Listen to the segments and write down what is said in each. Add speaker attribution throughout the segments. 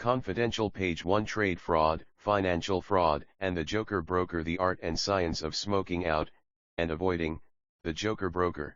Speaker 1: Confidential page 1 Trade fraud, financial fraud, and the Joker broker. The art and science of smoking out, and avoiding, the Joker broker.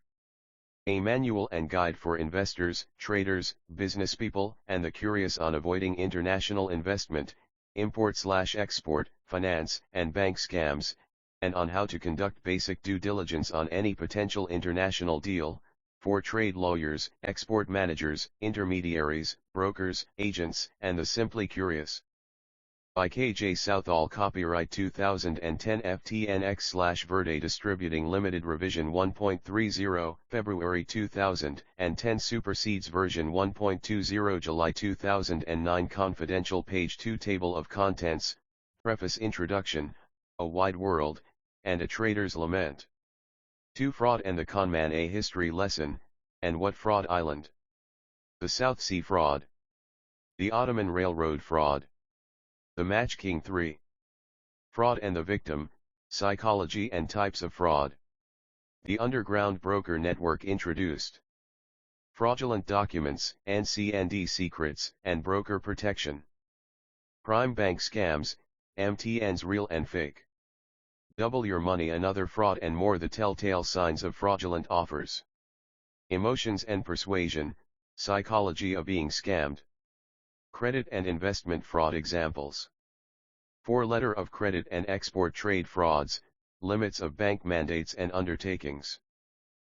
Speaker 1: A manual and guide for investors, traders, business people, and the curious on avoiding international investment, import/export, finance, and bank scams, and on how to conduct basic due diligence on any potential international deal, for trade lawyers, export managers, intermediaries, brokers, agents, and the simply curious. By KJ Southall. Copyright 2010 FTNX/Verde Distributing Limited. Revision 1.30 February 2010 supersedes version 1.20 July 2009. Confidential page 2 Table of Contents, Preface. Introduction, A Wide World, and a Trader's Lament. 2. Fraud and the Conman. A History Lesson, and What Fraud Island. The South Sea Fraud. The Ottoman Railroad Fraud. The Match King. 3. Fraud and the Victim, Psychology and Types of Fraud. The Underground Broker Network introduced. Fraudulent Documents, NC&D Secrets, and Broker Protection. Prime Bank Scams, MTNs Real and Fake. Double Your Money. Another fraud and more. The telltale signs of fraudulent offers. Emotions and Persuasion, Psychology of Being Scammed. Credit and investment fraud examples. 4. Letter of credit and export trade frauds, limits of bank mandates and undertakings.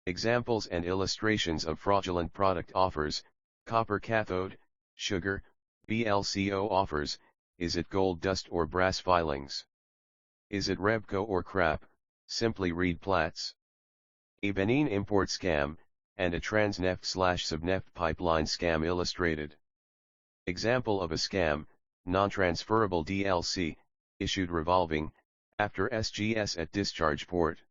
Speaker 1: Examples and illustrations of fraudulent product offers, copper cathode, sugar, BLCO offers, is it gold dust or brass filings? Is it Rebco or crap? Simply read Platts. A Benin import scam, and a Transneft/Subneft pipeline scam illustrated. Example of a scam, non-transferable DLC, issued revolving, after SGS at discharge port.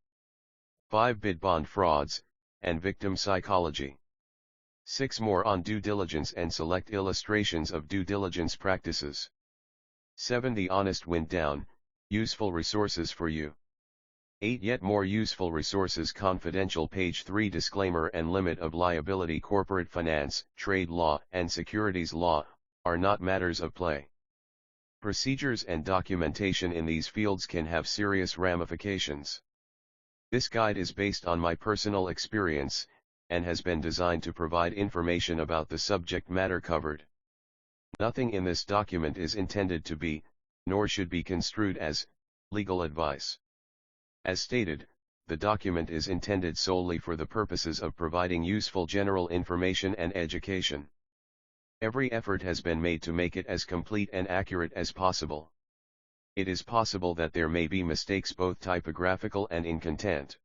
Speaker 1: 5. Bid bond frauds, and victim psychology. 6. More on due diligence and select illustrations of due diligence practices. 7. The honest went down, useful resources for you. 8. Yet more useful resources. Confidential page 3 Disclaimer and limit of liability. Corporate finance, trade law, and securities law are not matters of play. Procedures and documentation in these fields can have serious ramifications. This guide is based on my personal experience, and has been designed to provide information about the subject matter covered. Nothing in this document is intended to be, nor should be construed as, legal advice. As stated, the document is intended solely for the purposes of providing useful general information and education. Every effort has been made to make it as complete and accurate as possible. It is possible that there may be mistakes both typographical and in content.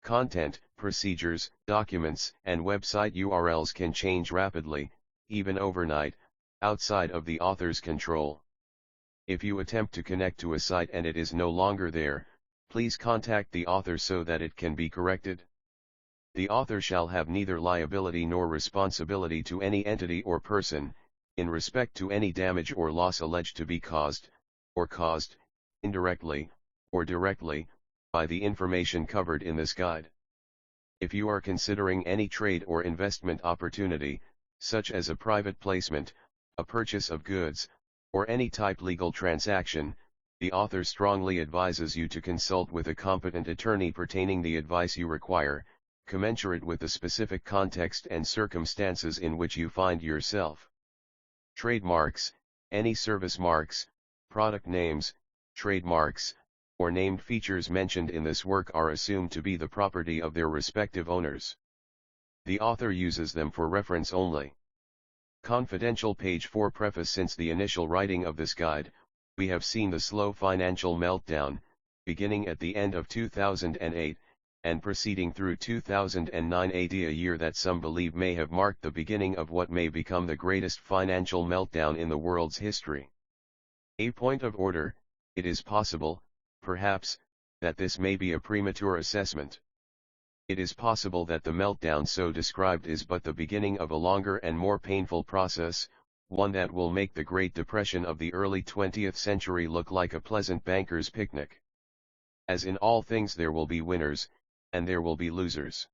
Speaker 1: Content, procedures, documents, and website URLs can change rapidly, even overnight, outside of the author's control. If you attempt to connect to a site and it is no longer there, please contact the author so that it can be corrected. The author shall have neither liability nor responsibility to any entity or person, in respect to any damage or loss alleged to be caused, or caused, indirectly, or directly, by the information covered in this guide. If you are considering any trade or investment opportunity, such as a private placement, a purchase of goods, or any type legal transaction, the author strongly advises you to consult with a competent attorney pertaining the advice you require, commensurate with the specific context and circumstances in which you find yourself. Trademarks, any service marks, product names, trademarks, or named features mentioned in this work are assumed to be the property of their respective owners. The author uses them for reference only. Confidential page 4 Preface. Since the initial writing of this guide, we have seen the slow financial meltdown, beginning at the end of 2008, and proceeding through 2009 AD, a year that some believe may have marked the beginning of what may become the greatest financial meltdown in the world's history. A point of order: it is possible, perhaps, that this may be a premature assessment. It is possible that the meltdown so described is but the beginning of a longer and more painful process, one that will make the Great Depression of the early 20th century look like a pleasant banker's picnic. As in all things, there will be winners, and there will be losers.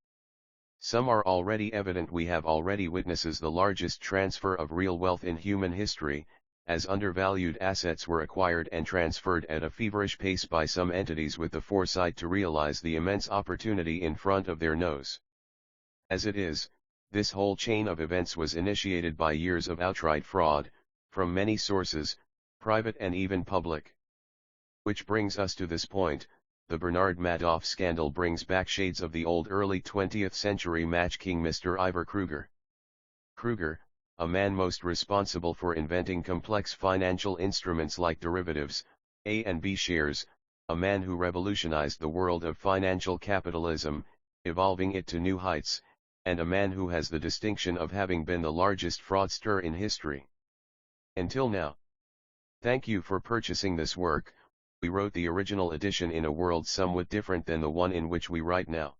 Speaker 1: Some are already evident. We have already witnesses the largest transfer of real wealth in human history, as undervalued assets were acquired and transferred at a feverish pace by some entities with the foresight to realize the immense opportunity in front of their nose. As it is, this whole chain of events was initiated by years of outright fraud, from many sources, private and even public. Which brings us to this point. The Bernard Madoff scandal brings back shades of the old early 20th century match king Mr. Ivor Kruger. Kruger, a man most responsible for inventing complex financial instruments like derivatives, A and B shares, a man who revolutionized the world of financial capitalism, evolving it to new heights, and a man who has the distinction of having been the largest fraudster in history. Until now. Thank you for purchasing this work. We wrote the original edition in a world somewhat different than the one in which we write now.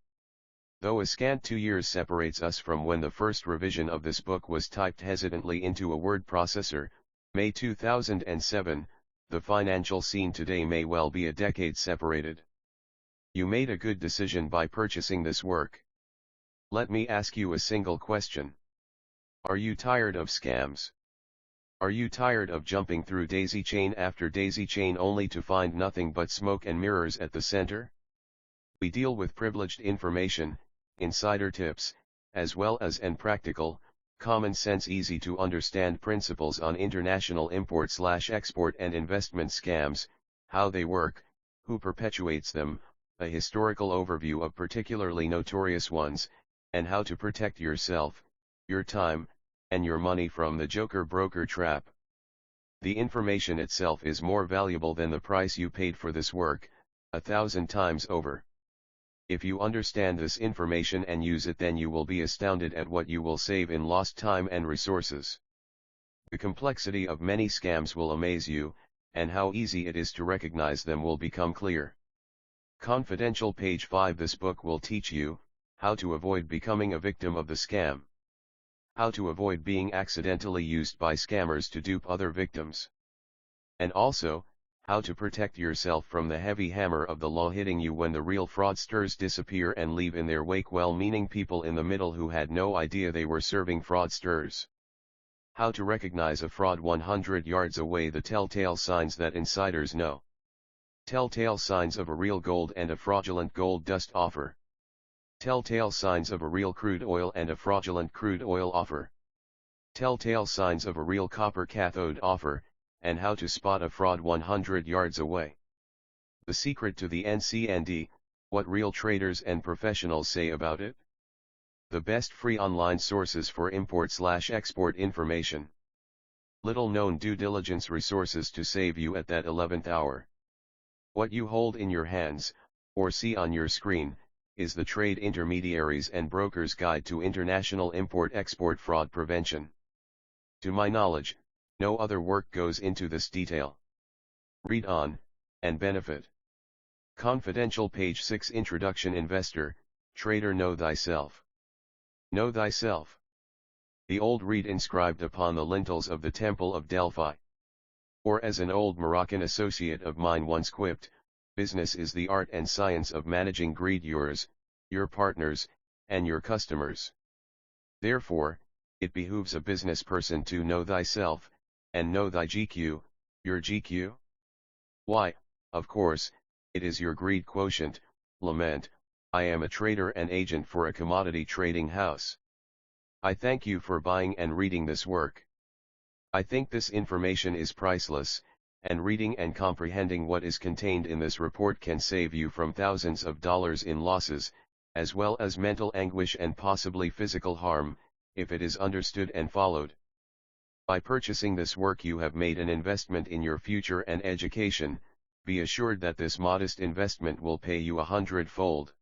Speaker 1: Though a scant 2 years separates us from when the first revision of this book was typed hesitantly into a word processor, May 2007, the financial scene today may well be a decade separated. You made a good decision by purchasing this work. Let me ask you a single question. Are you tired of scams? Are you tired of jumping through daisy chain after daisy chain only to find nothing but smoke and mirrors at the center? We deal with privileged information, insider tips, as well as practical, common sense easy to understand principles on international import/export and investment scams, how they work, who perpetuates them, a historical overview of particularly notorious ones, and how to protect yourself, your time, and your money from the joker broker trap. The information itself is more valuable than the price you paid for this work, 1,000 times over. If you understand this information and use it, then you will be astounded at what you will save in lost time and resources. The complexity of many scams will amaze you, and how easy it is to recognize them will become clear. Confidential page 5. This book will teach you how to avoid becoming a victim of the scam. How to avoid being accidentally used by scammers to dupe other victims. And also, how to protect yourself from the heavy hammer of the law hitting you when the real fraudsters disappear and leave in their wake well-meaning people in the middle who had no idea they were serving fraudsters. How to recognize a fraud 100 yards away. The telltale signs that insiders know. Telltale signs of a real gold and a fraudulent gold dust offer. Telltale signs of a real crude oil and a fraudulent crude oil offer. Telltale signs of a real copper cathode offer, and how to spot a fraud 100 yards away. The secret to the NCND, what real traders and professionals say about it. The best free online sources for import/export information. Little known due diligence resources to save you at that 11th hour. What you hold in your hands, or see on your screen, is the Trade Intermediaries and Brokers Guide to International Import-Export Fraud Prevention. To my knowledge, no other work goes into this detail. Read on, and benefit. Confidential page 6. Introduction. Investor, trader, know thyself. Know thyself. The old reed inscribed upon the lintels of the Temple of Delphi. Or as an old Moroccan associate of mine once quipped, business is the art and science of managing greed, yours, your partners, and your customers. Therefore, it behooves a business person to know thyself, and know thy GQ, your GQ? Why, of course, it is your greed quotient. Lament, I am a trader and agent for a commodity trading house. I thank you for buying and reading this work. I think this information is priceless, and reading and comprehending what is contained in this report can save you from thousands of dollars in losses, as well as mental anguish and possibly physical harm, if it is understood and followed. By purchasing this work you have made an investment in your future and education. Be assured that this modest investment will pay you 100-fold.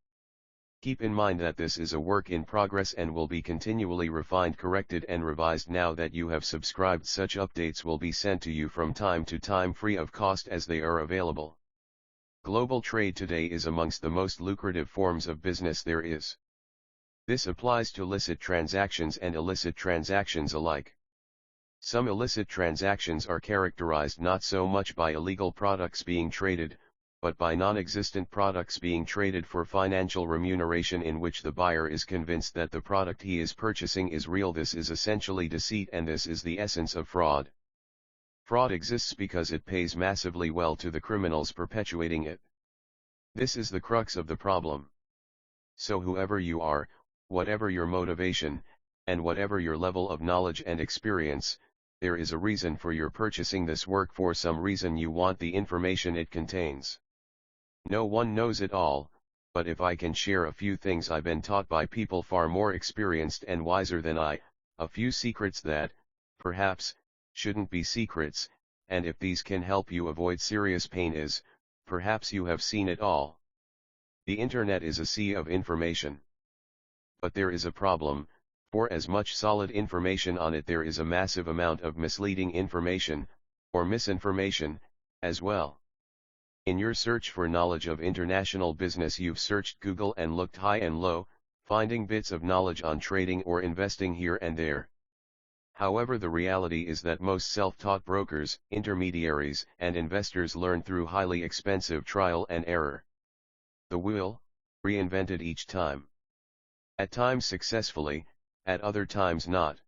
Speaker 1: Keep in mind that this is a work in progress and will be continually refined, corrected and revised. Now that you have subscribed, such updates will be sent to you from time to time free of cost as they are available. Global trade today is amongst the most lucrative forms of business there is. This applies to licit transactions and illicit transactions alike. Some illicit transactions are characterized not so much by illegal products being traded, but by non-existent products being traded for financial remuneration in which the buyer is convinced that the product he is purchasing is real. This is essentially deceit, and this is the essence of fraud. Fraud exists because it pays massively well to the criminals perpetuating it. This is the crux of the problem. So whoever you are, whatever your motivation, and whatever your level of knowledge and experience, there is a reason for your purchasing this work. For some reason you want the information it contains. No one knows it all, but if I can share a few things I've been taught by people far more experienced and wiser than I, a few secrets that, perhaps, shouldn't be secrets, and if these can help you avoid serious pain is, perhaps you have seen it all. The internet is a sea of information. But there is a problem. For as much solid information on it, there is a massive amount of misleading information, or misinformation, as well. In your search for knowledge of international business, you've searched Google and looked high and low, finding bits of knowledge on trading or investing here and there. However, the reality is that most self-taught brokers, intermediaries, and investors learn through highly expensive trial and error. The wheel, reinvented each time. At times successfully, at other times not.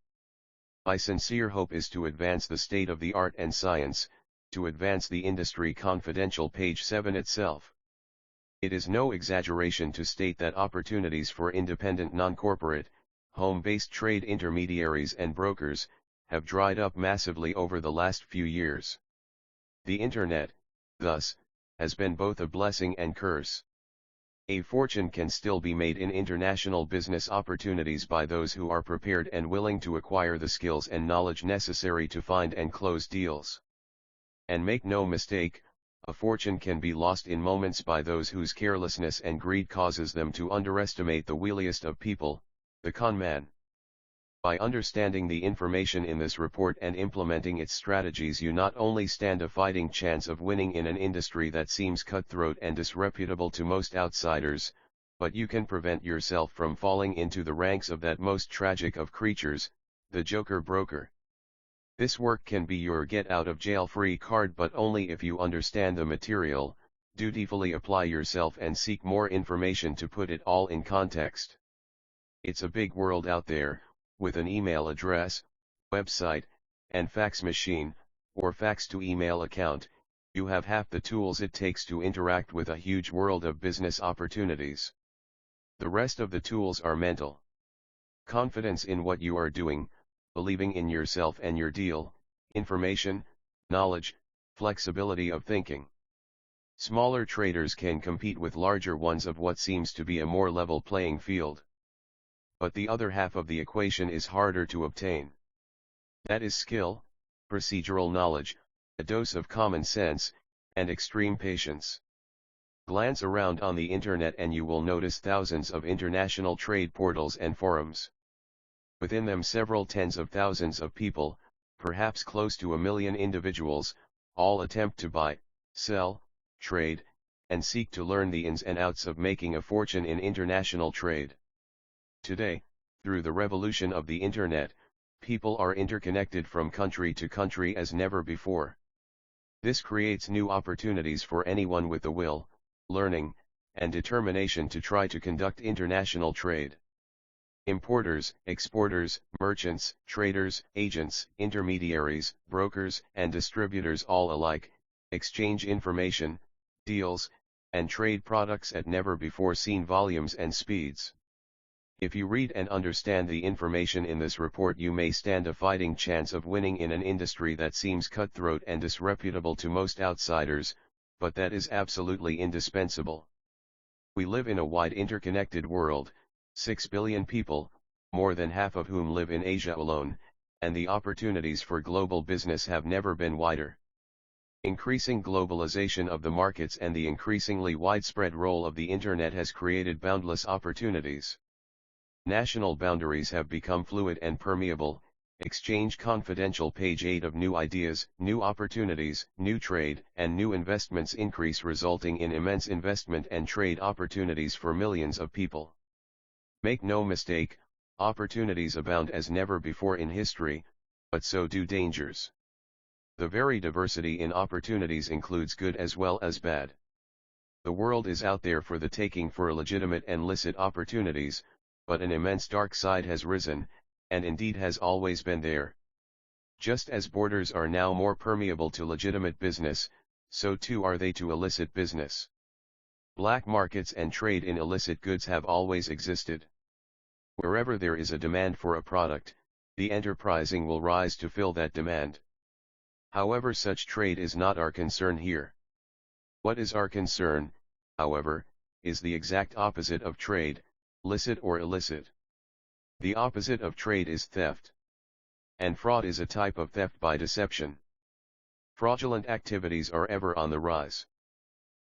Speaker 1: My sincere hope is to advance the state of the art and science, to advance the industry. Confidential, page 7 itself. It is no exaggeration to state that opportunities for independent non-corporate, home-based trade intermediaries and brokers, have dried up massively over the last few years. The internet, thus, has been both a blessing and curse. A fortune can still be made in international business opportunities by those who are prepared and willing to acquire the skills and knowledge necessary to find and close deals. And make no mistake, a fortune can be lost in moments by those whose carelessness and greed causes them to underestimate the wiliest of people, the con man. By understanding the information in this report and implementing its strategies, you not only stand a fighting chance of winning in an industry that seems cutthroat and disreputable to most outsiders, but you can prevent yourself from falling into the ranks of that most tragic of creatures, the joker broker. This work can be your get-out-of-jail-free card, but only if you understand the material, dutifully apply yourself and seek more information to put it all in context. It's a big world out there, with an email address, website, and fax machine, or fax-to-email account. You have half the tools it takes to interact with a huge world of business opportunities. The rest of the tools are mental. Confidence in what you are doing, believing in yourself and your deal, information, knowledge, flexibility of thinking. Smaller traders can compete with larger ones of what seems to be a more level playing field. But the other half of the equation is harder to obtain. That is skill, procedural knowledge, a dose of common sense, and extreme patience. Glance around on the internet and you will notice thousands of international trade portals and forums. Within them several tens of thousands of people, perhaps close to 1 million individuals, all attempt to buy, sell, trade, and seek to learn the ins and outs of making a fortune in international trade. Today, through the revolution of the internet, people are interconnected from country to country as never before. This creates new opportunities for anyone with the will, learning, and determination to try to conduct international trade. Importers, exporters, merchants, traders, agents, intermediaries, brokers, and distributors all alike, exchange information, deals, and trade products at never-before-seen volumes and speeds. If you read and understand the information in this report, you may stand a fighting chance of winning in an industry that seems cutthroat and disreputable to most outsiders, but that is absolutely indispensable. We live in a wide interconnected world, 6 billion people, more than half of whom live in Asia alone, and the opportunities for global business have never been wider. Increasing globalization of the markets and the increasingly widespread role of the internet has created boundless opportunities. National boundaries have become fluid and permeable. Exchange confidential, page 8 of new ideas, new opportunities, new trade, and new investments increase, resulting in immense investment and trade opportunities for millions of people. Make no mistake, opportunities abound as never before in history, but so do dangers. The very diversity in opportunities includes good as well as bad. The world is out there for the taking for legitimate and licit opportunities, but an immense dark side has risen, and indeed has always been there. Just as borders are now more permeable to legitimate business, so too are they to illicit business. Black markets and trade in illicit goods have always existed. Wherever there is a demand for a product, the enterprising will rise to fill that demand. However, such trade is not our concern here. What is our concern, however, is the exact opposite of trade, licit or illicit. The opposite of trade is theft. And fraud is a type of theft by deception. Fraudulent activities are ever on the rise.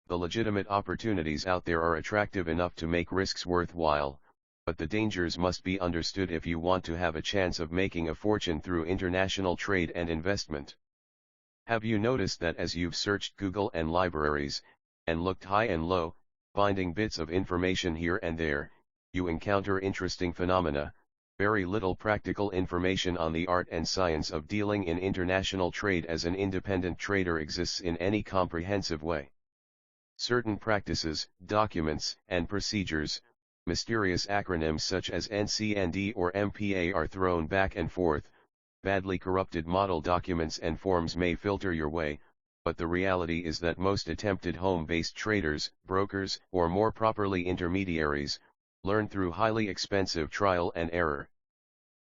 Speaker 1: The legitimate opportunities out there are attractive enough to make risks worthwhile, but the dangers must be understood if you want to have a chance of making a fortune through international trade and investment. Have you noticed that as you've searched Google and libraries, and looked high and low, finding bits of information here and there, you encounter interesting phenomena, very little practical information on the art and science of dealing in international trade as an independent trader exists in any comprehensive way. Certain practices, documents, and procedures, mysterious acronyms such as NCND or MPA are thrown back and forth. Badly corrupted model documents and forms may filter your way, but the reality is that most attempted home-based traders, brokers, or more properly intermediaries, learn through highly expensive trial and error.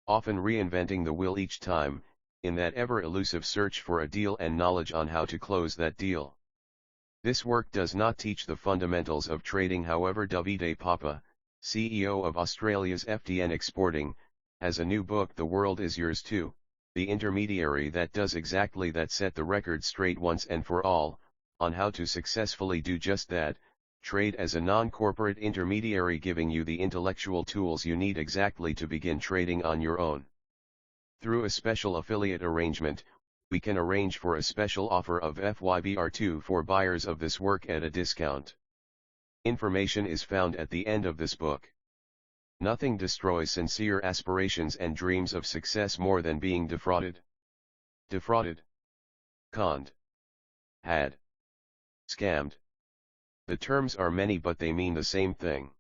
Speaker 1: Often reinventing the wheel each time, in that ever-elusive search for a deal and knowledge on how to close that deal. This work does not teach the fundamentals of trading. However, Davide Papa, CEO of Australia's FDN Exporting, has a new book, The World Is Yours Too, The Intermediary, that does exactly that. Set the record straight once and for all, on how to successfully do just that, trade as a non-corporate intermediary, giving you the intellectual tools you need exactly to begin trading on your own. Through a special affiliate arrangement, we can arrange for a special offer of FYBR2 for buyers of this work at a discount. Information is found at the end of this book. Nothing destroys sincere aspirations and dreams of success more than being defrauded. Defrauded. Conned. Had. Scammed. The terms are many, but they mean the same thing.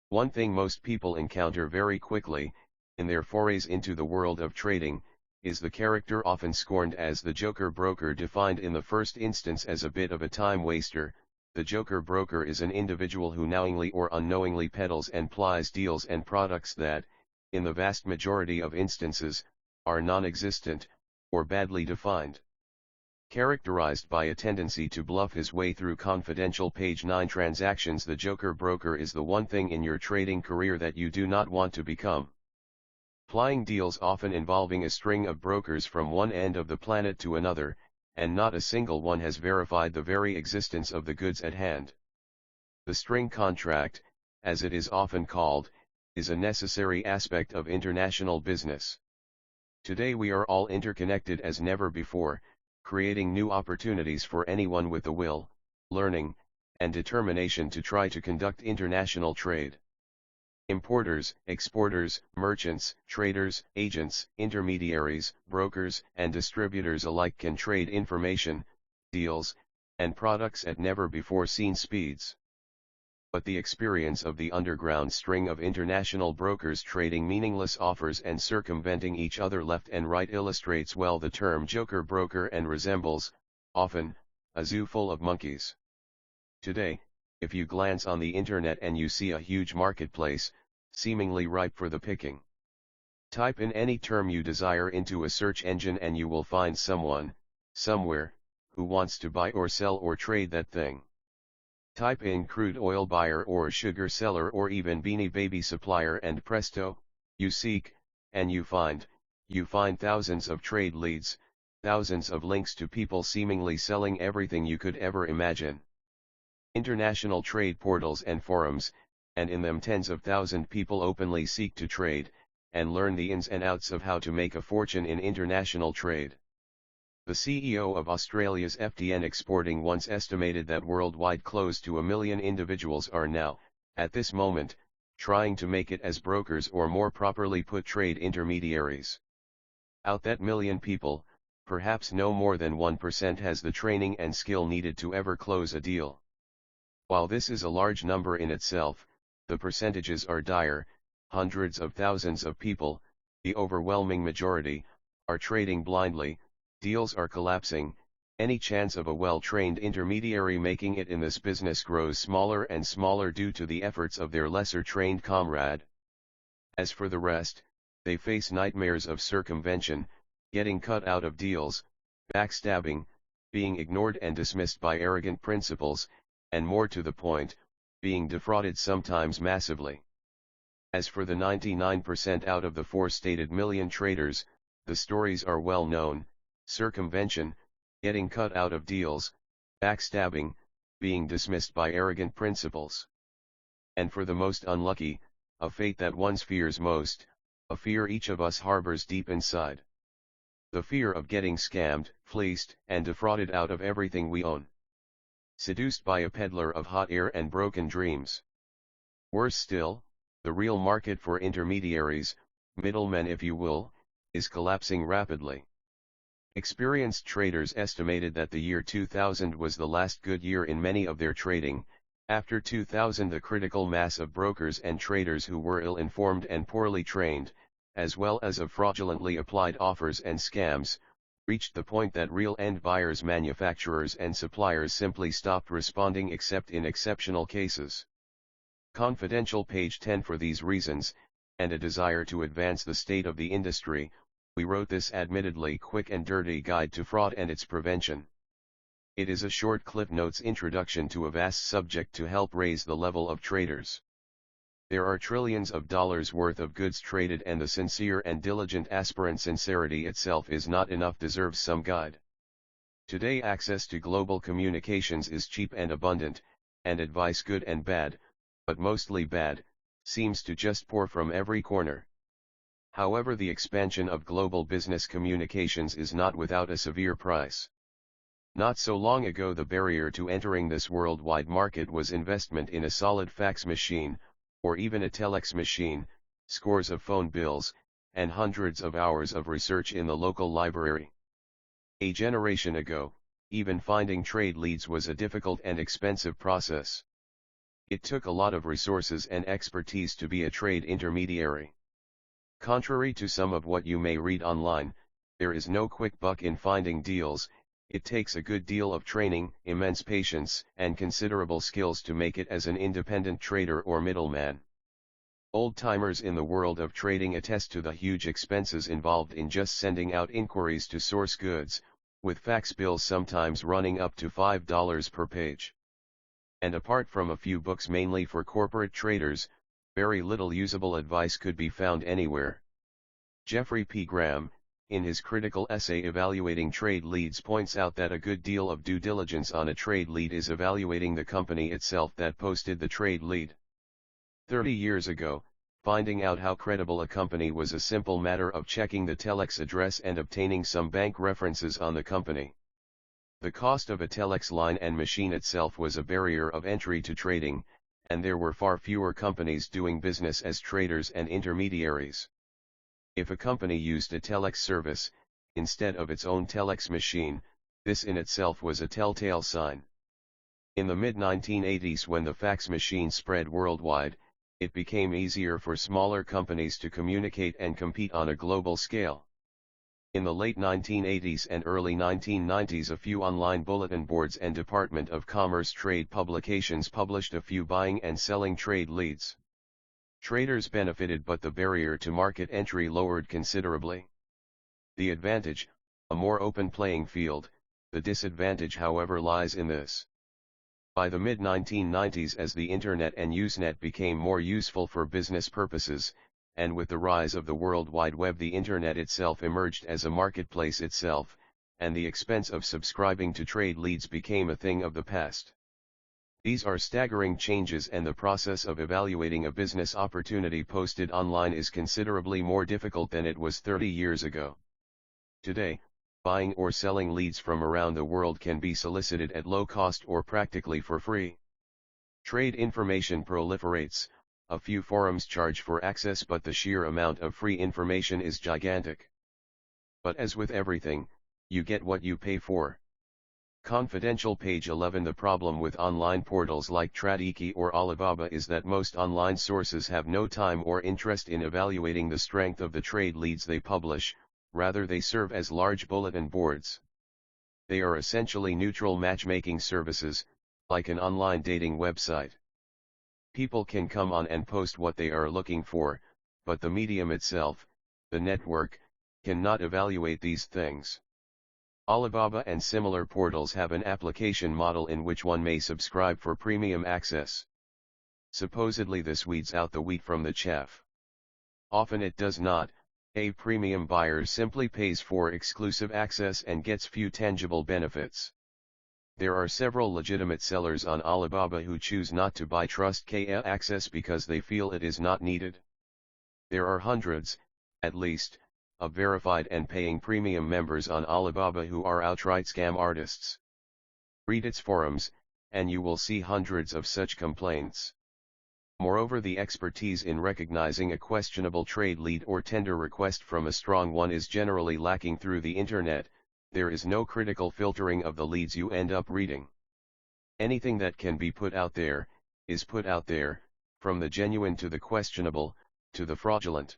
Speaker 1: One thing most people encounter very quickly, in their forays into the world of trading, is the character often scorned as the joker broker, defined in the first instance as a bit of a time waster. The joker broker is an individual who knowingly or unknowingly peddles and plies deals and products that, in the vast majority of instances, are non-existent, or badly defined. Characterized by a tendency to bluff his way through confidential page 9 transactions, the joker broker is the one thing in your trading career that you do not want to become. Plying deals often involving a string of brokers from one end of the planet to another, and not a single one has verified the very existence of the goods at hand. The string contract, as it is often called, is a necessary aspect of international business. Today we are all interconnected as never before, creating new opportunities for anyone with the will, learning, and determination to try to conduct international trade. Importers, exporters, merchants, traders, agents, intermediaries, brokers, and distributors alike can trade information, deals, and products at never-before-seen speeds. But the experience of the underground string of international brokers trading meaningless offers and circumventing each other left and right illustrates well the term joker broker and resembles, often, a zoo full of monkeys. Today, if you glance on the internet and you see a huge marketplace, seemingly ripe for the picking. Type in any term you desire into a search engine and you will find someone, somewhere, who wants to buy or sell or trade that thing. Type in crude oil buyer or sugar seller or even Beanie Baby supplier and presto, you seek, and you find thousands of trade leads, thousands of links to people seemingly selling everything you could ever imagine. International trade portals and forums, and in them tens of thousands people openly seek to trade, and learn the ins and outs of how to make a fortune in international trade. The CEO of Australia's FDN Exporting once estimated that worldwide close to 1 million individuals are now, at this moment, trying to make it as brokers, or more properly put, trade intermediaries. Out that million people, perhaps no more than 1% has the training and skill needed to ever close a deal. While this is a large number in itself, the percentages are dire. Hundreds of thousands of people, the overwhelming majority, are trading blindly, deals are collapsing, any chance of a well-trained intermediary making it in this business grows smaller and smaller due to the efforts of their lesser-trained comrade. As for the rest, they face nightmares of circumvention, getting cut out of deals, backstabbing, being ignored and dismissed by arrogant principals, and more to the point, being defrauded sometimes massively. As for the 99% out of the four-stated million traders, the stories are well known: circumvention, getting cut out of deals, backstabbing, being dismissed by arrogant principals. And for the most unlucky, a fate that one fears most, a fear each of us harbors deep inside. The fear of getting scammed, fleeced, and defrauded out of everything we own. Seduced by a peddler of hot air and broken dreams. Worse still, the real market for intermediaries, middlemen if you will, is collapsing rapidly. Experienced traders estimated that the year 2000 was the last good year in many of their trading. After 2000, the critical mass of brokers and traders who were ill-informed and poorly trained, as well as of fraudulently applied offers and scams, reached the point that real end buyers, manufacturers and suppliers simply stopped responding except in exceptional cases. Confidential page 10. For these reasons, and a desire to advance the state of the industry, we wrote this admittedly quick and dirty guide to fraud and its prevention. It is a short Cliff Notes introduction to a vast subject to help raise the level of traders. There are trillions of dollars worth of goods traded, and the sincere and diligent aspirant sincerity itself is not enough, deserves some guide. Today access to global communications is cheap and abundant, and advice, good and bad, but mostly bad, seems to just pour from every corner. However, the expansion of global business communications is not without a severe price. Not so long ago, the barrier to entering this worldwide market was investment in a solid fax machine, or even a telex machine, scores of phone bills, and hundreds of hours of research in the local library. A generation ago, even finding trade leads was a difficult and expensive process. It took a lot of resources and expertise to be a trade intermediary. Contrary to some of what you may read online, there is no quick buck in finding deals. It takes a good deal of training, immense patience, and considerable skills to make it as an independent trader or middleman. Old-timers in the world of trading attest to the huge expenses involved in just sending out inquiries to source goods, with fax bills sometimes running up to $5 per page. And apart from a few books mainly for corporate traders, very little usable advice could be found anywhere. Jeffrey P. Graham, in his critical essay Evaluating Trade Leads, points out that a good deal of due diligence on a trade lead is evaluating the company itself that posted the trade lead. 30 years ago, finding out how credible a company was a simple matter of checking the telex address and obtaining some bank references on the company. The cost of a telex line and machine itself was a barrier of entry to trading, and there were far fewer companies doing business as traders and intermediaries. If a company used a telex service, instead of its own telex machine, this in itself was a telltale sign. In the mid-1980s, when the fax machine spread worldwide, it became easier for smaller companies to communicate and compete on a global scale. In the late 1980s and early 1990s, a few online bulletin boards and Department of Commerce trade publications published a few buying and selling trade leads. Traders benefited, but the barrier to market entry lowered considerably. The advantage, a more open playing field; the disadvantage, however, lies in this. By the mid-1990s, as the Internet and Usenet became more useful for business purposes, and with the rise of the World Wide Web, the Internet itself emerged as a marketplace itself, and the expense of subscribing to trade leads became a thing of the past. These are staggering changes, and the process of evaluating a business opportunity posted online is considerably more difficult than it was 30 years ago. Today, buying or selling leads from around the world can be solicited at low cost or practically for free. Trade information proliferates. A few forums charge for access, but the sheer amount of free information is gigantic. But as with everything, you get what you pay for. Confidential page 11. The problem with online portals like Tradeki or Alibaba is that most online sources have no time or interest in evaluating the strength of the trade leads they publish, rather they serve as large bulletin boards. They are essentially neutral matchmaking services, like an online dating website. People can come on and post what they are looking for, but the medium itself, the network, cannot evaluate these things. Alibaba and similar portals have an application model in which one may subscribe for premium access. Supposedly this weeds out the wheat from the chaff. Often it does not. A premium buyer simply pays for exclusive access and gets few tangible benefits. There are several legitimate sellers on Alibaba who choose not to buy Trust KA access because they feel it is not needed. There are hundreds, at least, of verified and paying premium members on Alibaba who are outright scam artists. Read its forums, and you will see hundreds of such complaints. Moreover, the expertise in recognizing a questionable trade lead or tender request from a strong one is generally lacking through the internet. There is no critical filtering of the leads you end up reading. Anything that can be put out there, is put out there, from the genuine to the questionable, to the fraudulent.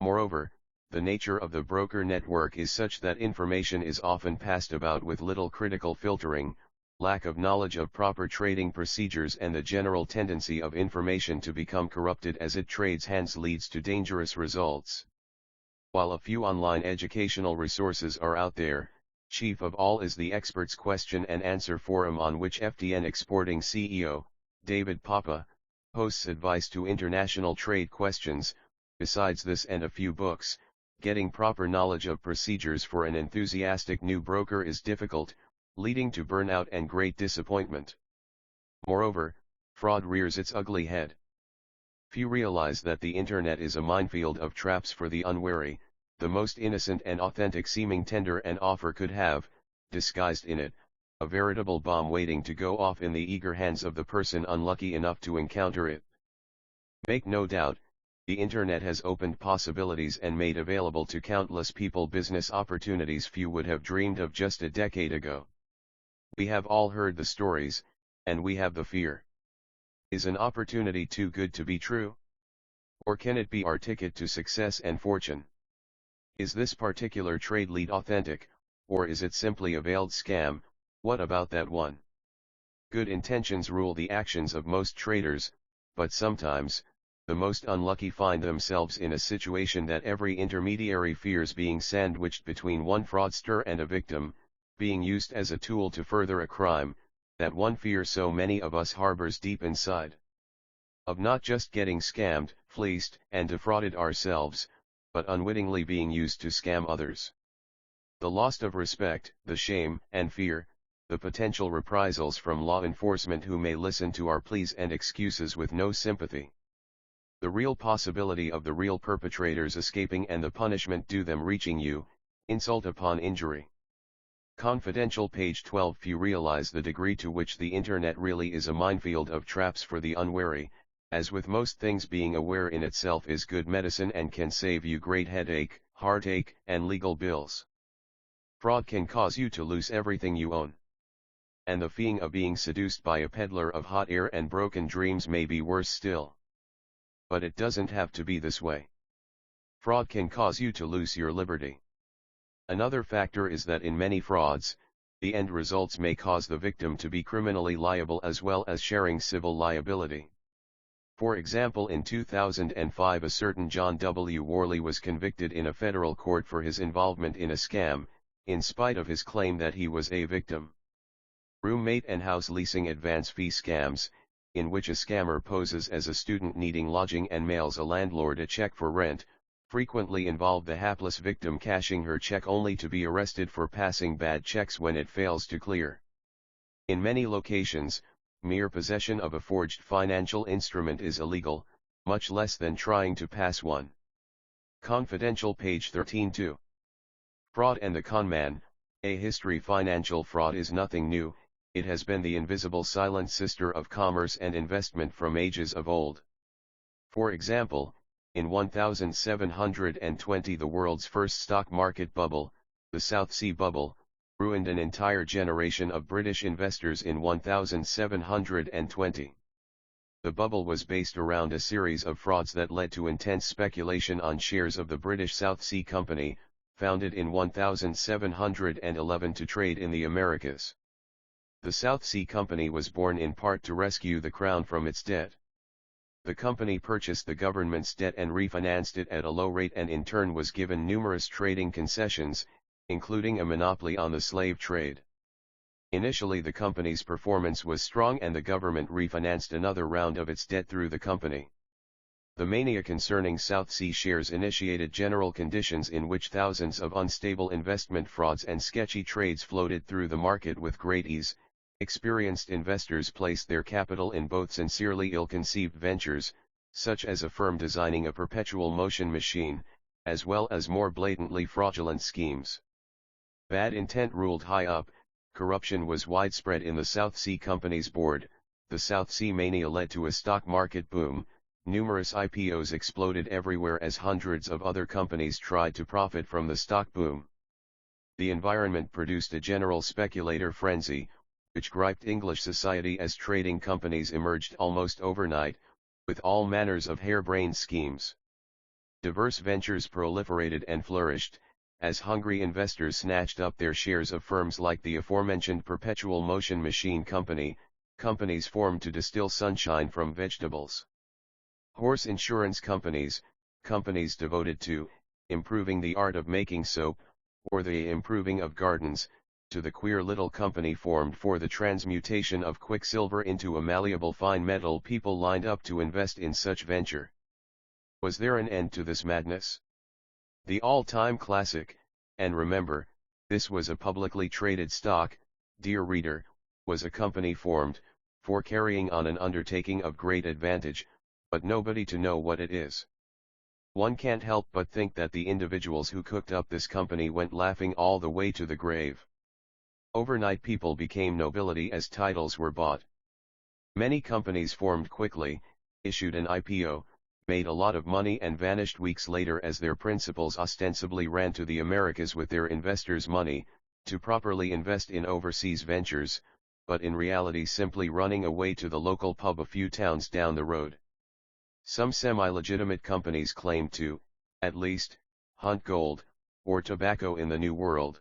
Speaker 1: Moreover, the nature of the broker network is such that information is often passed about with little critical filtering, lack of knowledge of proper trading procedures, and the general tendency of information to become corrupted as it trades hands leads to dangerous results. While a few online educational resources are out there, chief of all is the Experts Question and Answer Forum, on which FTN Exporting CEO, David Papa, posts advice to international trade questions. Besides this and a few books, getting proper knowledge of procedures for an enthusiastic new broker is difficult, leading to burnout and great disappointment. Moreover, fraud rears its ugly head. Few realize that the internet is a minefield of traps for the unwary. The most innocent and authentic seeming tender and offer could have, disguised in it, a veritable bomb waiting to go off in the eager hands of the person unlucky enough to encounter it. Make no doubt, the internet has opened possibilities and made available to countless people business opportunities few would have dreamed of just a decade ago. We have all heard the stories, and we have the fear. Is an opportunity too good to be true? Or can it be our ticket to success and fortune? Is this particular trade lead authentic, or is it simply a veiled scam? What about that one? Good intentions rule the actions of most traders, but sometimes, the most unlucky find themselves in a situation that every intermediary fears being sandwiched between one fraudster and a victim, being used as a tool to further a crime, that one fear so many of us harbors deep inside. Of not just getting scammed, fleeced, and defrauded ourselves, but unwittingly being used to scam others. The loss of respect, the shame and fear, the potential reprisals from law enforcement who may listen to our pleas and excuses with no sympathy. The real possibility of the real perpetrators escaping and the punishment due them reaching you, insult upon injury. Confidential page 12. Few realize the degree to which the internet really is a minefield of traps for the unwary. As with most things, being aware in itself is good medicine and can save you great headache, heartache, and legal bills. Fraud can cause you to lose everything you own. And the feeling of being seduced by a peddler of hot air and broken dreams may be worse still. But it doesn't have to be this way. Fraud can cause you to lose your liberty. Another factor is that in many frauds, the end results may cause the victim to be criminally liable as well as sharing civil liability. For example, in 2005 a certain John W. Worley was convicted in a federal court for his involvement in a scam, in spite of his claim that he was a victim. Roommate and house leasing advance fee scams, in which a scammer poses as a student needing lodging and mails a landlord a check for rent, frequently involve the hapless victim cashing her check only to be arrested for passing bad checks when it fails to clear. In many locations, mere possession of a forged financial instrument is illegal, much less than trying to pass one. Confidential page 13-2. Fraud and the Conman, a history. Financial fraud is nothing new, it has been the invisible silent sister of commerce and investment from ages of old. For example, in 1720 the world's first stock market bubble, the South Sea Bubble, ruined an entire generation of British investors in 1720. The bubble was based around a series of frauds that led to intense speculation on shares of the British South Sea Company, founded in 1711 to trade in the Americas. The South Sea Company was born in part to rescue the Crown from its debt. The company purchased the government's debt and refinanced it at a low rate, and in turn was given numerous trading concessions, including a monopoly on the slave trade. Initially the company's performance was strong and the government refinanced another round of its debt through the company. The mania concerning South Sea shares initiated general conditions in which thousands of unstable investment frauds and sketchy trades floated through the market with great ease. Experienced investors placed their capital in both sincerely ill-conceived ventures, such as a firm designing a perpetual motion machine, as well as more blatantly fraudulent schemes. Bad intent ruled high up, corruption was widespread in the South Sea Company's board, the South Sea mania led to a stock market boom, numerous IPOs exploded everywhere as hundreds of other companies tried to profit from the stock boom. The environment produced a general speculator frenzy, which griped English society as trading companies emerged almost overnight, with all manners of harebrained schemes. Diverse ventures proliferated and flourished, as hungry investors snatched up their shares of firms like the aforementioned Perpetual Motion Machine Company, companies formed to distill sunshine from vegetables. Horse insurance companies, companies devoted to improving the art of making soap, or the improving of gardens, to the queer little company formed for the transmutation of quicksilver into a malleable fine metal. People lined up to invest in such venture. Was there an end to this madness? The all-time classic, and remember, this was a publicly traded stock, dear reader, was a company formed, for carrying on an undertaking of great advantage, but nobody to know what it is. One can't help but think that the individuals who cooked up this company went laughing all the way to the grave. Overnight people became nobility as titles were bought. Many companies formed quickly, issued an IPO, made a lot of money and vanished weeks later as their principals ostensibly ran to the Americas with their investors' money, to properly invest in overseas ventures, but in reality simply running away to the local pub a few towns down the road. Some semi-legitimate companies claimed to, at least, hunt gold, or tobacco in the New World.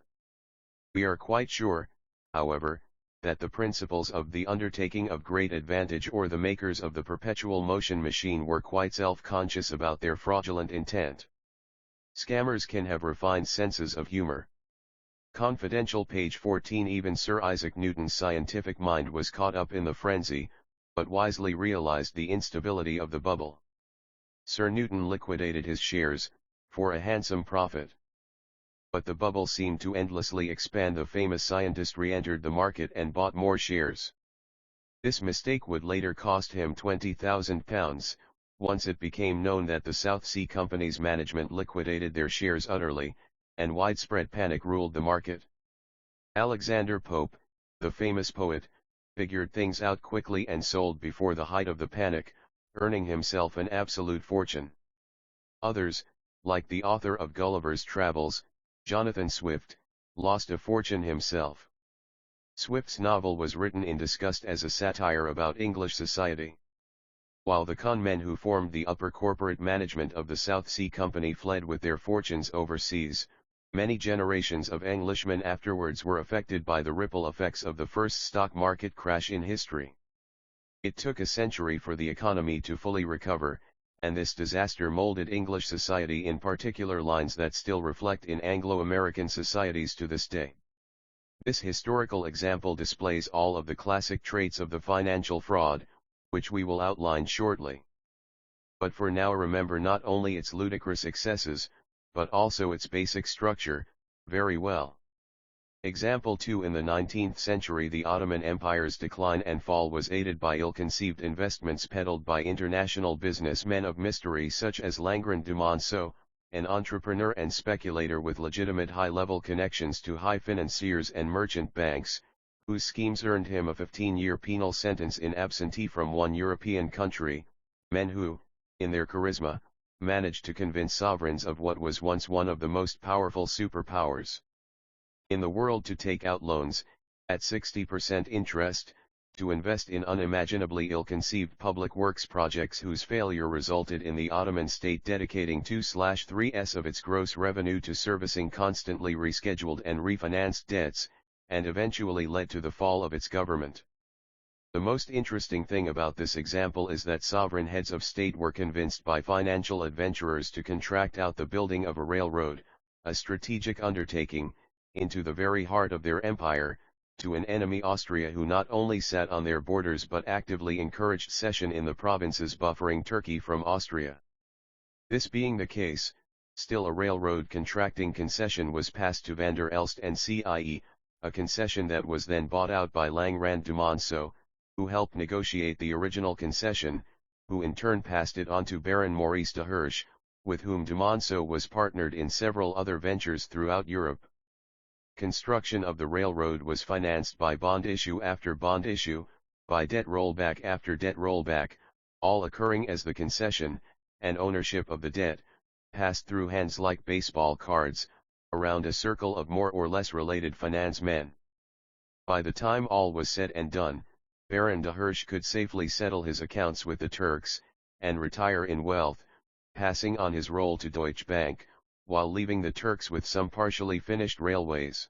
Speaker 1: We are quite sure, however, that the principals of the undertaking of great advantage or the makers of the perpetual motion machine were quite self-conscious about their fraudulent intent. Scammers can have refined senses of humor. Confidential page 14. Even Sir Isaac Newton's scientific mind was caught up in the frenzy, but wisely realized the instability of the bubble. Sir Newton liquidated his shares, for a handsome profit. But the bubble seemed to endlessly expand. The famous scientist re-entered the market and bought more shares. This mistake would later cost him £20,000, once it became known that the South Sea Company's management liquidated their shares utterly, and widespread panic ruled the market. Alexander Pope, the famous poet, figured things out quickly and sold before the height of the panic, earning himself an absolute fortune. Others, like the author of Gulliver's Travels, Jonathan Swift, lost a fortune himself. Swift's novel was written in disgust as a satire about English society. While the con men who formed the upper corporate management of the South Sea Company fled with their fortunes overseas, many generations of Englishmen afterwards were affected by the ripple effects of the first stock market crash in history. It took a century for the economy to fully recover, and this disaster molded English society in particular lines that still reflect in Anglo-American societies to this day. This historical example displays all of the classic traits of the financial fraud, which we will outline shortly. But for now remember not only its ludicrous excesses, but also its basic structure, very well. Example 2. In the 19th century the Ottoman Empire's decline and fall was aided by ill-conceived investments peddled by international businessmen of mystery such as Langren de Monceau, an entrepreneur and speculator with legitimate high-level connections to high financiers and merchant banks, whose schemes earned him a 15-year penal sentence in absentia from one European country, men who, in their charisma, managed to convince sovereigns of what was once one of the most powerful superpowers in the world to take out loans, at 60% interest, to invest in unimaginably ill-conceived public works projects whose failure resulted in the Ottoman state dedicating 2/3 of its gross revenue to servicing constantly rescheduled and refinanced debts, and eventually led to the fall of its government. The most interesting thing about this example is that sovereign heads of state were convinced by financial adventurers to contract out the building of a railroad, a strategic undertaking, into the very heart of their empire, to an enemy Austria who not only sat on their borders but actively encouraged cession in the provinces buffering Turkey from Austria. This being the case, still a railroad contracting concession was passed to Van der Elst and CIE, a concession that was then bought out by Langrand de Monceau, who helped negotiate the original concession, who in turn passed it on to Baron Maurice de Hirsch, with whom de Monceau was partnered in several other ventures throughout Europe. Construction of the railroad was financed by bond issue after bond issue, by debt rollback after debt rollback, all occurring as the concession, and ownership of the debt, passed through hands like baseball cards, around a circle of more or less related finance men. By the time all was said and done, Baron de Hirsch could safely settle his accounts with the Turks, and retire in wealth, passing on his role to Deutsche Bank, while leaving the Turks with some partially finished railways.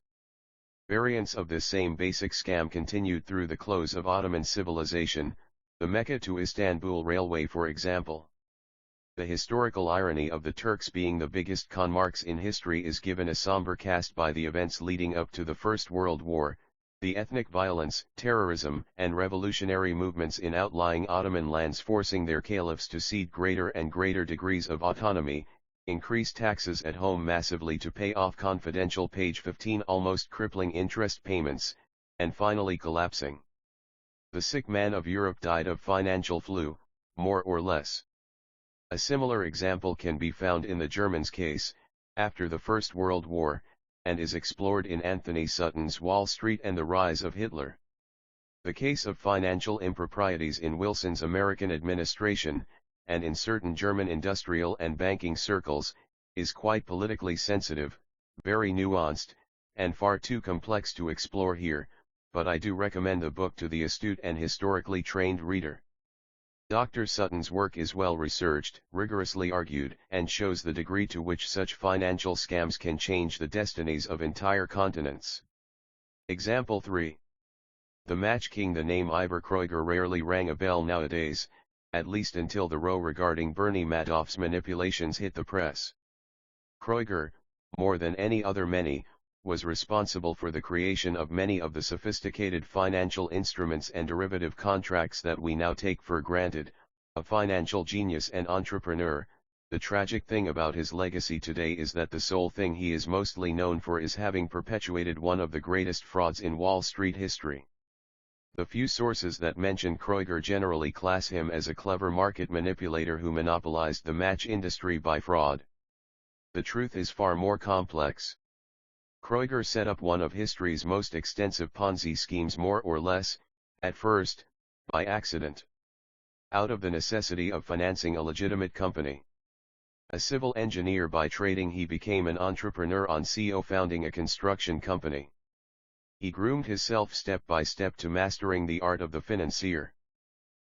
Speaker 1: Variants of this same basic scam continued through the close of Ottoman civilization, the Mecca to Istanbul railway for example. The historical irony of the Turks being the biggest con marks in history is given a somber cast by the events leading up to the First World War, the ethnic violence, terrorism, and revolutionary movements in outlying Ottoman lands forcing their caliphs to cede greater and greater degrees of autonomy, increase taxes at home massively to pay off confidential page 15 almost crippling interest payments, and finally collapsing. The sick man of Europe died of financial flu, more or less. A similar example can be found in the Germans' case, after the First World War, and is explored in Anthony Sutton's Wall Street and the Rise of Hitler. The case of financial improprieties in Wilson's American administration, and in certain German industrial and banking circles, is quite politically sensitive, very nuanced, and far too complex to explore here, but I do recommend the book to the astute and historically trained reader. Dr. Sutton's work is well researched, rigorously argued, and shows the degree to which such financial scams can change the destinies of entire continents. Example 3. The Match King. The name Ivor Kreuger rarely rang a bell nowadays, at least until the row regarding Bernie Madoff's manipulations hit the press. Kreuger, more than any other many, was responsible for the creation of many of the sophisticated financial instruments and derivative contracts that we now take for granted. A financial genius and entrepreneur, the tragic thing about his legacy today is that the sole thing he is mostly known for is having perpetuated one of the greatest frauds in Wall Street history. The few sources that mention Kreuger generally class him as a clever market manipulator who monopolized the match industry by fraud. The truth is far more complex. Kreuger set up one of history's most extensive Ponzi schemes more or less, at first, by accident. Out of the necessity of financing a legitimate company. A civil engineer by trading, he became an entrepreneur on CO, founding a construction company. He groomed himself step by step to mastering the art of the financier.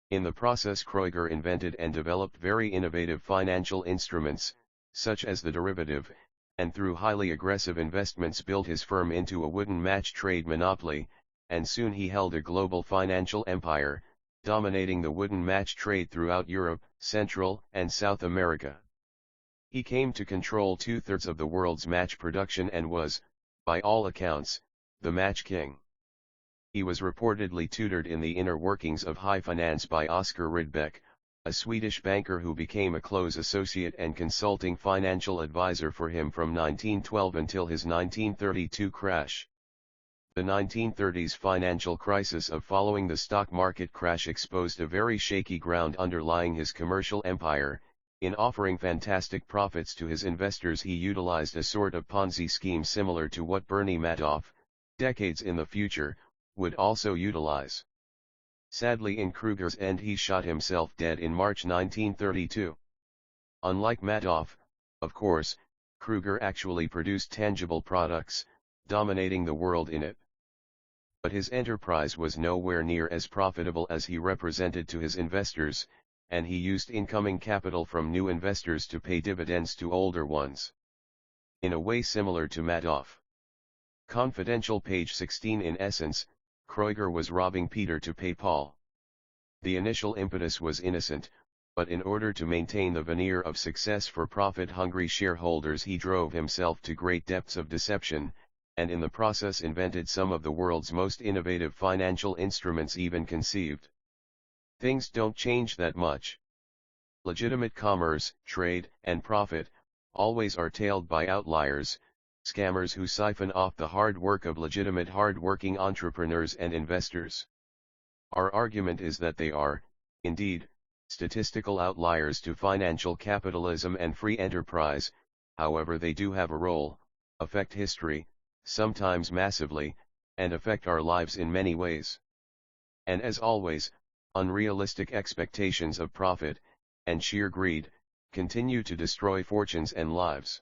Speaker 1: In the process, Kreuger invented and developed very innovative financial instruments, such as the derivative, and through highly aggressive investments built his firm into a wooden match trade monopoly, and soon he held a global financial empire, dominating the wooden match trade throughout Europe, Central and South America. He came to control 2/3 of the world's match production and was, by all accounts, the match king. He was reportedly tutored in the inner workings of high finance by Oscar Rydbeck, a Swedish banker who became a close associate and consulting financial advisor for him from 1912 until his 1932 crash. The 1930s financial crisis of following the stock market crash exposed a very shaky ground underlying his commercial empire. In offering fantastic profits to his investors, he utilized a sort of Ponzi scheme similar to what Bernie Madoff, decades in the future, would also utilize. Sadly, in Kreuger's end, he shot himself dead in March 1932. Unlike Madoff, of course, Kreuger actually produced tangible products, dominating the world in it. but his enterprise was nowhere near as profitable as he represented to his investors, and he used incoming capital from new investors to pay dividends to older ones. In a way similar to Madoff. Confidential page 16. In essence, Kreuger was robbing Peter to pay Paul. The initial impetus was innocent, but in order to maintain the veneer of success for profit-hungry shareholders he drove himself to great depths of deception, and in the process invented some of the world's most innovative financial instruments even conceived. Things don't change that much. Legitimate commerce, trade, and profit always are tailed by outliers, scammers who siphon off the hard work of legitimate hard-working entrepreneurs and investors. Our argument is that they are, indeed, statistical outliers to financial capitalism and free enterprise. However, they do have a role, affect history, sometimes massively, and affect our lives in many ways. And as always, unrealistic expectations of profit, and sheer greed, continue to destroy fortunes and lives.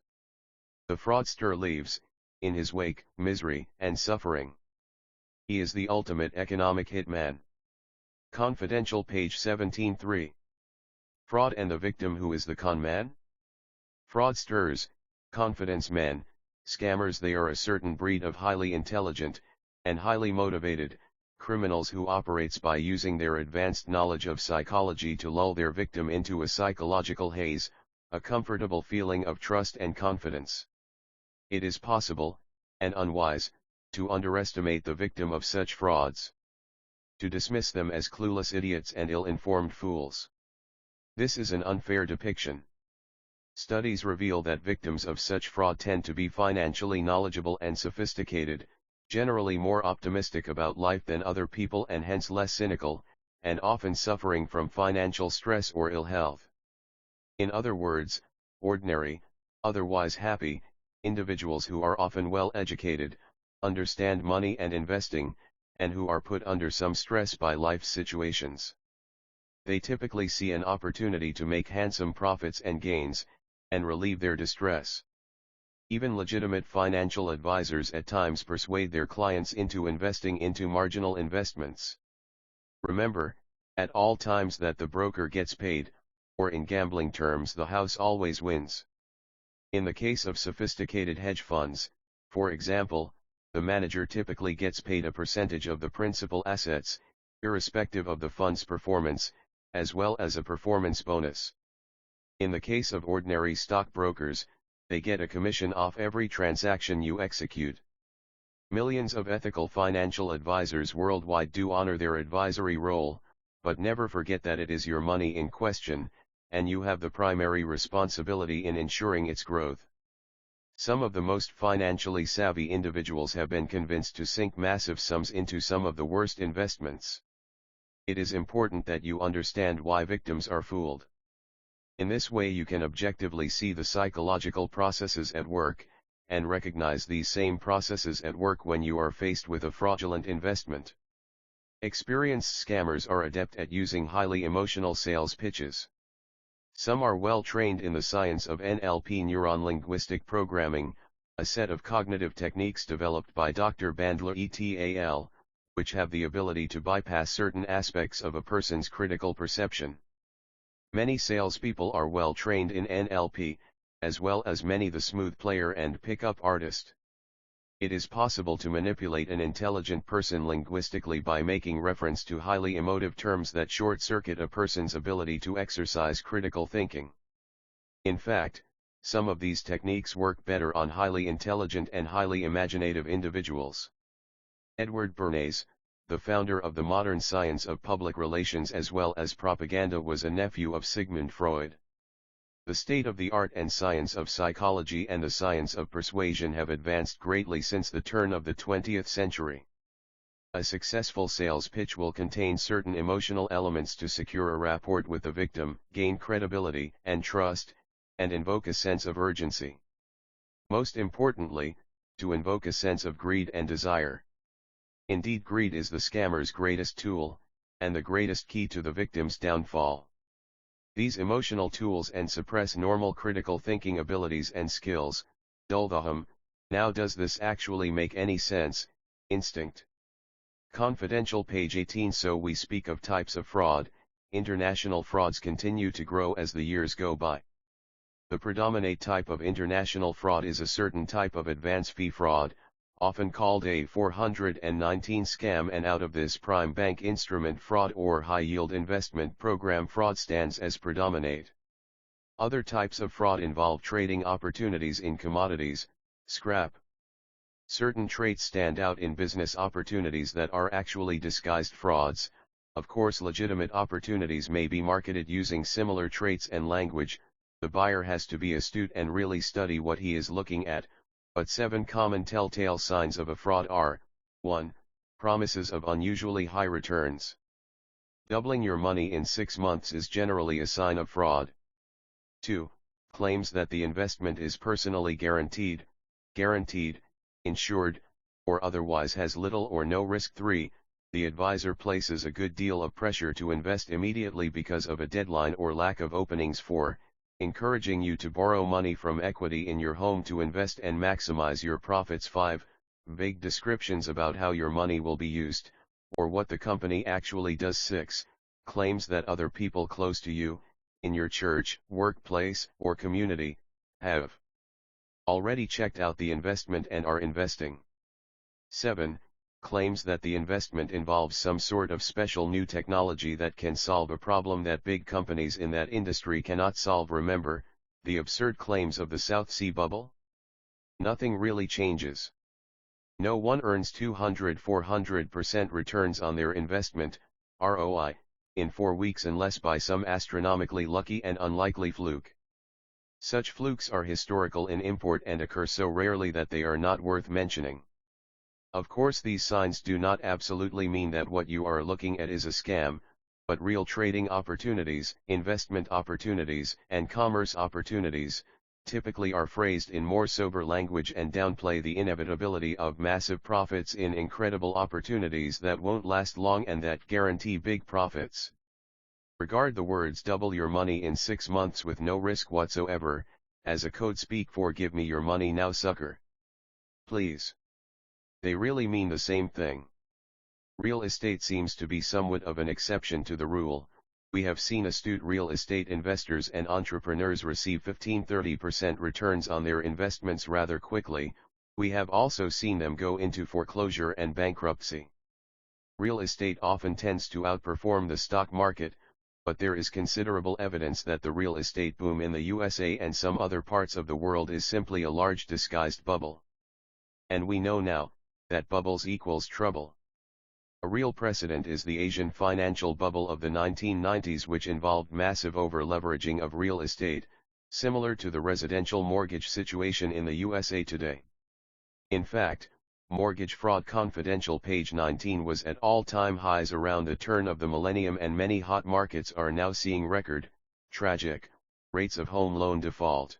Speaker 1: The fraudster leaves, in his wake, misery and suffering. He is the ultimate economic hitman. Confidential page 17. Fraud and the victim. Who is the con man? Fraudsters, confidence men, scammers. They are a certain breed of highly intelligent, and highly motivated, criminals who operates by using their advanced knowledge of psychology to lull their victim into a psychological haze, a comfortable feeling of trust and confidence. It is possible, and unwise, to underestimate the victim of such frauds. To dismiss them as clueless idiots and ill-informed fools. This is an unfair depiction. Studies reveal that victims of such fraud tend to be financially knowledgeable and sophisticated, generally more optimistic about life than other people and hence less cynical, and often suffering from financial stress or ill health. In other words, ordinary, otherwise happy, individuals who are often well educated, understand money and investing, and who are put under some stress by life's situations. They typically see an opportunity to make handsome profits and gains, and relieve their distress. Even legitimate financial advisors at times persuade their clients into investing into marginal investments. Remember, at all times, that the broker gets paid, or in gambling terms the house always wins. In the case of sophisticated hedge funds, for example, the manager typically gets paid a percentage of the principal assets, irrespective of the fund's performance, as well as a performance bonus. In the case of ordinary stockbrokers, they get a commission off every transaction you execute. Millions of ethical financial advisors worldwide do honor their advisory role, but never forget that it is your money in question, and you have the primary responsibility in ensuring its growth. Some of the most financially savvy individuals have been convinced to sink massive sums into some of the worst investments. It is important that you understand why victims are fooled. In this way you can objectively see the psychological processes at work, and recognize these same processes at work when you are faced with a fraudulent investment. Experienced scammers are adept at using highly emotional sales pitches. Some are well trained in the science of NLP, neuron-linguistic programming, a set of cognitive techniques developed by Dr. Bandler et al., which have the ability to bypass certain aspects of a person's critical perception. Many salespeople are well trained in NLP, as well as many the smooth player and pick-up artist. It is possible to manipulate an intelligent person linguistically by making reference to highly emotive terms that short-circuit a person's ability to exercise critical thinking. In fact, some of these techniques work better on highly intelligent and highly imaginative individuals. Edward Bernays, the founder of the modern science of public relations as well as propaganda, was a nephew of Sigmund Freud. The state-of-the-art and science of psychology and the science of persuasion have advanced greatly since the turn of the 20th century. A successful sales pitch will contain certain emotional elements to secure a rapport with the victim, gain credibility and trust, and invoke a sense of urgency. Most importantly, to invoke a sense of greed and desire. Indeed, greed is the scammer's greatest tool, and the greatest key to the victim's downfall. These emotional tools and suppress normal critical thinking abilities and skills, dull the hum. Now does this actually make any sense? Instinct. Confidential page 18. So we speak of types of fraud. International frauds continue to grow as the years go by. The predominant type of international fraud is a certain type of advance fee fraud, often called a 419 scam, and out of this prime bank instrument fraud or high-yield investment program fraud stands as predominate. Other types of fraud involve trading opportunities in commodities, scrap. Certain traits stand out in business opportunities that are actually disguised frauds. Of course, legitimate opportunities may be marketed using similar traits and language. The buyer has to be astute and really study what he is looking at, but 7 common telltale signs of a fraud are: 1. Promises of unusually high returns. Doubling your money in 6 months is generally a sign of fraud. 2. Claims that the investment is personally guaranteed, insured, or otherwise has little or no risk. 3. The advisor places a good deal of pressure to invest immediately because of a deadline or lack of openings. 4. Encouraging you to borrow money from equity in your home to invest and maximize your profits. 5. Vague descriptions about how your money will be used, or what the company actually does. 6. Claims that other people close to you, in your church, workplace, or community, have already checked out the investment and are investing. 7. Claims that the investment involves some sort of special new technology that can solve a problem that big companies in that industry cannot solve. Remember, the absurd claims of the South Sea bubble? Nothing really changes. No one earns 200-400% returns on their investment, ROI, in 4 weeks unless by some astronomically lucky and unlikely fluke. Such flukes are historical in import and occur so rarely that they are not worth mentioning. Of course, these signs do not absolutely mean that what you are looking at is a scam, but real trading opportunities, investment opportunities, and commerce opportunities, typically are phrased in more sober language and downplay the inevitability of massive profits in incredible opportunities that won't last long and that guarantee big profits. Regard the words "double your money in 6 months with no risk whatsoever" as a code speak for "give me your money now, sucker. Please." They really mean the same thing. Real estate seems to be somewhat of an exception to the rule. We have seen astute real estate investors and entrepreneurs receive 15-30% returns on their investments rather quickly. We have also seen them go into foreclosure and bankruptcy. Real estate often tends to outperform the stock market, but there is considerable evidence that the real estate boom in the USA and some other parts of the world is simply a large disguised bubble. And we know now that bubbles equals trouble. A real precedent is the Asian financial bubble of the 1990s, which involved massive over-leveraging of real estate, similar to the residential mortgage situation in the USA today. In fact, mortgage fraud confidential page 19 was at all-time highs around the turn of the millennium, and many hot markets are now seeing record, tragic, rates of home loan default.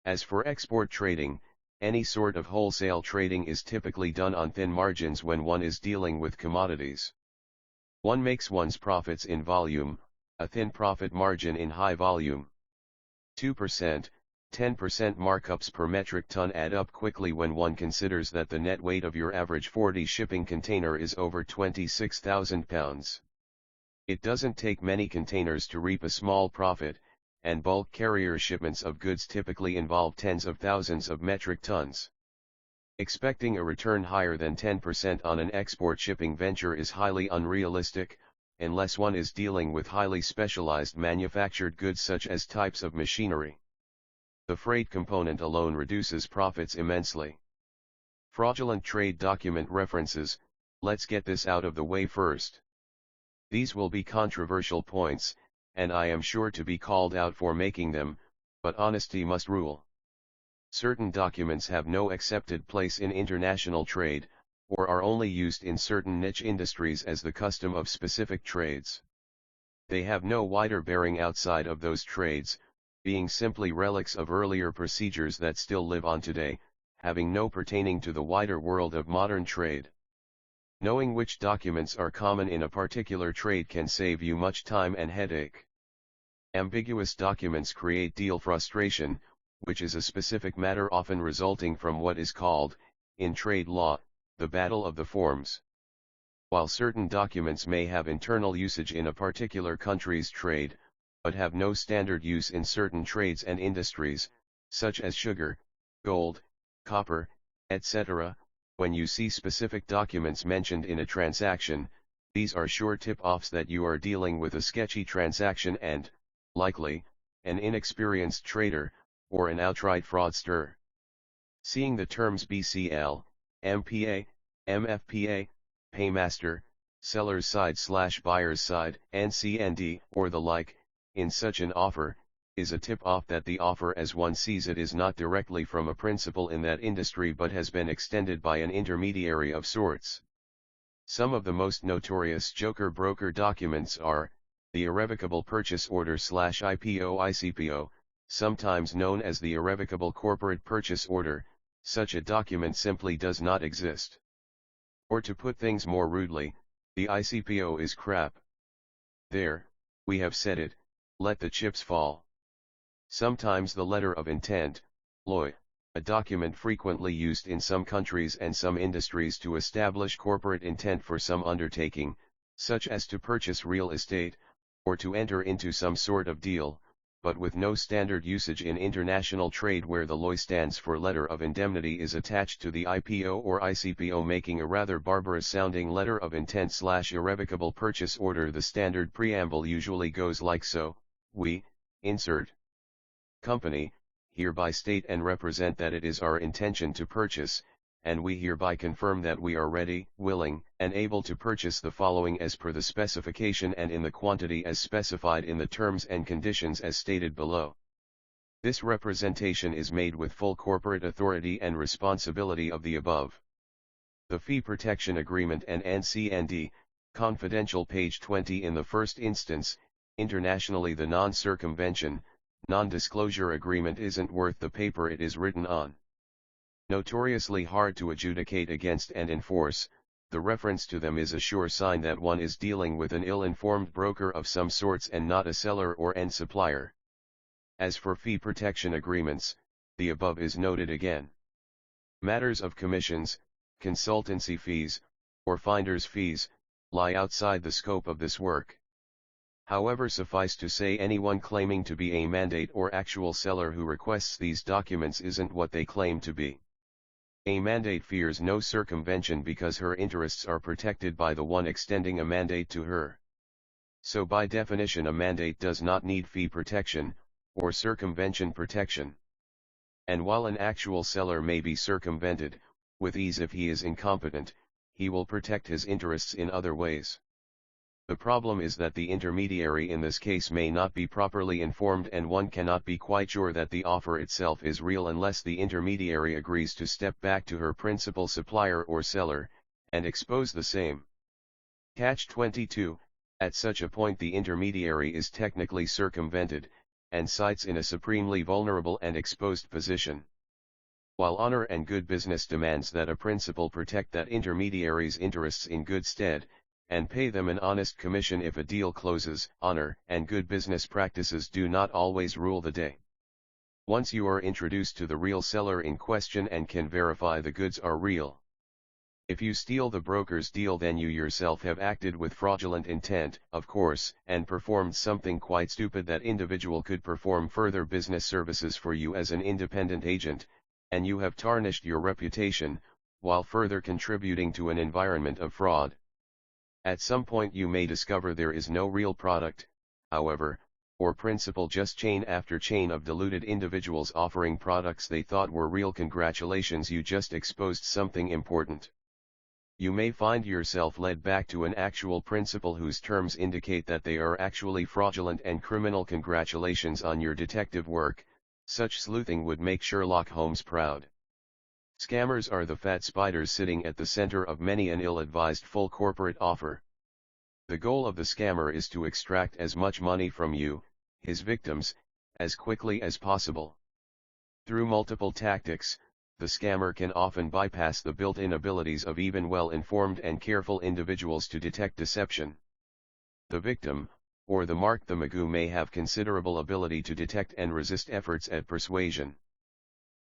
Speaker 1: As for export trading, any sort of wholesale trading is typically done on thin margins when one is dealing with commodities. One makes one's profits in volume, a thin profit margin in high volume. 2%, 10% markups per metric ton add up quickly when one considers that the net weight of your average 40 shipping container is over 26,000 pounds. It doesn't take many containers to reap a small profit, and bulk carrier shipments of goods typically involve tens of thousands of metric tons. Expecting a return higher than 10% on an export shipping venture is highly unrealistic, unless one is dealing with highly specialized manufactured goods such as types of machinery. The freight component alone reduces profits immensely. Fraudulent trade document references. Let's get this out of the way first. These will be controversial points, and I am sure to be called out for making them, but honesty must rule. Certain documents have no accepted place in international trade, or are only used in certain niche industries as the custom of specific trades. They have no wider bearing outside of those trades, being simply relics of earlier procedures that still live on today, having no pertaining to the wider world of modern trade. Knowing which documents are common in a particular trade can save you much time and headache. Ambiguous documents create deal frustration, which is a specific matter often resulting from what is called, in trade law, the battle of the forms. While certain documents may have internal usage in a particular country's trade, but have no standard use in certain trades and industries, such as sugar, gold, copper, etc., when you see specific documents mentioned in a transaction, these are sure tip-offs that you are dealing with a sketchy transaction and, likely, an inexperienced trader, or an outright fraudster. Seeing the terms BCL, MPA, MFPA, Paymaster, seller's side/buyer's side, NCND, or the like, in such an offer, is a tip-off that the offer as one sees it is not directly from a principal in that industry but has been extended by an intermediary of sorts. Some of the most notorious joker broker documents are, the Irrevocable Purchase Order/IPO ICPO, sometimes known as the Irrevocable Corporate Purchase Order. Such a document simply does not exist. Or to put things more rudely, the ICPO is crap. There, we have said it, let the chips fall. Sometimes the letter of intent, LOI, a document frequently used in some countries and some industries to establish corporate intent for some undertaking, such as to purchase real estate, or to enter into some sort of deal, but with no standard usage in international trade where the LOI stands for letter of indemnity is attached to the IPO or ICPO, making a rather barbarous sounding letter of intent/irrevocable purchase order. The standard preamble usually goes like so: we, insert company, hereby state and represent that it is our intention to purchase, and we hereby confirm that we are ready, willing, and able to purchase the following as per the specification and in the quantity as specified in the terms and conditions as stated below. This representation is made with full corporate authority and responsibility of the above. The Fee Protection Agreement and NCND, confidential, page 20 in the first instance. Internationally, the non-circumvention, non-disclosure agreement isn't worth the paper it is written on. Notoriously hard to adjudicate against and enforce, the reference to them is a sure sign that one is dealing with an ill-informed broker of some sorts and not a seller or end supplier. As for fee protection agreements, the above is noted again. Matters of commissions, consultancy fees, or finder's fees, lie outside the scope of this work. However, suffice to say, anyone claiming to be a mandate or actual seller who requests these documents isn't what they claim to be. A mandate fears no circumvention because her interests are protected by the one extending a mandate to her. So by definition, a mandate does not need fee protection, or circumvention protection. And while an actual seller may be circumvented, with ease if he is incompetent, he will protect his interests in other ways. The problem is that the intermediary in this case may not be properly informed, and one cannot be quite sure that the offer itself is real unless the intermediary agrees to step back to her principal supplier or seller, and expose the same. Catch 22, at such a point the intermediary is technically circumvented, and sites in a supremely vulnerable and exposed position. While honor and good business demands that a principal protect that intermediary's interests in good stead, and pay them an honest commission if a deal closes, honor and good business practices do not always rule the day. Once you are introduced to the real seller in question and can verify the goods are real. If you steal the broker's deal, then you yourself have acted with fraudulent intent, of course, and performed something quite stupid. That individual could perform further business services for you as an independent agent, and you have tarnished your reputation, while further contributing to an environment of fraud. At some point you may discover there is no real product, however, or principal, just chain after chain of deluded individuals offering products they thought were real. Congratulations, you just exposed something important. You may find yourself led back to an actual principal whose terms indicate that they are actually fraudulent and criminal. Congratulations on your detective work. Such sleuthing would make Sherlock Holmes proud. Scammers are the fat spiders sitting at the center of many an ill-advised full corporate offer. The goal of the scammer is to extract as much money from you, his victims, as quickly as possible. Through multiple tactics, the scammer can often bypass the built-in abilities of even well-informed and careful individuals to detect deception. The victim, or the mark, the Magoo, may have considerable ability to detect and resist efforts at persuasion.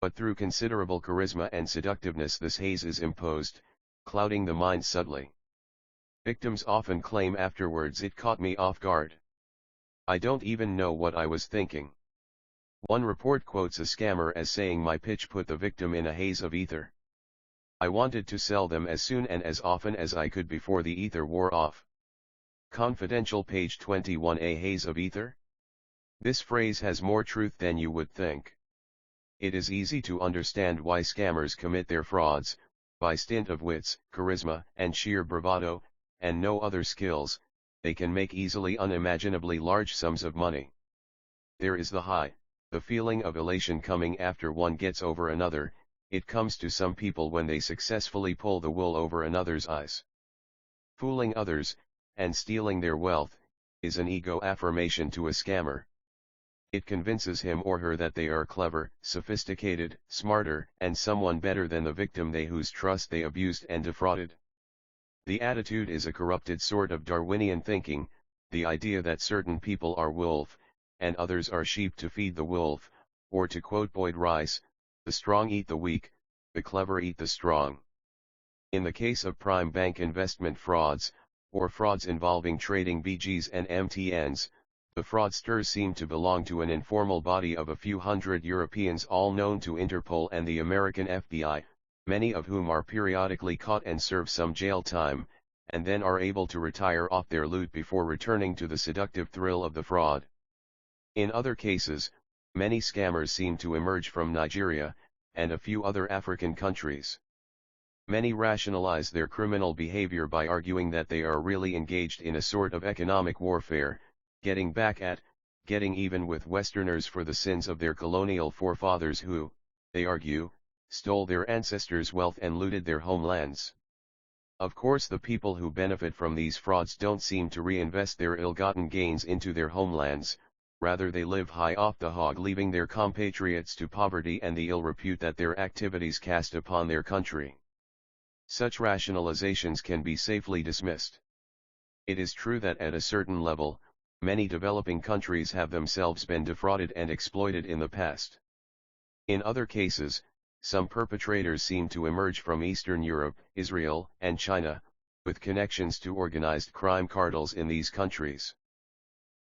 Speaker 1: But through considerable charisma and seductiveness this haze is imposed, clouding the mind subtly. Victims often claim afterwards, "It caught me off guard. I don't even know what I was thinking." One report quotes a scammer as saying, "My pitch put the victim in a haze of ether. I wanted to sell them as soon and as often as I could before the ether wore off." Confidential, page 21. A haze of ether? This phrase has more truth than you would think. It is easy to understand why scammers commit their frauds. By stint of wits, charisma, and sheer bravado, and no other skills, they can make easily unimaginably large sums of money. There is the high, the feeling of elation coming after one gets over another. It comes to some people when they successfully pull the wool over another's eyes. Fooling others, and stealing their wealth, is an ego affirmation to a scammer. It convinces him or her that they are clever, sophisticated, smarter, and someone better than the victim whose trust they abused and defrauded. The attitude is a corrupted sort of Darwinian thinking, the idea that certain people are wolf, and others are sheep to feed the wolf, or to quote Boyd Rice, "The strong eat the weak, the clever eat the strong." In the case of prime bank investment frauds, or frauds involving trading BGs and MTNs, the fraudsters seem to belong to an informal body of a few hundred Europeans, all known to Interpol and the American FBI, many of whom are periodically caught and serve some jail time, and then are able to retire off their loot before returning to the seductive thrill of the fraud. In other cases, many scammers seem to emerge from Nigeria, and a few other African countries. Many rationalize their criminal behavior by arguing that they are really engaged in a sort of economic warfare, getting back at, getting even with Westerners for the sins of their colonial forefathers who, they argue, stole their ancestors' wealth and looted their homelands. Of course, the people who benefit from these frauds don't seem to reinvest their ill-gotten gains into their homelands, rather they live high off the hog, leaving their compatriots to poverty and the ill repute that their activities cast upon their country. Such rationalizations can be safely dismissed. It is true that at a certain level, many developing countries have themselves been defrauded and exploited in the past. In other cases, some perpetrators seem to emerge from Eastern Europe, Israel, and China, with connections to organized crime cartels in these countries.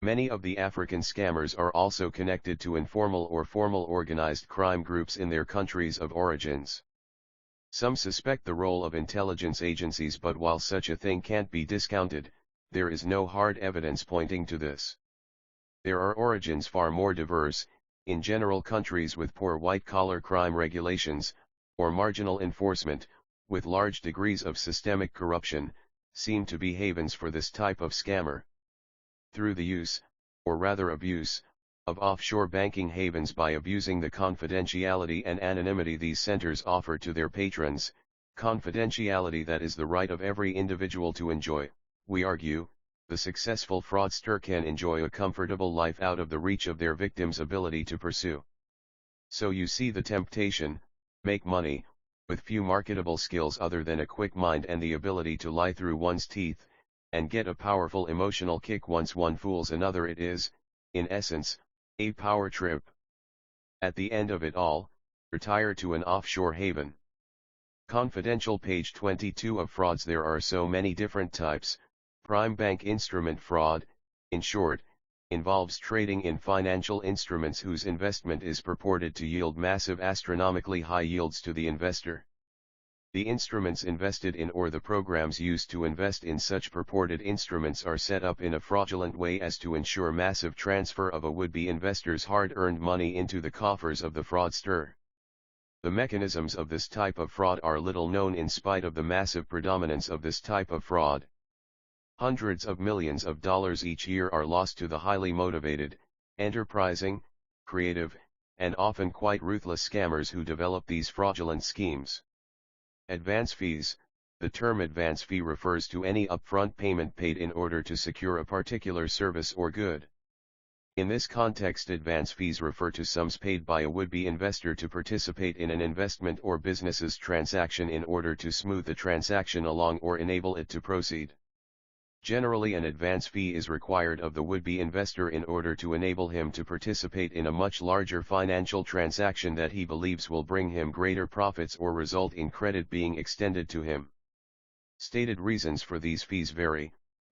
Speaker 1: Many of the African scammers are also connected to informal or formal organized crime groups in their countries of origins. Some suspect the role of intelligence agencies, but while such a thing can't be discounted, there is no hard evidence pointing to this. There are origins far more diverse. In general, countries with poor white-collar crime regulations, or marginal enforcement, with large degrees of systemic corruption, seem to be havens for this type of scammer. Through the use, or rather abuse, of offshore banking havens by abusing the confidentiality and anonymity these centers offer to their patrons, confidentiality that is the right of every individual to enjoy, we argue, the successful fraudster can enjoy a comfortable life out of the reach of their victim's ability to pursue. So you see the temptation: make money, with few marketable skills other than a quick mind and the ability to lie through one's teeth, and get a powerful emotional kick once one fools another. It is, in essence, a power trip. At the end of it all, retire to an offshore haven. Confidential, page 22. Of frauds there are so many different types. Prime bank instrument fraud, in short, involves trading in financial instruments whose investment is purported to yield massive, astronomically high yields to the investor. The instruments invested in or the programs used to invest in such purported instruments are set up in a fraudulent way as to ensure massive transfer of a would-be investor's hard-earned money into the coffers of the fraudster. The mechanisms of this type of fraud are little known in spite of the massive predominance of this type of fraud. Hundreds of millions of dollars each year are lost to the highly motivated, enterprising, creative, and often quite ruthless scammers who develop these fraudulent schemes. Advance fees. The term advance fee refers to any upfront payment paid in order to secure a particular service or good. In this context, advance fees refer to sums paid by a would-be investor to participate in an investment or business's transaction in order to smooth the transaction along or enable it to proceed. Generally, an advance fee is required of the would-be investor in order to enable him to participate in a much larger financial transaction that he believes will bring him greater profits or result in credit being extended to him. Stated reasons for these fees vary: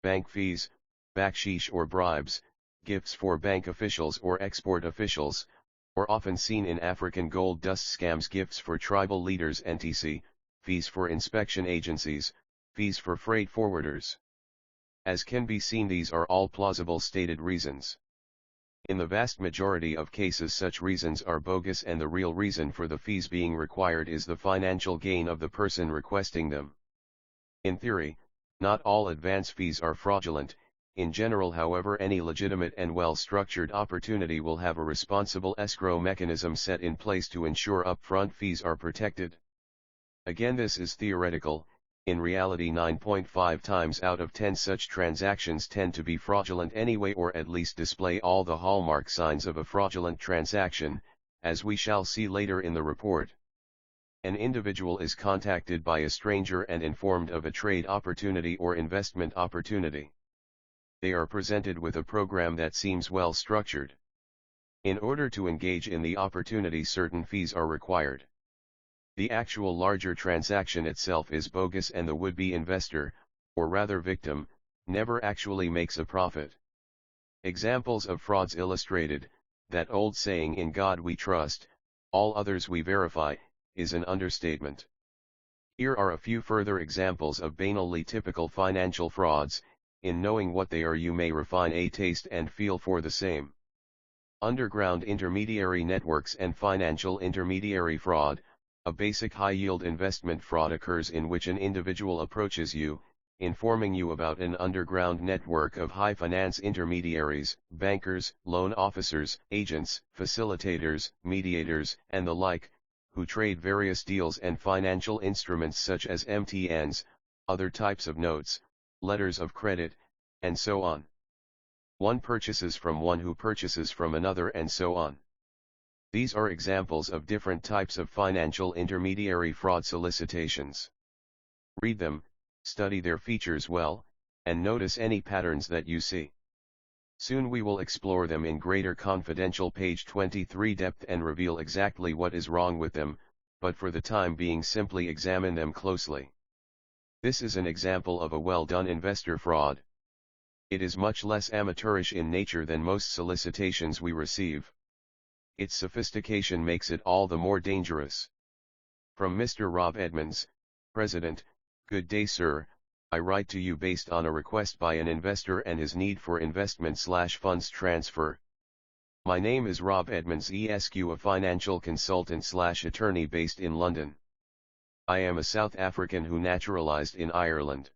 Speaker 1: bank fees, baksheesh or bribes, gifts for bank officials or export officials, or often seen in African gold dust scams, gifts for tribal leaders etc., fees for inspection agencies, fees for freight forwarders. As can be seen, these are all plausible stated reasons. In the vast majority of cases, such reasons are bogus, and the real reason for the fees being required is the financial gain of the person requesting them. In theory, not all advance fees are fraudulent. In general, however, any legitimate and well-structured opportunity will have a responsible escrow mechanism set in place to ensure upfront fees are protected. Again, this is theoretical. In reality, 9.5 times out of 10 such transactions tend to be fraudulent anyway, or at least display all the hallmark signs of a fraudulent transaction, as we shall see later in the report. An individual is contacted by a stranger and informed of a trade opportunity or investment opportunity. They are presented with a program that seems well structured. In order to engage in the opportunity, certain fees are required. The actual larger transaction itself is bogus, and the would-be investor, or rather victim, never actually makes a profit. Examples of frauds illustrated: that old saying, "In God we trust, all others we verify," is an understatement. Here are a few further examples of banally typical financial frauds. In knowing what they are, you may refine a taste and feel for the same. Underground intermediary networks and financial intermediary fraud. A basic high-yield investment fraud occurs in which an individual approaches you, informing you about an underground network of high finance intermediaries, bankers, loan officers, agents, facilitators, mediators, and the like, who trade various deals and financial instruments such as MTNs, other types of notes, letters of credit, and so on. One purchases from one who purchases from another, and so on. These are examples of different types of financial intermediary fraud solicitations. Read them, study their features well, and notice any patterns that you see. Soon we will explore them in greater confidential page 23 depth and reveal exactly what is wrong with them, but for the time being simply examine them closely. This is an example of a well-done investor fraud. It is much less amateurish in nature than most solicitations we receive. Its sophistication makes it all the more dangerous. From Mr. Rob Edmonds, President: "Good day, sir. I write to you based on a request by an investor and his need for investment/funds transfer. My name is Rob Edmonds ESQ, a financial consultant/attorney based in London. I am a South African who naturalized in Ireland.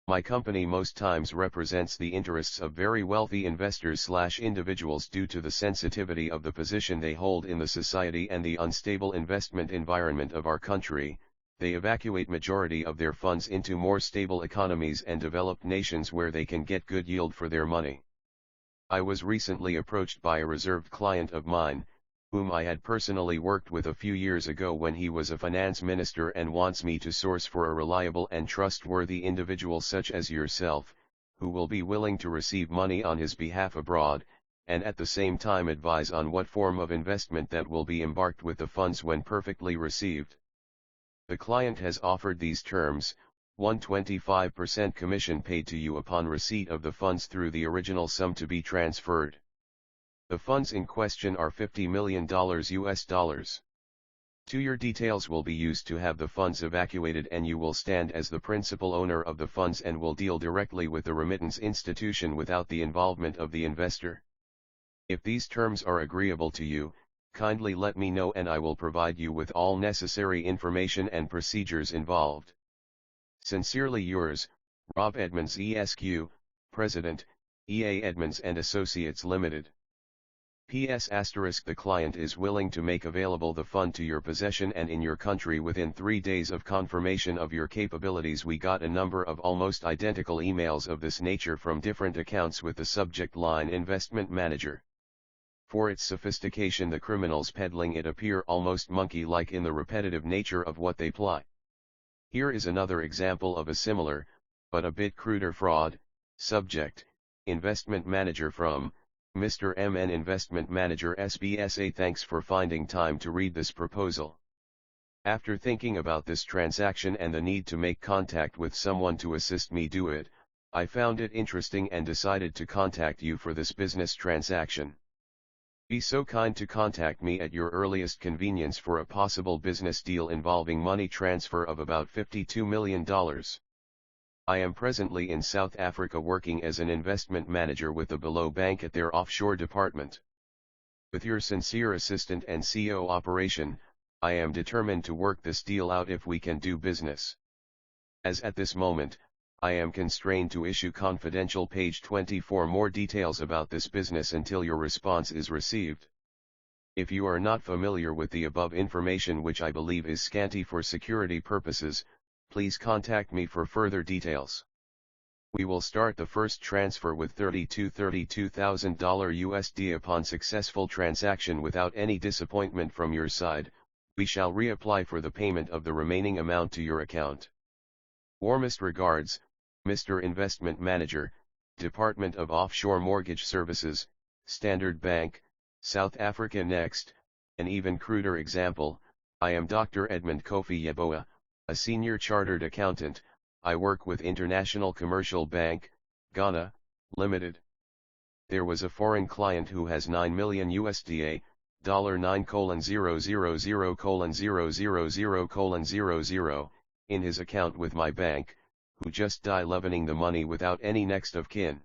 Speaker 1: My company most times represents the interests of very wealthy investors/individuals due to the sensitivity of the position they hold in the society and the unstable investment environment of our country. They evacuate majority of their funds into more stable economies and developed nations where they can get good yield for their money. I was recently approached by a reserved client of mine, whom I had personally worked with a few years ago when he was a finance minister, and wants me to source for a reliable and trustworthy individual such as yourself, who will be willing to receive money on his behalf abroad, and at the same time advise on what form of investment that will be embarked with the funds when perfectly received. The client has offered these terms: 125% commission paid to you upon receipt of the funds through the original sum to be transferred. The funds in question are $50 million US. 2 year details will be used to have the funds evacuated, and you will stand as the principal owner of the funds and will deal directly with the remittance institution without the involvement of the investor. If these terms are agreeable to you, kindly let me know and I will provide you with all necessary information and procedures involved. Sincerely yours, Rob Edmonds ESQ, President, EA Edmonds and Associates Limited. PS*: the client is willing to make available the fund to your possession and in your country within 3 days of confirmation of your capabilities. We got a number of almost identical emails of this nature from different accounts with the subject line "Investment Manager." For its sophistication, the criminals peddling it appear almost monkey-like in the repetitive nature of what they ply. Here is another example of a similar, but a bit cruder fraud. Subject: Investment Manager, from Mr. MN, Investment Manager SBSA. Thanks for finding time to read this proposal. After thinking about this transaction and the need to make contact with someone to assist me do it, I found it interesting and decided to contact you for this business transaction. Be so kind to contact me at your earliest convenience for a possible business deal involving money transfer of about $52 million. I am presently in South Africa working as an investment manager with the Below Bank at their offshore department. With your sincere assistant and CO operation, I am determined to work this deal out if we can do business. As at this moment, I am constrained to issue confidential page 24 more details about this business until your response is received. If you are not familiar with the above information, which I believe is scanty for security purposes, please contact me for further details. We will start the first transfer with $32,000 USD upon successful transaction. Without any disappointment from your side, we shall reapply for the payment of the remaining amount to your account. Warmest regards, Mr. Investment Manager, Department of Offshore Mortgage Services, Standard Bank, South Africa. Next, an even cruder example, I am Dr. Edmund Kofi Yeboah, a senior chartered accountant. I work with International Commercial Bank, Ghana, Limited. There was a foreign client who has 9 million USD, $9,000,000,000,000, in his account with my bank, who just die leavening the money without any next of kin.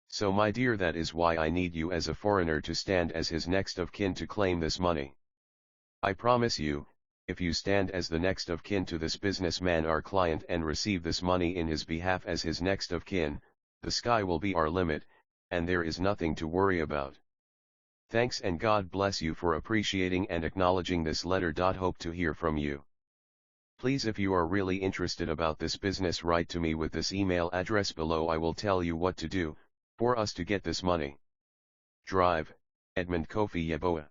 Speaker 1: So my dear, that is why I need you as a foreigner to stand as his next of kin to claim this money. I promise you, if you stand as the next of kin to this businessman, our client, and receive this money in his behalf as his next of kin, the sky will be our limit, and there is nothing to worry about. Thanks, and God bless you for appreciating and acknowledging this letter. Hope to hear from you. Please, if you are really interested about this business, write to me with this email address below. I will tell you what to do for us to get this money. Drive, Edmund Kofi Yeboah.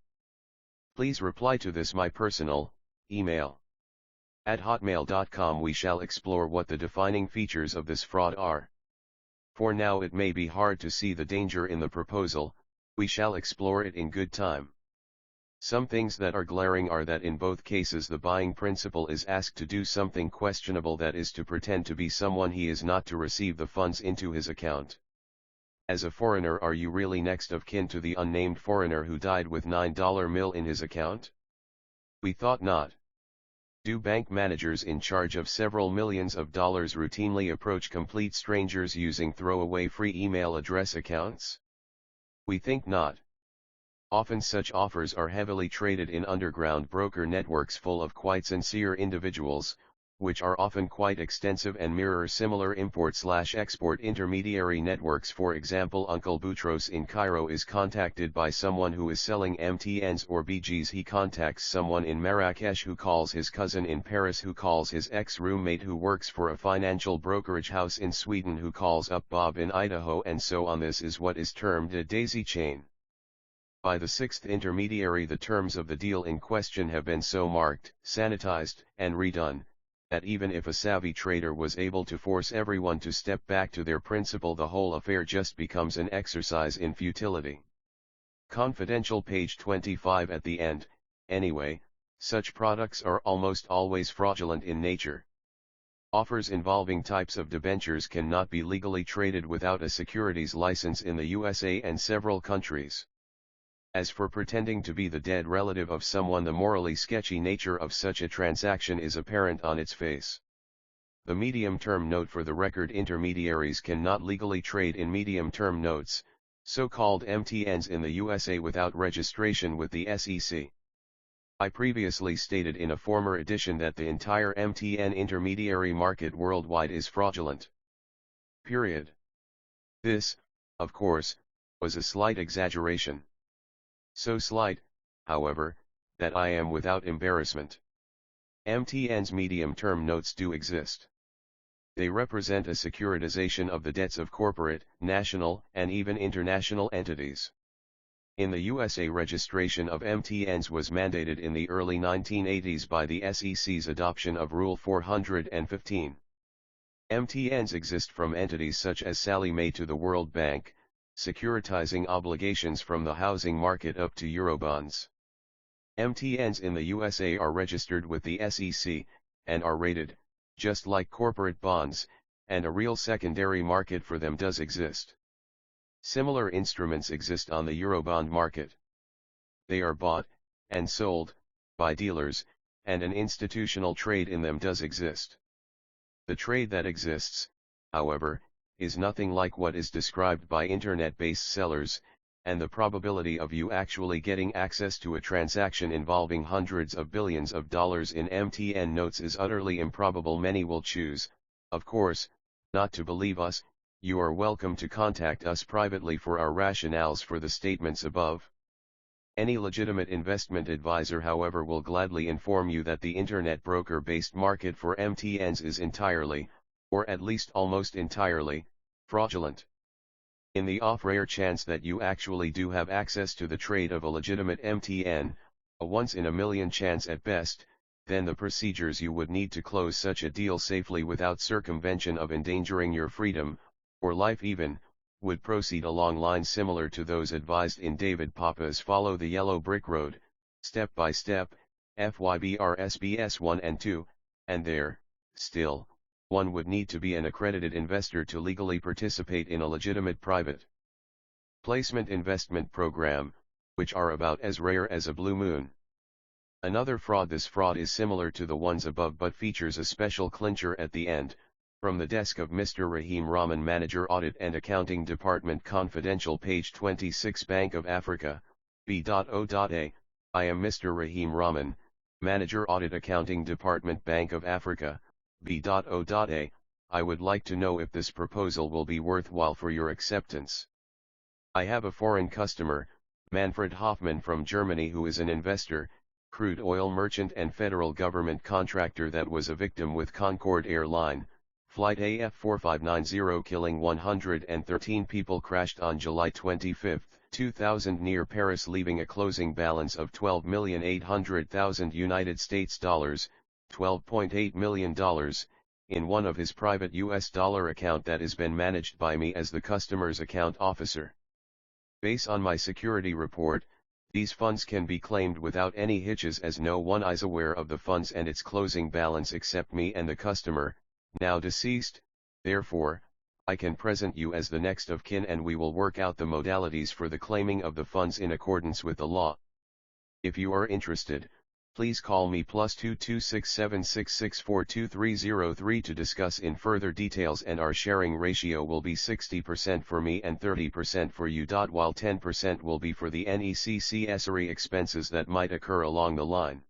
Speaker 1: Please reply to this my personal email at hotmail.com. We shall explore what the defining features of this fraud are. For now it may be hard to see the danger in the proposal. We shall explore it in good time. Some things that are glaring are that in both cases the buying principal is asked to do something questionable, that is to pretend to be someone he is not to receive the funds into his account. As a foreigner, are you really next of kin to the unnamed foreigner who died with $9 mil in his account? We thought not. Do bank managers in charge of several millions of dollars routinely approach complete strangers using throwaway free email address accounts? We think not. Often such offers are heavily traded in underground broker networks full of quite sincere individuals, which are often quite extensive and mirror similar import/export intermediary networks. For example, Uncle Boutros in Cairo is contacted by someone who is selling MTNs or BGs. He contacts someone in Marrakesh who calls his cousin in Paris, who calls his ex-roommate who works for a financial brokerage house in Sweden, who calls up Bob in Idaho, and so on. This is what is termed a daisy chain. By the sixth intermediary, the terms of the deal in question have been so marked, sanitized, and redone, that even if a savvy trader was able to force everyone to step back to their principal, the whole affair just becomes an exercise in futility. Confidential page 25 at the end. Anyway, such products are almost always fraudulent in nature. Offers involving types of debentures cannot be legally traded without a securities license in the USA and several countries. As for pretending to be the dead relative of someone, the morally sketchy nature of such a transaction is apparent on its face. The medium-term note, for the record, intermediaries cannot legally trade in medium-term notes, so-called MTNs, in the USA without registration with the SEC. I previously stated in a former edition that the entire MTN intermediary market worldwide is fraudulent. Period. This, of course, was a slight exaggeration. So slight, however, that I am without embarrassment. MTN's medium-term notes do exist. They represent a securitization of the debts of corporate, national, and even international entities. In the USA, registration of MTNs was mandated in the early 1980s by the SEC's adoption of Rule 415. MTNs exist from entities such as Sallie Mae to the World Bank, securitizing obligations from the housing market up to Eurobonds. MTNs in the USA are registered with the SEC, and are rated, just like corporate bonds, and a real secondary market for them does exist. Similar instruments exist on the Eurobond market. They are bought, and sold, by dealers, and an institutional trade in them does exist. The trade that exists, however, is nothing like what is described by internet-based sellers, and the probability of you actually getting access to a transaction involving hundreds of billions of dollars in MTN notes is utterly improbable. Many will choose, of course, not to believe us. You are welcome to contact us privately for our rationales for the statements above. Any legitimate investment advisor, however, will gladly inform you that the internet broker-based market for MTNs is entirely, or at least almost entirely, fraudulent. In the off-rare chance that you actually do have access to the trade of a legitimate MTN, a once-in-a-million chance at best, then the procedures you would need to close such a deal safely without circumvention of endangering your freedom, or life even, would proceed along lines similar to those advised in David Papa's Follow the Yellow Brick Road, Step by Step, FYBRSBS 1 and 2, and there, still, one would need to be an accredited investor to legally participate in a legitimate private placement investment program, which are about as rare as a blue moon. Another fraud. This fraud is similar to the ones above but features a special clincher at the end. From the desk of Mr. Rahim Rahman, Manager Audit and Accounting Department, Confidential, page 26, Bank of Africa, B.O.A. I am Mr. Rahim Rahman, Manager Audit Accounting Department, Bank of Africa, B.O.A. I would like to know if this proposal will be worthwhile for your acceptance. I have a foreign customer, Manfred Hoffman from Germany, who is an investor, crude oil merchant and federal government contractor that was a victim with Concorde Airline. Flight AF4590 killing 113 people crashed on July 25, 2000 near Paris, leaving a closing balance of $12,800,000 United States dollars, $12.8 million, in one of his private US dollar account that has been managed by me as the customer's account officer. Based on my security report, these funds can be claimed without any hitches, as no one is aware of the funds and its closing balance except me and the customer, now deceased. Therefore, I can present you as the next of kin, and we will work out the modalities for the claiming of the funds in accordance with the law. If you are interested, please call me +22676642303 to discuss in further details, and our sharing ratio will be 60% for me and 30% for you. While 10% will be for the necessary expenses that might occur along the line.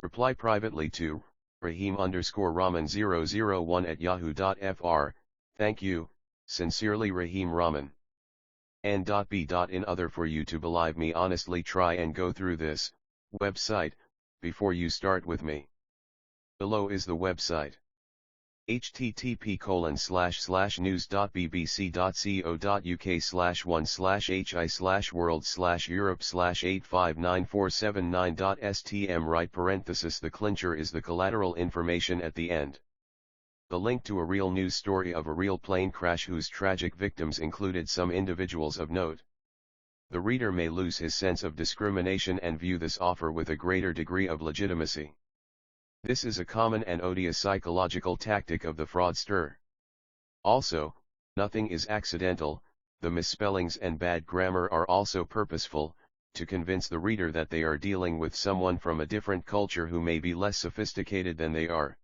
Speaker 1: Reply privately to Rahim_Rahman001 @ Thank you, sincerely Rahim Rahman. N.B. In other, for you to believe me, honestly try and go through this website before you start with me. Below is the website. http://news.bbc.co.uk/1/hi/world/europe/859479.stm right parenthesis. The clincher is the collateral information at the end. The link to a real news story of a real plane crash whose tragic victims included some individuals of note. The reader may lose his sense of discrimination and view this offer with a greater degree of legitimacy. This is a common and odious psychological tactic of the fraudster. Also, nothing is accidental. The misspellings and bad grammar are also purposeful, to convince the reader that they are dealing with someone from a different culture who may be less sophisticated than they are.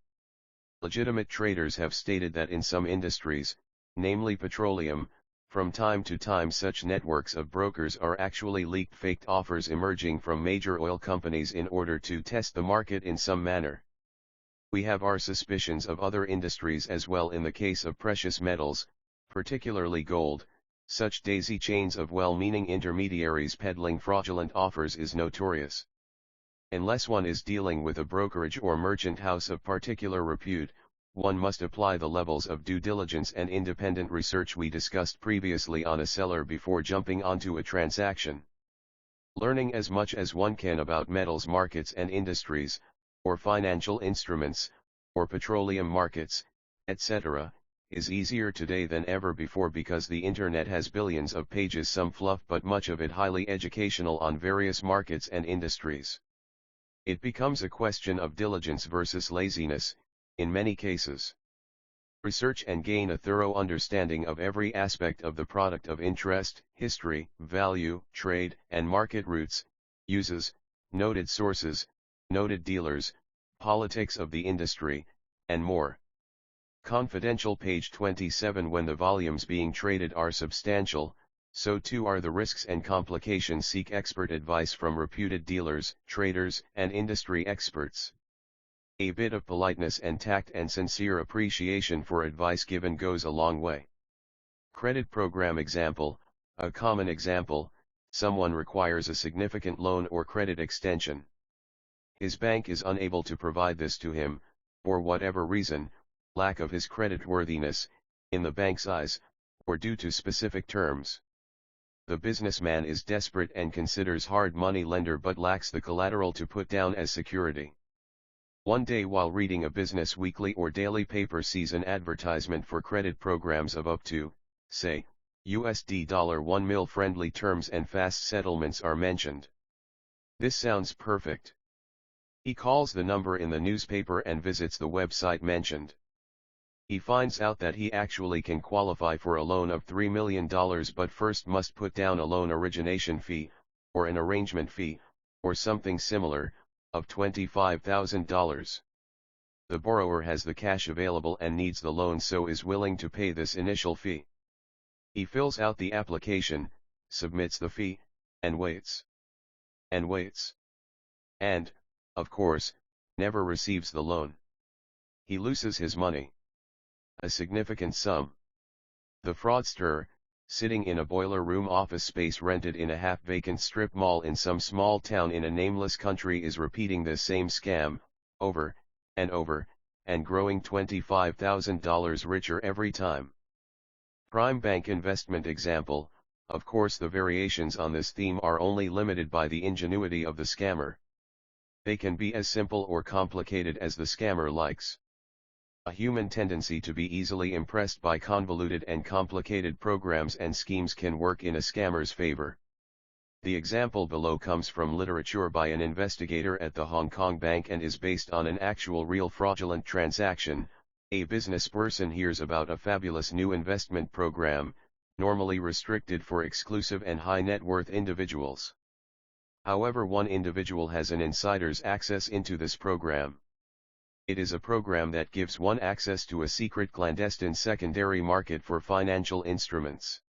Speaker 1: Legitimate traders have stated that in some industries, namely petroleum, from time to time such networks of brokers are actually leaked faked offers emerging from major oil companies in order to test the market in some manner. We have our suspicions of other industries as well. In the case of precious metals, particularly gold, such daisy chains of well-meaning intermediaries peddling fraudulent offers is notorious. Unless one is dealing with a brokerage or merchant house of particular repute, one must apply the levels of due diligence and independent research we discussed previously on a seller before jumping onto a transaction. Learning as much as one can about metals markets and industries, or financial instruments, or petroleum markets, etc., is easier today than ever before because the internet has billions of pages, some fluff but much of it highly educational, on various markets and industries. It becomes a question of diligence versus laziness, in many cases. Research and gain a thorough understanding of every aspect of the product of interest, history, value, trade, and market routes, uses, noted sources, noted dealers, politics of the industry, and more. Confidential page 27. When the volumes being traded are substantial, so too are the risks and complications. Seek expert advice from reputed dealers, traders, and industry experts. A bit of politeness and tact and sincere appreciation for advice given goes a long way. Credit program example. A common example, someone requires a significant loan or credit extension. His bank is unable to provide this to him, for whatever reason, lack of his creditworthiness, in the bank's eyes, or due to specific terms. The businessman is desperate and considers hard money lender but lacks the collateral to put down as security. One day while reading a business weekly or daily paper sees an advertisement for credit programs of up to, say, $1 mil. Friendly terms and fast settlements are mentioned. This sounds perfect. He calls the number in the newspaper and visits the website mentioned. He finds out that he actually can qualify for a loan of $3 million but first must put down a loan origination fee, or an arrangement fee, or something similar, of $25,000. The borrower has the cash available and needs the loan, so is willing to pay this initial fee. He fills out the application, submits the fee, and waits. And waits. And, of course, never receives the loan. He loses his money. A significant sum. The fraudster, sitting in a boiler room office space rented in a half-vacant strip mall in some small town in a nameless country, is repeating this same scam, over, and growing $25,000 richer every time. Prime bank investment example. Of course the variations on this theme are only limited by the ingenuity of the scammer. They can be as simple or complicated as the scammer likes. A human tendency to be easily impressed by convoluted and complicated programs and schemes can work in a scammer's favor. The example below comes from literature by an investigator at the Hong Kong Bank and is based on an actual real fraudulent transaction. A business person hears about a fabulous new investment program, normally restricted for exclusive and high net worth individuals. However, one individual has an insider's access into this program. It is a program that gives one access to a secret clandestine secondary market for financial instruments.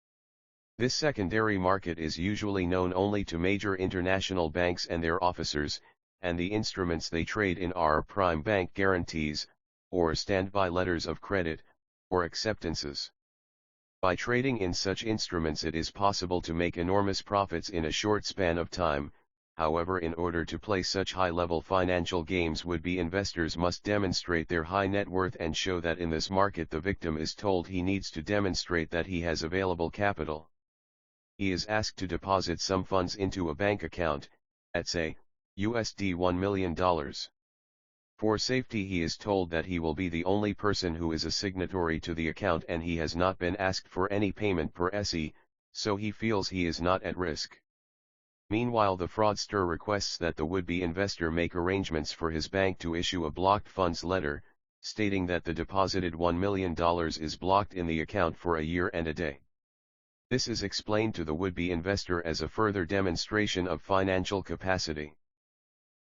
Speaker 1: This secondary market is usually known only to major international banks and their officers, and the instruments they trade in are prime bank guarantees, or standby letters of credit, or acceptances. By trading in such instruments it is possible to make enormous profits in a short span of time. However, in order to play such high-level financial games, would-be investors must demonstrate their high net worth and show that in this market the victim is told he needs to demonstrate that he has available capital. He is asked to deposit some funds into a bank account, at say, $1 million. For safety he is told that he will be the only person who is a signatory to the account and he has not been asked for any payment per SE, so he feels he is not at risk. Meanwhile, the fraudster requests that the would-be investor make arrangements for his bank to issue a blocked funds letter, stating that the deposited $1 million is blocked in the account for a year and a day. This is explained to the would-be investor as a further demonstration of financial capacity.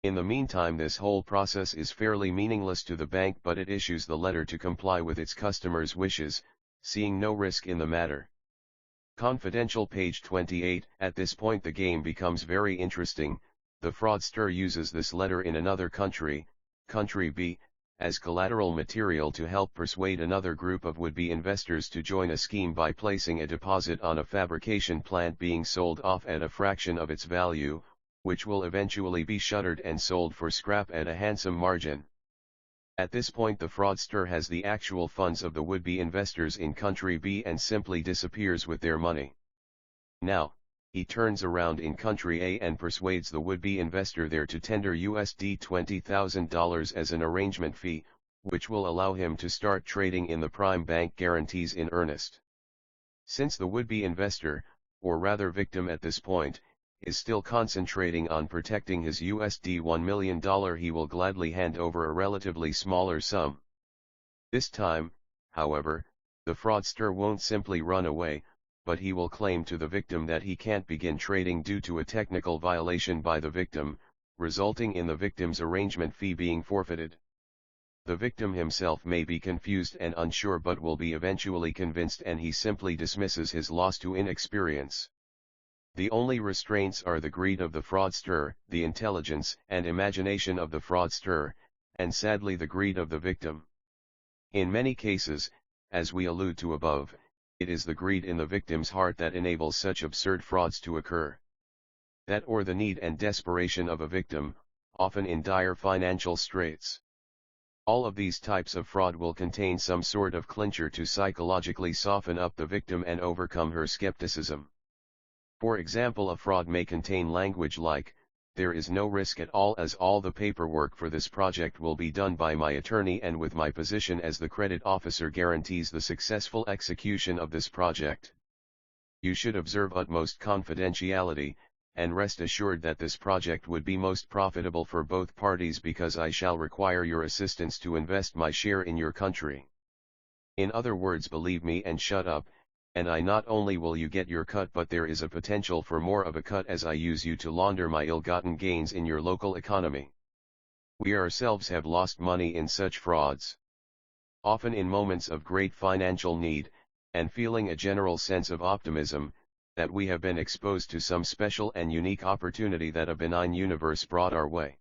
Speaker 1: In the meantime, this whole process is fairly meaningless to the bank, but it issues the letter to comply with its customers' wishes, seeing no risk in the matter. Confidential page 28. At this point the game becomes very interesting. The fraudster uses this letter in another country, country B, as collateral material to help persuade another group of would-be investors to join a scheme by placing a deposit on a fabrication plant being sold off at a fraction of its value, which will eventually be shuttered and sold for scrap at a handsome margin. At this point the fraudster has the actual funds of the would-be investors in country B and simply disappears with their money. Now, he turns around in country A and persuades the would-be investor there to tender $20,000 as an arrangement fee, which will allow him to start trading in the prime bank guarantees in earnest. Since the would-be investor, or rather victim at this point, is still concentrating on protecting his $1 million, he will gladly hand over a relatively smaller sum. This time, however, the fraudster won't simply run away, but he will claim to the victim that he can't begin trading due to a technical violation by the victim, resulting in the victim's arrangement fee being forfeited. The victim himself may be confused and unsure but will be eventually convinced, and he simply dismisses his loss to inexperience. The only restraints are the greed of the fraudster, the intelligence and imagination of the fraudster, and sadly the greed of the victim. In many cases, as we allude to above, it is the greed in the victim's heart that enables such absurd frauds to occur. That or the need and desperation of a victim, often in dire financial straits. All of these types of fraud will contain some sort of clincher to psychologically soften up the victim and overcome her skepticism. For example, a fraud may contain language like, "There is no risk at all as all the paperwork for this project will be done by my attorney, and with my position as the credit officer guarantees the successful execution of this project. You should observe utmost confidentiality, and rest assured that this project would be most profitable for both parties because I shall require your assistance to invest my share in your country. In other words, believe me and shut up, and I not only will you get your cut, but there is a potential for more of a cut as I use you to launder my ill-gotten gains in your local economy." We ourselves have lost money in such frauds. Often in moments of great financial need, and feeling a general sense of optimism, that we have been exposed to some special and unique opportunity that a benign universe brought our way.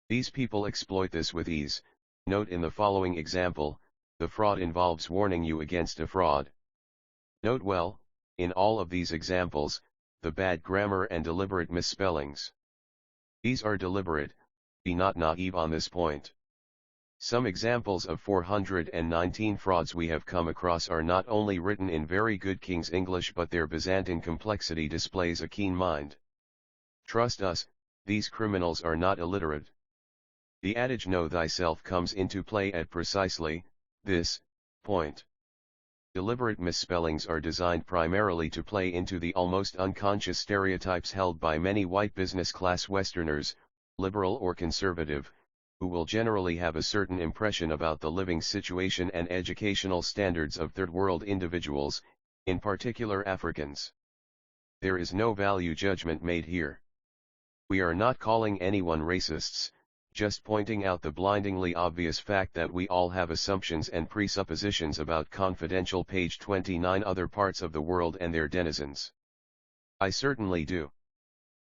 Speaker 1: These people exploit this with ease. Note in the following example, the fraud involves warning you against a fraud. Note well, in all of these examples, the bad grammar and deliberate misspellings. These are deliberate, be not naive on this point. Some examples of 419 frauds we have come across are not only written in very good King's English, but their Byzantine complexity displays a keen mind. Trust us, these criminals are not illiterate. The adage "know thyself" comes into play at precisely this point. Deliberate misspellings are designed primarily to play into the almost unconscious stereotypes held by many white business class Westerners, liberal or conservative, who will generally have a certain impression about the living situation and educational standards of third world individuals, in particular Africans. There is no value judgment made here. We are not calling anyone racists, just pointing out the blindingly obvious fact that we all have assumptions and presuppositions about confidential page 29 other parts of the world and their denizens. I certainly do.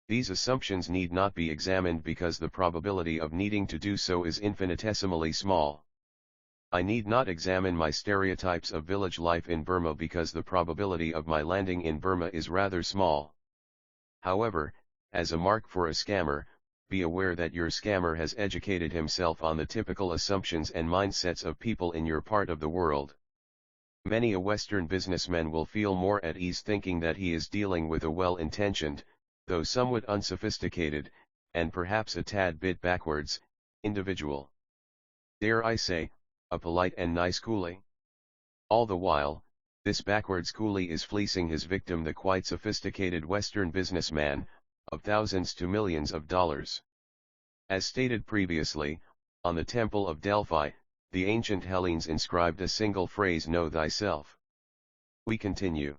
Speaker 1: These assumptions need not be examined because the probability of needing to do so is infinitesimally small. I need not examine my stereotypes of village life in Burma because the probability of my landing in Burma is rather small. However, as a mark for a scammer, be aware that your scammer has educated himself on the typical assumptions and mindsets of people in your part of the world. Many a Western businessman will feel more at ease thinking that he is dealing with a well-intentioned, though somewhat unsophisticated, and perhaps a tad bit backwards, individual. Dare I say, a polite and nice coolie? All the while, this backwards coolie is fleecing his victim, the quite sophisticated Western businessman, of thousands to millions of dollars. As stated previously, on the Temple of Delphi, the ancient Hellenes inscribed a single phrase, "Know thyself." We continue.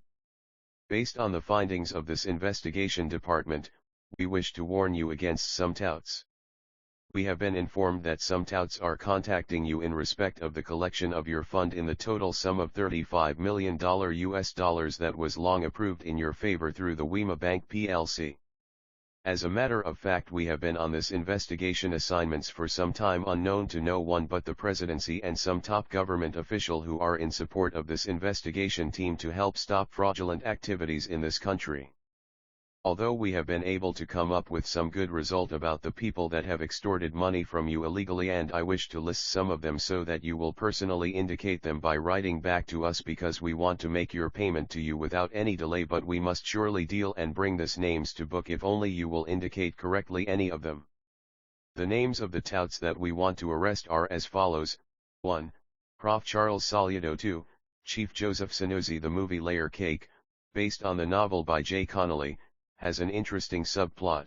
Speaker 1: Based on the findings of this investigation department, we wish to warn you against some touts. We have been informed that some touts are contacting you in respect of the collection of your fund in the total sum of $35 million that was long approved in your favor through the Wema Bank plc. As a matter of fact, we have been on this investigation assignments for some time, unknown to no one but the presidency and some top government official who are in support of this investigation team to help stop fraudulent activities in this country. Although we have been able to come up with some good result about the people that have extorted money from you illegally, and I wish to list some of them so that you will personally indicate them by writing back to us, because we want to make your payment to you without any delay, but we must surely deal and bring these names to book if only you will indicate correctly any of them. The names of the touts that we want to arrest are as follows: 1. Prof. Charles Solido. 2. Chief Joseph Sunusi. The movie Layer Cake, based on the novel by J. Connolly, has an interesting subplot.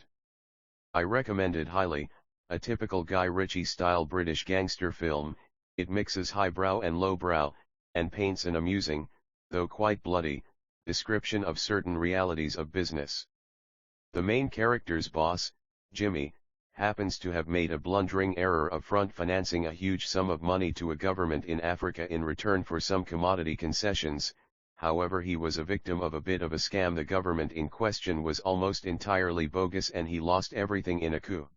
Speaker 1: I recommend it highly, a typical Guy Ritchie-style British gangster film. It mixes highbrow and lowbrow, and paints an amusing, though quite bloody, description of certain realities of business. The main character's boss, Jimmy, happens to have made a blundering error of front financing a huge sum of money to a government in Africa in return for some commodity concessions. However, he was a victim of a bit of a scam. The government in question was almost entirely bogus and he lost everything in a coup.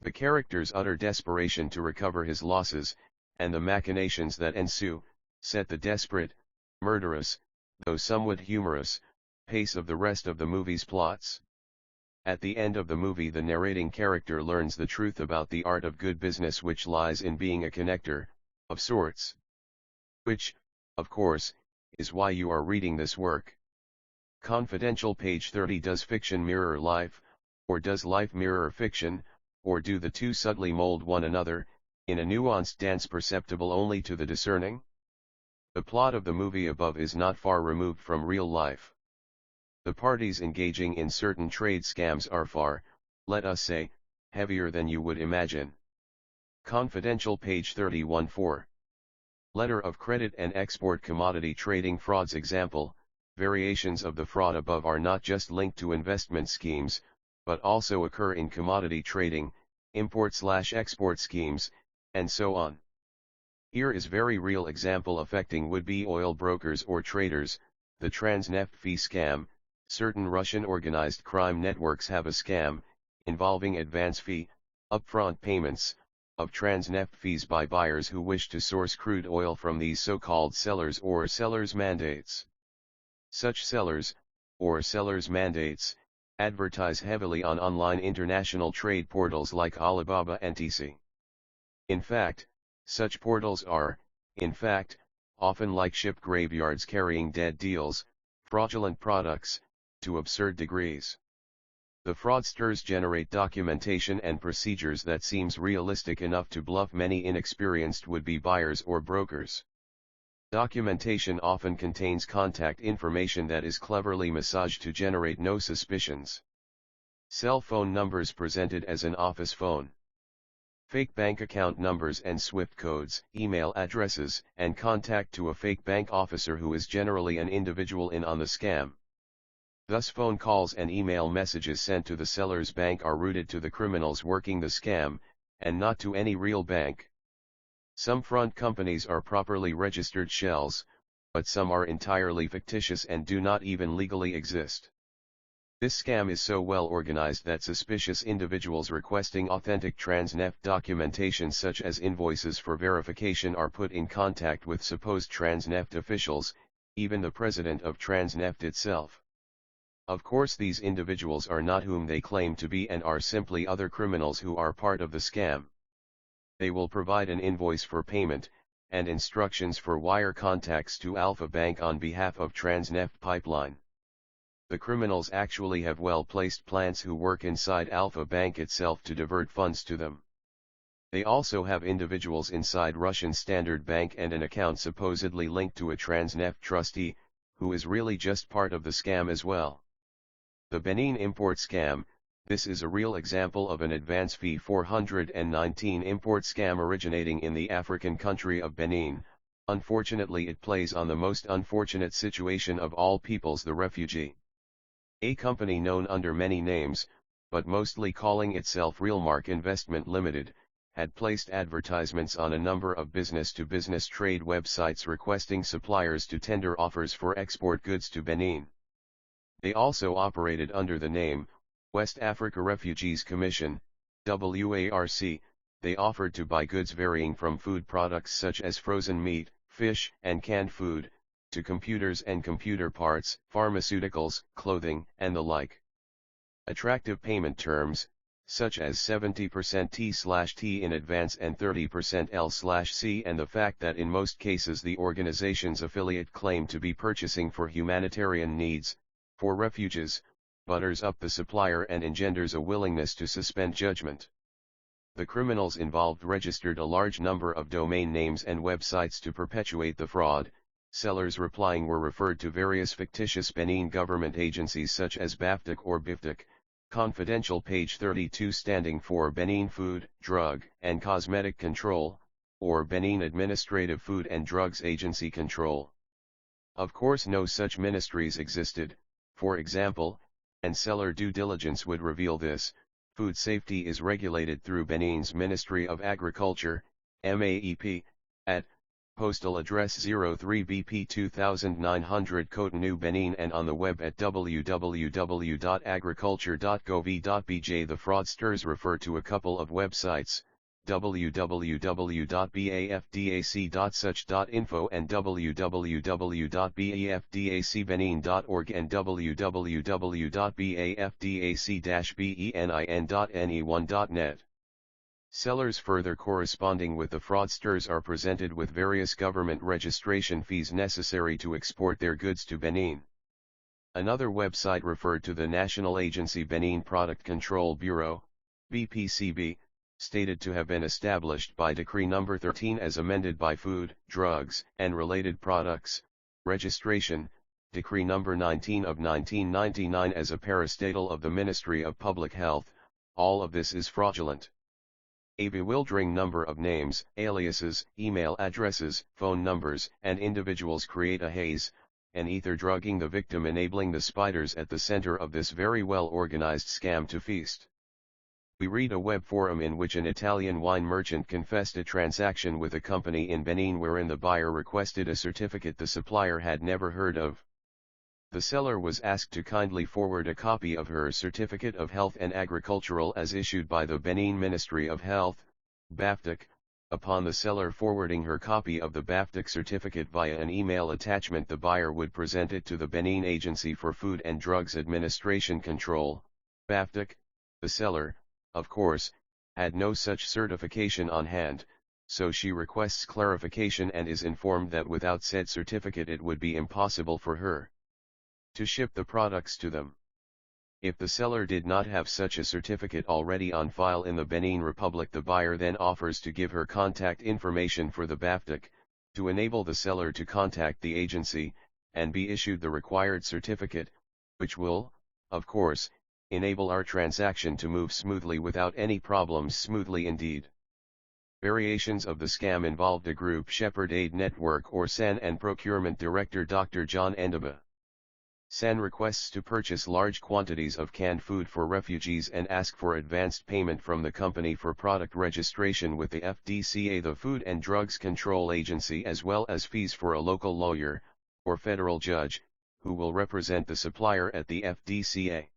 Speaker 1: The character's utter desperation to recover his losses, and the machinations that ensue, set the desperate, murderous, though somewhat humorous, pace of the rest of the movie's plots. At the end of the movie, the narrating character learns the truth about the art of good business, which lies in being a connector, of sorts. Which, of course, is why you are reading this work. Confidential, page 30. Does fiction mirror life, or does life mirror fiction, or do the two subtly mold one another, in a nuanced dance perceptible only to the discerning? The plot of the movie above is not far removed from real life. The parties engaging in certain trade scams are far, let us say, heavier than you would imagine. Confidential, page 31. 4. Letter of credit and export commodity trading frauds. Example, variations of the fraud above are not just linked to investment schemes, but also occur in commodity trading, import/export schemes, and so on. Here is very real example affecting would-be oil brokers or traders, the Transneft Fee Scam. Certain Russian organized crime networks have a scam, involving advance fee, upfront payments, of Transneft fees by buyers who wish to source crude oil from these so-called sellers or sellers' mandates. Such sellers, or sellers' mandates, advertise heavily on online international trade portals like Alibaba and etc. In fact, such portals are, often like ship graveyards carrying dead deals, fraudulent products, to absurd degrees. The fraudsters generate documentation and procedures that seems realistic enough to bluff many inexperienced would-be buyers or brokers. Documentation often contains contact information that is cleverly massaged to generate no suspicions. Cell phone numbers presented as an office phone. Fake bank account numbers and SWIFT codes, email addresses, and contact to a fake bank officer who is generally an individual in on the scam. Thus phone calls and email messages sent to the seller's bank are routed to the criminals working the scam, and not to any real bank. Some front companies are properly registered shells, but some are entirely fictitious and do not even legally exist. This scam is so well organized that suspicious individuals requesting authentic Transneft documentation such as invoices for verification are put in contact with supposed Transneft officials, even the president of Transneft itself. Of course, these individuals are not whom they claim to be and are simply other criminals who are part of the scam. They will provide an invoice for payment, and instructions for wire contacts to Alpha Bank on behalf of Transneft Pipeline. The criminals actually have well-placed plants who work inside Alpha Bank itself to divert funds to them. They also have individuals inside Russian Standard Bank and an account supposedly linked to a Transneft trustee, who is really just part of the scam as well. The Benin import scam. This is a real example of an advance fee 419 import scam originating in the African country of Benin. Unfortunately, it plays on the most unfortunate situation of all peoples, the refugee. A company known under many names, but mostly calling itself Realmark Investment Limited, had placed advertisements on a number of business-to-business trade websites requesting suppliers to tender offers for export goods to Benin. They also operated under the name, West Africa Refugees Commission, WARC. They offered to buy goods varying from food products such as frozen meat, fish, and canned food, to computers and computer parts, pharmaceuticals, clothing, and the like. Attractive payment terms, such as 70% T/T in advance and 30% L/C, and the fact that in most cases the organization's affiliate claimed to be purchasing for humanitarian needs, for refugees, butters up the supplier and engenders a willingness to suspend judgment. The criminals involved registered a large number of domain names and websites to perpetuate the fraud, Sellers replying were referred to various fictitious Benin government agencies such as BAFTIC or BIFTIC, confidential page 32 standing for Benin Food, Drug, and Cosmetic Control, or Benin Administrative Food and Drugs Agency Control. Of course no such ministries existed, for example, and seller due diligence would reveal this. Food safety is regulated through Benin's Ministry of Agriculture, MAEP, at postal address 03BP 2900 Cotonou, Benin, and on the web at www.agriculture.gov.bj. The fraudsters refer to a couple of websites, www.bafdac.such.info and www.bafdacbenin.org and www.bafdac-benin.ne1.net. Sellers further corresponding with the fraudsters are presented with various government registration fees necessary to export their goods to Benin. Another website referred to the National Agency Benin Product Control Bureau, BPCB, stated to have been established by Decree No. 13 as amended by Food, Drugs, and Related Products, Registration, Decree No. 19 of 1999 as a parastatal of the Ministry of Public Health. All of this is fraudulent. A bewildering number of names, aliases, email addresses, phone numbers, and individuals create a haze, an ether drugging the victim, enabling the spiders at the center of this very well-organized scam to feast. We read a web forum in which an Italian wine merchant confessed a transaction with a company in Benin wherein the buyer requested a certificate the supplier had never heard of. The seller was asked to kindly forward a copy of her Certificate of Health and Agricultural as issued by the Benin Ministry of Health, BAFTIC. Upon the seller forwarding her copy of the BAFTIC certificate via an email attachment, the buyer would present it to the Benin Agency for Food and Drugs Administration Control, BAFTIC. The seller, of course, had no such certification on hand, so she requests clarification and is informed that without said certificate it would be impossible for her to ship the products to them. If the seller did not have such a certificate already on file in the Benin Republic, the buyer then offers to give her contact information for the BAFTIC, to enable the seller to contact the agency, and be issued the required certificate, which will, of course, enable our transaction to move smoothly without any problems. Smoothly indeed. Variations of the scam involved a group Shepherd Aid Network or SAN and Procurement Director Dr. John Endaba. SAN requests to purchase large quantities of canned food for refugees and ask for advanced payment from the company for product registration with the FDCA, the Food and Drugs Control Agency, as well as fees for a local lawyer, or federal judge, who will represent the supplier at the FDCA.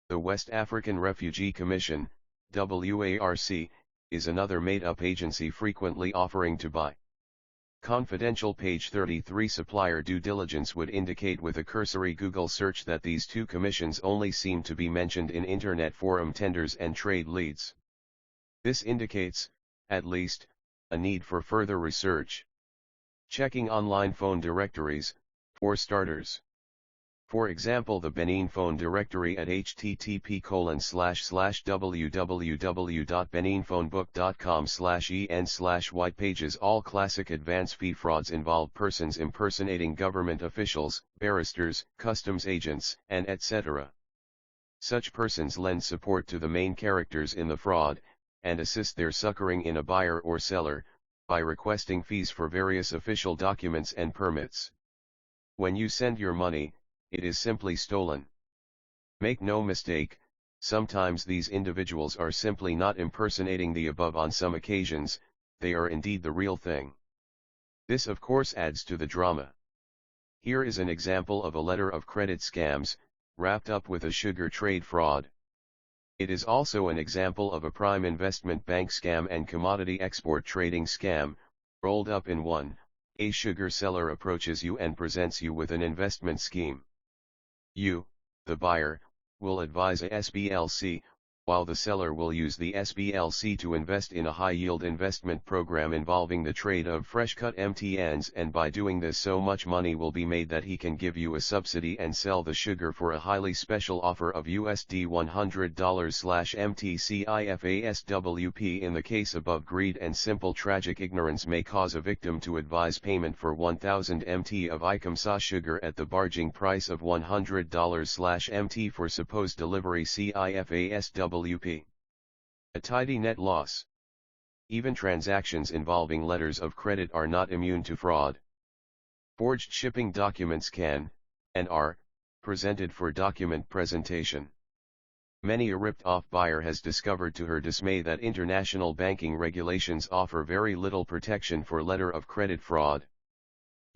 Speaker 1: The West African Refugee Commission, WARC, is another made-up agency frequently offering to buy. Confidential page 33. Supplier due diligence would indicate with a cursory Google search that these two commissions only seem to be mentioned in internet forum tenders and trade leads. This indicates, at least, a need for further research. Checking online phone directories, for starters. For example, the Benin phone directory at http://www.beninphonebook.com/en/white pages. All classic advance fee frauds involve persons impersonating government officials, barristers, customs agents, and etc. Such persons lend support to the main characters in the fraud, and assist their succoring in a buyer or seller, by requesting fees for various official documents and permits. When you send your money, it is simply stolen. Make no mistake, sometimes these individuals are simply not impersonating the above. On some occasions, they are indeed the real thing. This of course adds to the drama. Here is an example of a letter of credit scams, wrapped up with a sugar trade fraud. It is also an example of a prime investment bank scam and commodity export trading scam, rolled up in one. A sugar seller approaches you and presents you with an investment scheme. You, the buyer, will advise a SBLC, while the seller will use the SBLC to invest in a high-yield investment program involving the trade of fresh-cut MTNs, and by doing this so much money will be made that he can give you a subsidy and sell the sugar for a highly special offer of USD $100/MTCIFASWP. In the case above, greed and simple tragic ignorance may cause a victim to advise payment for 1000 MT of ICMSA sugar at the barging price of $100/MT for supposed delivery CIFASWP. A tidy net loss. Even transactions involving letters of credit are not immune to fraud. Forged shipping documents can, and are, presented for document presentation. Many a ripped-off buyer has discovered to her dismay that international banking regulations offer very little protection for letter of credit fraud.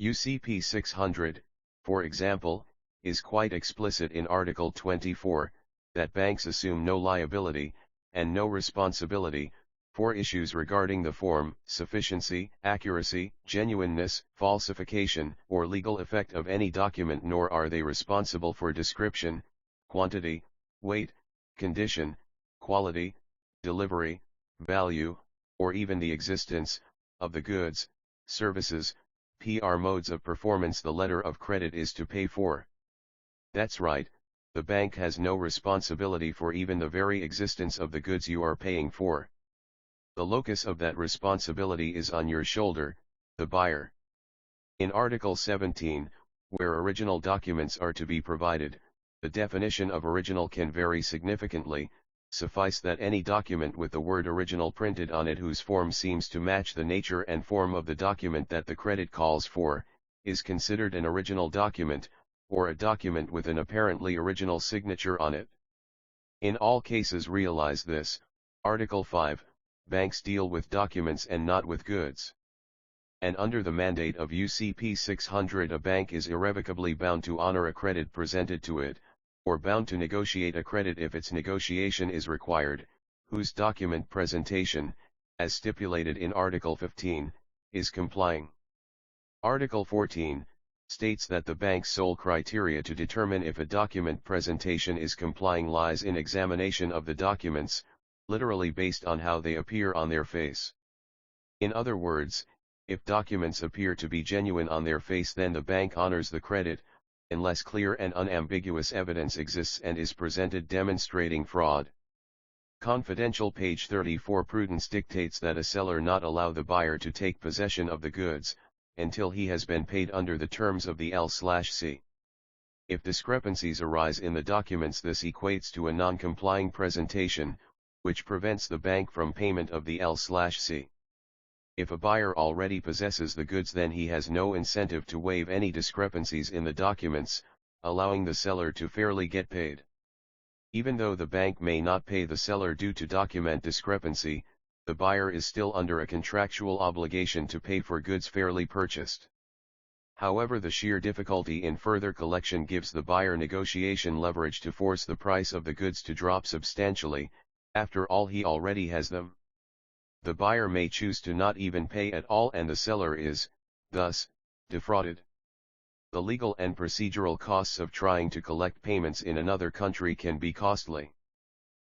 Speaker 1: UCP 600, for example, is quite explicit in Article 24, that banks assume no liability, and no responsibility, for issues regarding the form, sufficiency, accuracy, genuineness, falsification, or legal effect of any document, nor are they responsible for description, quantity, weight, condition, quality, delivery, value, or even the existence, of the goods, services, PR modes of performance the letter of credit is to pay for. That's right. The bank has no responsibility for even the very existence of the goods you are paying for. The locus of that responsibility is on your shoulder, the buyer. In Article 17, where original documents are to be provided, the definition of original can vary significantly. Suffice that any document with the word original printed on it whose form seems to match the nature and form of the document that the credit calls for, is considered an original document, or a document with an apparently original signature on it. In all cases realize this. Article 5, banks deal with documents and not with goods. And under the mandate of UCP 600, a bank is irrevocably bound to honor a credit presented to it, or bound to negotiate a credit if its negotiation is required, whose document presentation, as stipulated in Article 15, is complying. Article 14 states that the bank's sole criteria to determine if a document presentation is complying lies in examination of the documents, literally based on how they appear on their face. In other words, if documents appear to be genuine on their face, then the bank honors the credit, unless clear and unambiguous evidence exists and is presented demonstrating fraud. Confidential page 34. Prudence dictates that a seller not allow the buyer to take possession of the goods, until he has been paid under the terms of the L/C. If discrepancies arise in the documents, this equates to a non-complying presentation, which prevents the bank from payment of the L/C. If a buyer already possesses the goods, then he has no incentive to waive any discrepancies in the documents, allowing the seller to fairly get paid. Even though the bank may not pay the seller due to document discrepancy, the buyer is still under a contractual obligation to pay for goods fairly purchased. However, the sheer difficulty in further collection gives the buyer negotiation leverage to force the price of the goods to drop substantially. After all, he already has them. The buyer may choose to not even pay at all, and the seller is, thus, defrauded. The legal and procedural costs of trying to collect payments in another country can be costly.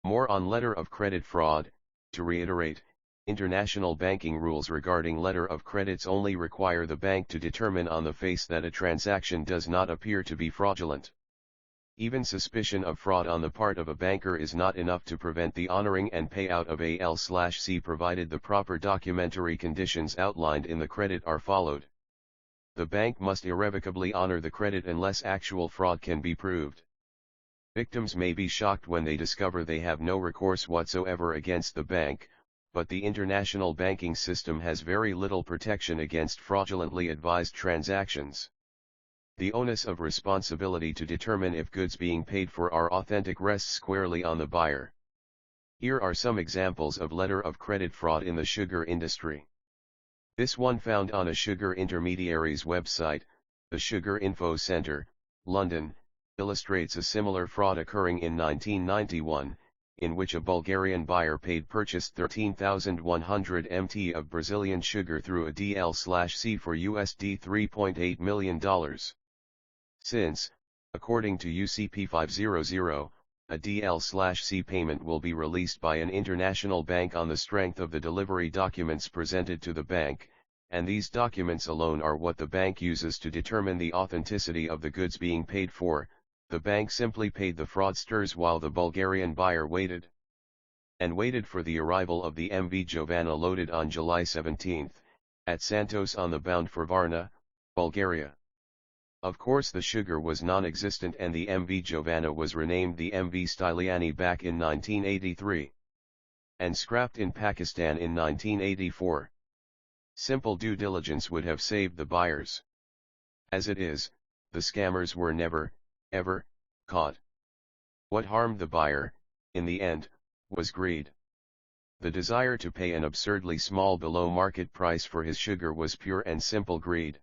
Speaker 1: More on letter of credit fraud. To reiterate, international banking rules regarding letter of credits only require the bank to determine on the face that a transaction does not appear to be fraudulent. Even suspicion of fraud on the part of a banker is not enough to prevent the honoring and payout of a L/C, provided the proper documentary conditions outlined in the credit are followed. The bank must irrevocably honor the credit unless actual fraud can be proved. Victims may be shocked when they discover they have no recourse whatsoever against the bank, but the international banking system has very little protection against fraudulently advised transactions. The onus of responsibility to determine if goods being paid for are authentic rests squarely on the buyer. Here are some examples of letter of credit fraud in the sugar industry. This one, found on a sugar intermediaries website, the Sugar Info Centre, London, illustrates a similar fraud occurring in 1991, in which a Bulgarian buyer purchased 13,100 MT of Brazilian sugar through a DL/C for USD $3.8 million. Since, according to UCP 500, a DL/C payment will be released by an international bank on the strength of the delivery documents presented to the bank, and these documents alone are what the bank uses to determine the authenticity of the goods being paid for. The bank simply paid the fraudsters while the Bulgarian buyer waited for the arrival of the MV Jovana loaded on July 17, at Santos on the bound for Varna, Bulgaria. Of course the sugar was non-existent and the MV Jovana was renamed the MV Styliani back in 1983. And scrapped in Pakistan in 1984. Simple due diligence would have saved the buyers. As it is, the scammers were never, ever, caught. What harmed the buyer, in the end, was greed. The desire to pay an absurdly small below-market price for his sugar was pure and simple greed.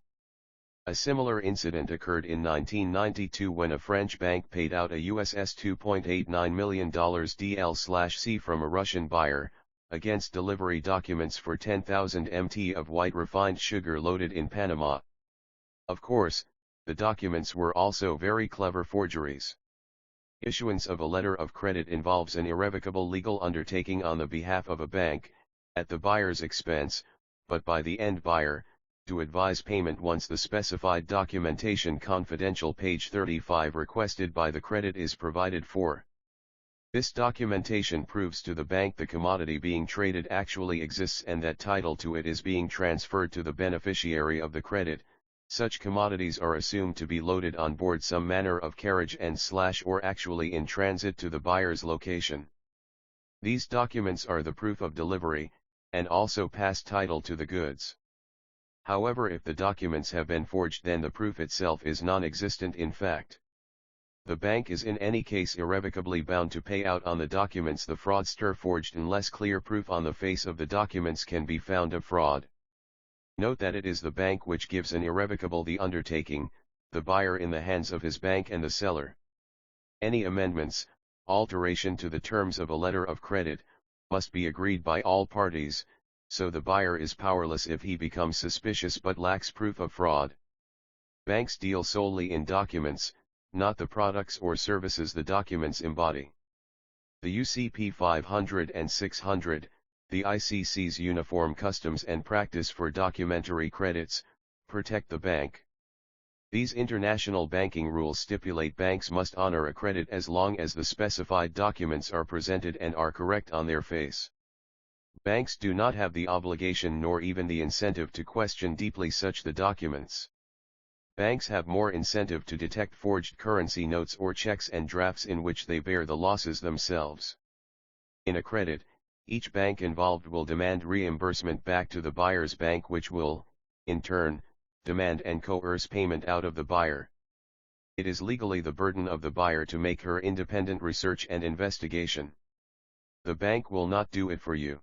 Speaker 1: A similar incident occurred in 1992 when a French bank paid out a US $2.89 million DL/C from a Russian buyer, against delivery documents for 10,000 MT of white refined sugar loaded in Panama. Of course, the documents were also very clever forgeries. Issuance of a letter of credit involves an irrevocable legal undertaking on the behalf of a bank, at the buyer's expense, but by the end buyer, to advise payment once the specified documentation confidential page 35 requested by the credit is provided for. This documentation proves to the bank the commodity being traded actually exists and that title to it is being transferred to the beneficiary of the credit. Such commodities are assumed to be loaded on board some manner of carriage and / or actually in transit to the buyer's location. These documents are the proof of delivery, and also pass title to the goods. However, if the documents have been forged, then the proof itself is non-existent in fact. The bank is in any case irrevocably bound to pay out on the documents the fraudster forged unless clear proof on the face of the documents can be found of fraud. Note that it is the bank which gives an irrevocable the undertaking, the buyer in the hands of his bank and the seller. Any amendments, alteration to the terms of a letter of credit, must be agreed by all parties, so the buyer is powerless if he becomes suspicious but lacks proof of fraud. Banks deal solely in documents, not the products or services the documents embody. The UCP 500 and 600, the ICC's Uniform Customs and Practice for Documentary Credits, protect the bank. These international banking rules stipulate banks must honor a credit as long as the specified documents are presented and are correct on their face. Banks do not have the obligation nor even the incentive to question deeply such the documents. Banks have more incentive to detect forged currency notes or checks and drafts in which they bear the losses themselves. In a credit, each bank involved will demand reimbursement back to the buyer's bank, which will, in turn, demand and coerce payment out of the buyer. It is legally the burden of the buyer to make her independent research and investigation. The bank will not do it for you.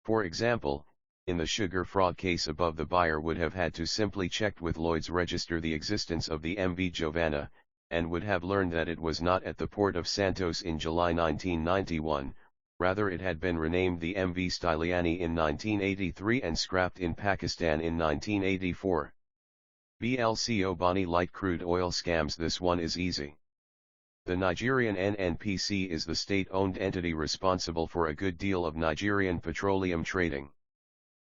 Speaker 1: For example, in the sugar fraud case above, the buyer would have had to simply check with Lloyd's Register the existence of the MV Jovana, and would have learned that it was not at the port of Santos in July 1991, rather it had been renamed the MV Styliani in 1983 and scrapped in Pakistan in 1984. BLCO Bonnie light crude oil scams. This one is easy. The Nigerian NNPC is the state-owned entity responsible for a good deal of Nigerian petroleum trading.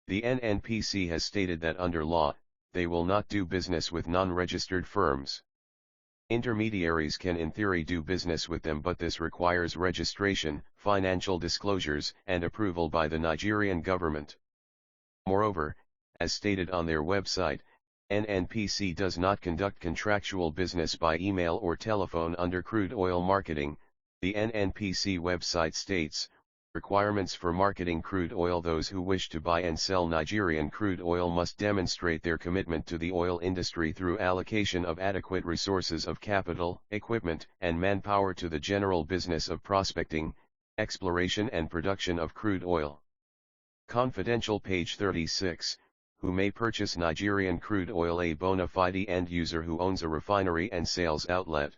Speaker 1: The NNPC has stated that under law, they will not do business with non-registered firms. Intermediaries can in theory do business with them, but this requires registration, financial disclosures, and approval by the Nigerian government. Moreover, as stated on their website, NNPC does not conduct contractual business by email or telephone under crude oil marketing. The NNPC website states, requirements for marketing crude oil: those who wish to buy and sell Nigerian crude oil must demonstrate their commitment to the oil industry through allocation of adequate resources of capital, equipment, and manpower to the general business of prospecting, exploration and production of crude oil. Confidential page 36. Who may purchase Nigerian crude oil? A bona fide end user who owns a refinery and sales outlet.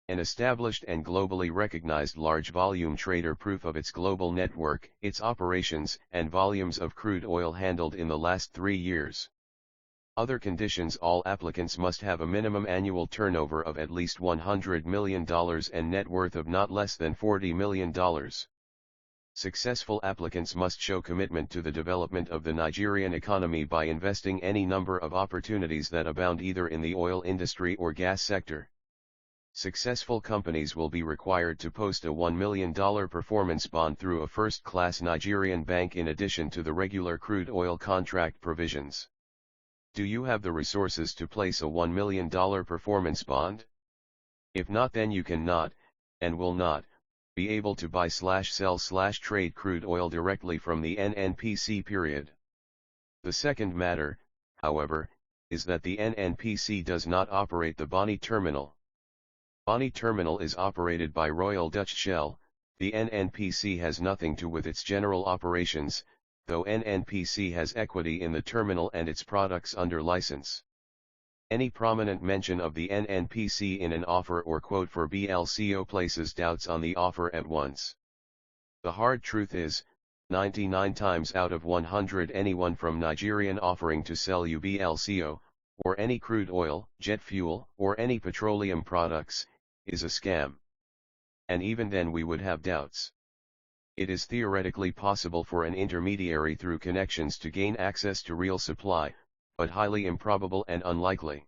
Speaker 1: An established and globally recognized large volume trader, proof of its global network, its operations, and volumes of crude oil handled in the last 3 years. Other conditions: all applicants must have a minimum annual turnover of at least $100 million and net worth of not less than $40 million. Successful applicants must show commitment to the development of the Nigerian economy by investing any number of opportunities that abound either in the oil industry or gas sector. Successful companies will be required to post a $1 million performance bond through a first-class Nigerian bank in addition to the regular crude oil contract provisions. Do you have the resources to place a $1 million performance bond? If not, then you cannot, and will not, be able to buy/sell/trade crude oil directly from the NNPC. Period. The second matter, however, is that the NNPC does not operate the Benin terminal. Benin terminal is operated by Royal Dutch Shell. The NNPC has nothing to do with its general operations, though NNPC has equity in the terminal and its products under license. Any prominent mention of the NNPC in an offer or quote for BLCO places doubts on the offer at once. The hard truth is, 99 times out of 100 anyone from Nigerian offering to sell you BLCO, or any crude oil, jet fuel, or any petroleum products, is a scam. And even then we would have doubts. It is theoretically possible for an intermediary through connections to gain access to real supply, but highly improbable and unlikely.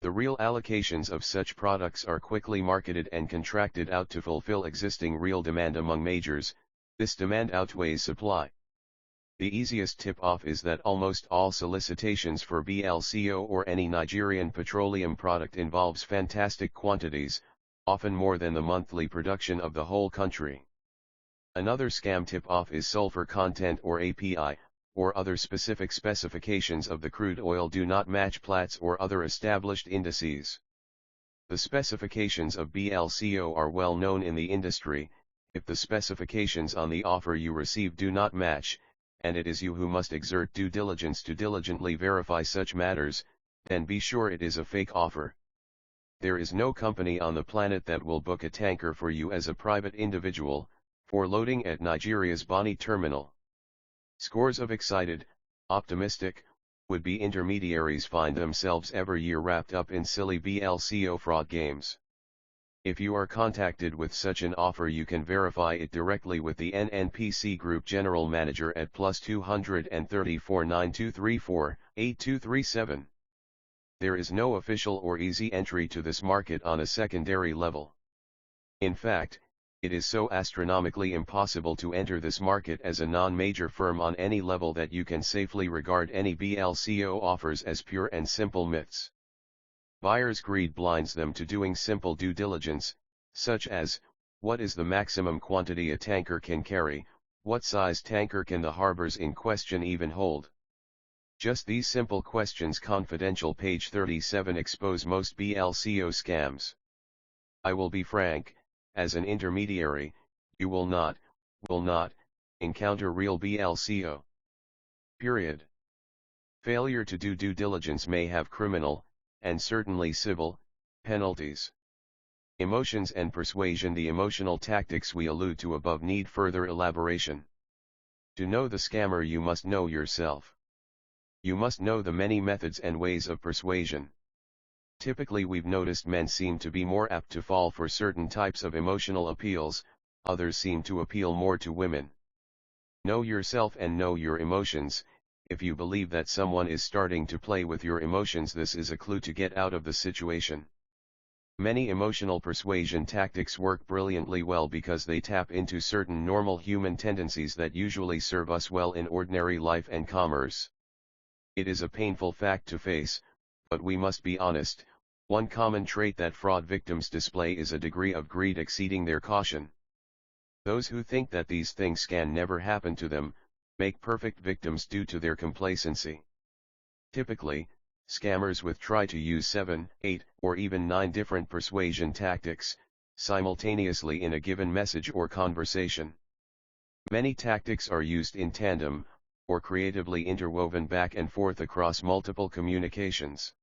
Speaker 1: The real allocations of such products are quickly marketed and contracted out to fulfill existing real demand among majors. This demand outweighs supply. The easiest tip-off is that almost all solicitations for BLCO or any Nigerian petroleum product involves fantastic quantities, often more than the monthly production of the whole country. Another scam tip-off is sulfur content or API, or other specific specifications of the crude oil do not match Platts or other established indices. The specifications of BLCO are well known in the industry. If the specifications on the offer you receive do not match, and it is you who must exert due diligence to diligently verify such matters, then be sure it is a fake offer. There is no company on the planet that will book a tanker for you as a private individual, for loading at Nigeria's Benin terminal. Scores of excited, optimistic, would-be intermediaries find themselves every year wrapped up in silly BLCO fraud games. If you are contacted with such an offer, you can verify it directly with the NNPC Group General Manager at +234 9234 8237. There is no official or easy entry to this market on a secondary level. In fact, it is so astronomically impossible to enter this market as a non-major firm on any level that you can safely regard any BLCO offers as pure and simple myths. Buyers' greed blinds them to doing simple due diligence, such as, what is the maximum quantity a tanker can carry, what size tanker can the harbors in question even hold? Just these simple questions. Confidential page 37 expose most BLCO scams. I will be frank. As an intermediary, you will not encounter real BLCO. Period. Failure to do due diligence may have criminal, and certainly civil, penalties. Emotions and persuasion. The emotional tactics we allude to above need further elaboration. To know the scammer, you must know yourself. You must know the many methods and ways of persuasion. Typically, we've noticed men seem to be more apt to fall for certain types of emotional appeals, others seem to appeal more to women. Know yourself and know your emotions. If you believe that someone is starting to play with your emotions, this is a clue to get out of the situation. Many emotional persuasion tactics work brilliantly well because they tap into certain normal human tendencies that usually serve us well in ordinary life and commerce. It is a painful fact to face, but we must be honest. One common trait that fraud victims display is a degree of greed exceeding their caution. Those who think that these things can never happen to them, make perfect victims due to their complacency. Typically, scammers try to use 7, 8, or even 9 different persuasion tactics, simultaneously in a given message or conversation. Many tactics are used in tandem, or creatively interwoven back and forth across multiple communications.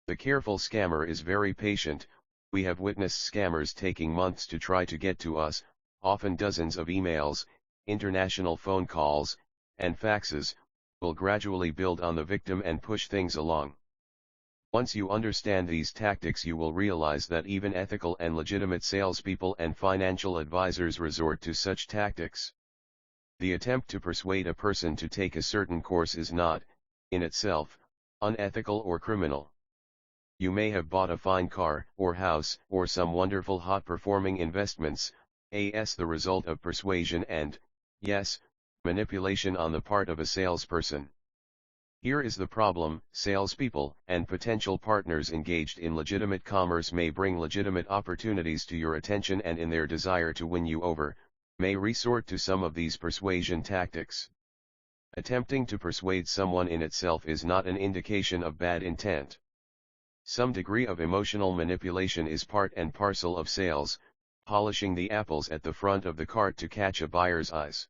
Speaker 1: The careful scammer is very patient. We have witnessed scammers taking months to try to get to us, often dozens of emails, international phone calls, and faxes, will gradually build on the victim and push things along. Once you understand these tactics, you will realize that even ethical and legitimate salespeople and financial advisors resort to such tactics. The attempt to persuade a person to take a certain course is not, in itself, unethical or criminal. You may have bought a fine car, or house, or some wonderful hot-performing investments, as the result of persuasion and, yes, manipulation on the part of a salesperson. Here is the problem: salespeople and potential partners engaged in legitimate commerce may bring legitimate opportunities to your attention, and in their desire to win you over, may resort to some of these persuasion tactics. Attempting to persuade someone in itself is not an indication of bad intent. Some degree of emotional manipulation is part and parcel of sales, polishing the apples at the front of the cart to catch a buyer's eyes.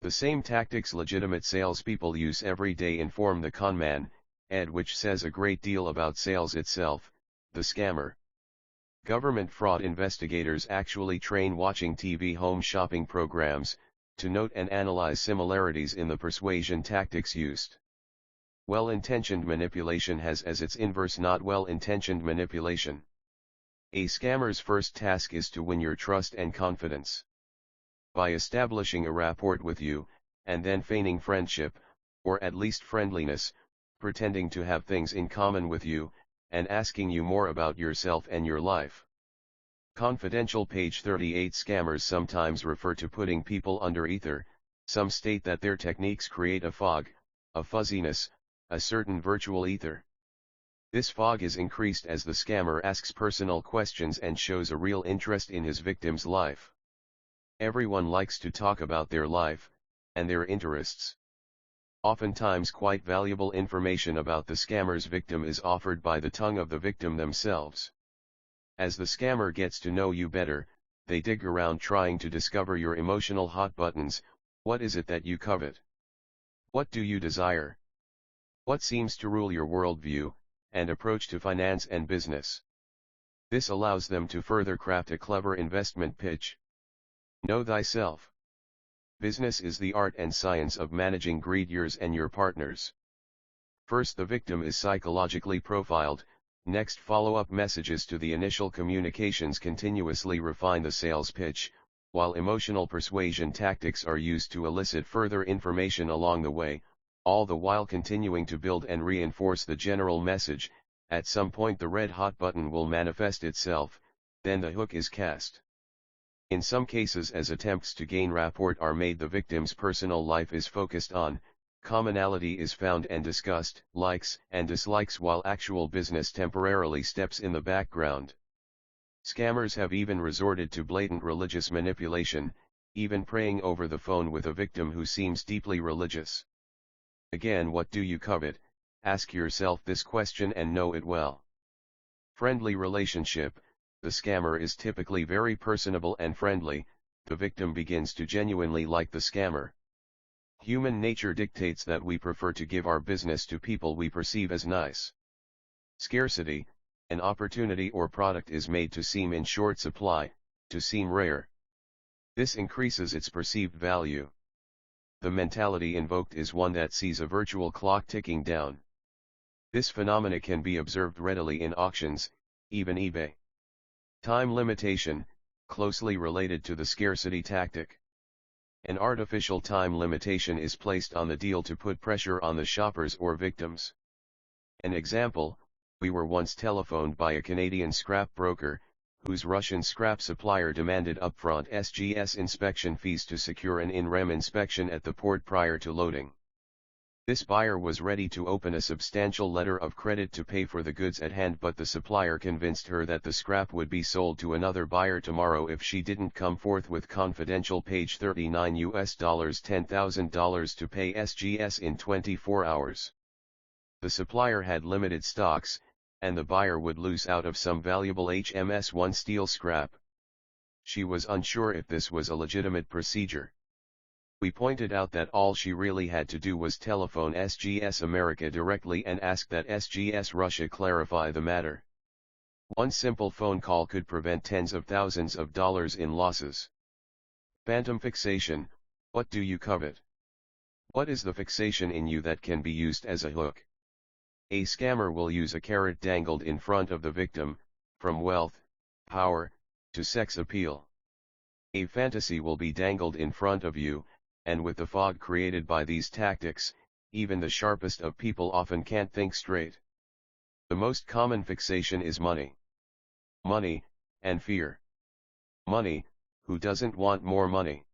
Speaker 1: The same tactics legitimate salespeople use every day inform the conman, which says a great deal about sales itself, the scammer. Government fraud investigators actually train watching TV home shopping programs, to note and analyze similarities in the persuasion tactics used. Well-intentioned manipulation has as its inverse not well-intentioned manipulation. A scammer's first task is to win your trust and confidence. By establishing a rapport with you, and then feigning friendship, or at least friendliness, pretending to have things in common with you, and asking you more about yourself and your life. Confidential page 38. Scammers sometimes refer to putting people under ether. Some state that their techniques create a fog, a fuzziness, a certain virtual ether. This fog is increased as the scammer asks personal questions and shows a real interest in his victim's life. Everyone likes to talk about their life, and their interests. Oftentimes quite valuable information about the scammer's victim is offered by the tongue of the victim themselves. As the scammer gets to know you better, they dig around trying to discover your emotional hot buttons. What is it that you covet? What do you desire? What seems to rule your worldview and approach to finance and business? This allows them to further craft a clever investment pitch. Know thyself. Business is the art and science of managing greed, yours and your partners. First, the victim is psychologically profiled. Next, follow-up messages to the initial communications continuously refine the sales pitch, while emotional persuasion tactics are used to elicit further information along the way, all the while continuing to build and reinforce the general message. At some point the red-hot button will manifest itself, then the hook is cast. In some cases, as attempts to gain rapport are made, the victim's personal life is focused on, commonality is found and discussed, likes and dislikes, while actual business temporarily steps in the background. Scammers have even resorted to blatant religious manipulation, even praying over the phone with a victim who seems deeply religious. Again, what do you covet? Ask yourself this question and know it well. Friendly relationship. The scammer is typically very personable and friendly. The victim begins to genuinely like the scammer. Human nature dictates that we prefer to give our business to people we perceive as nice. Scarcity. An opportunity or product is made to seem in short supply, to seem rare. This increases its perceived value. The mentality invoked is one that sees a virtual clock ticking down. This phenomena can be observed readily in auctions, even eBay. Time limitation, closely related to the scarcity tactic. An artificial time limitation is placed on the deal to put pressure on the shoppers or victims. An example: we were once telephoned by a Canadian scrap broker, whose Russian scrap supplier demanded upfront SGS inspection fees to secure an in-rem inspection at the port prior to loading. This buyer was ready to open a substantial letter of credit to pay for the goods at hand, but the supplier convinced her that the scrap would be sold to another buyer tomorrow if she didn't come forth with confidential page 39 $10,000 to pay SGS in 24 hours. The supplier had limited stocks, and the buyer would lose out of some valuable HMS1 steel scrap. She was unsure if this was a legitimate procedure. We pointed out that all she really had to do was telephone SGS America directly and ask that SGS Russia clarify the matter. One simple phone call could prevent tens of thousands of dollars in losses. Phantom fixation. What do you covet? What is the fixation in you that can be used as a hook? A scammer will use a carrot dangled in front of the victim, from wealth, power, to sex appeal. A fantasy will be dangled in front of you, and with the fog created by these tactics, even the sharpest of people often can't think straight. The most common fixation is money. Money, and fear. Money, who doesn't want more money?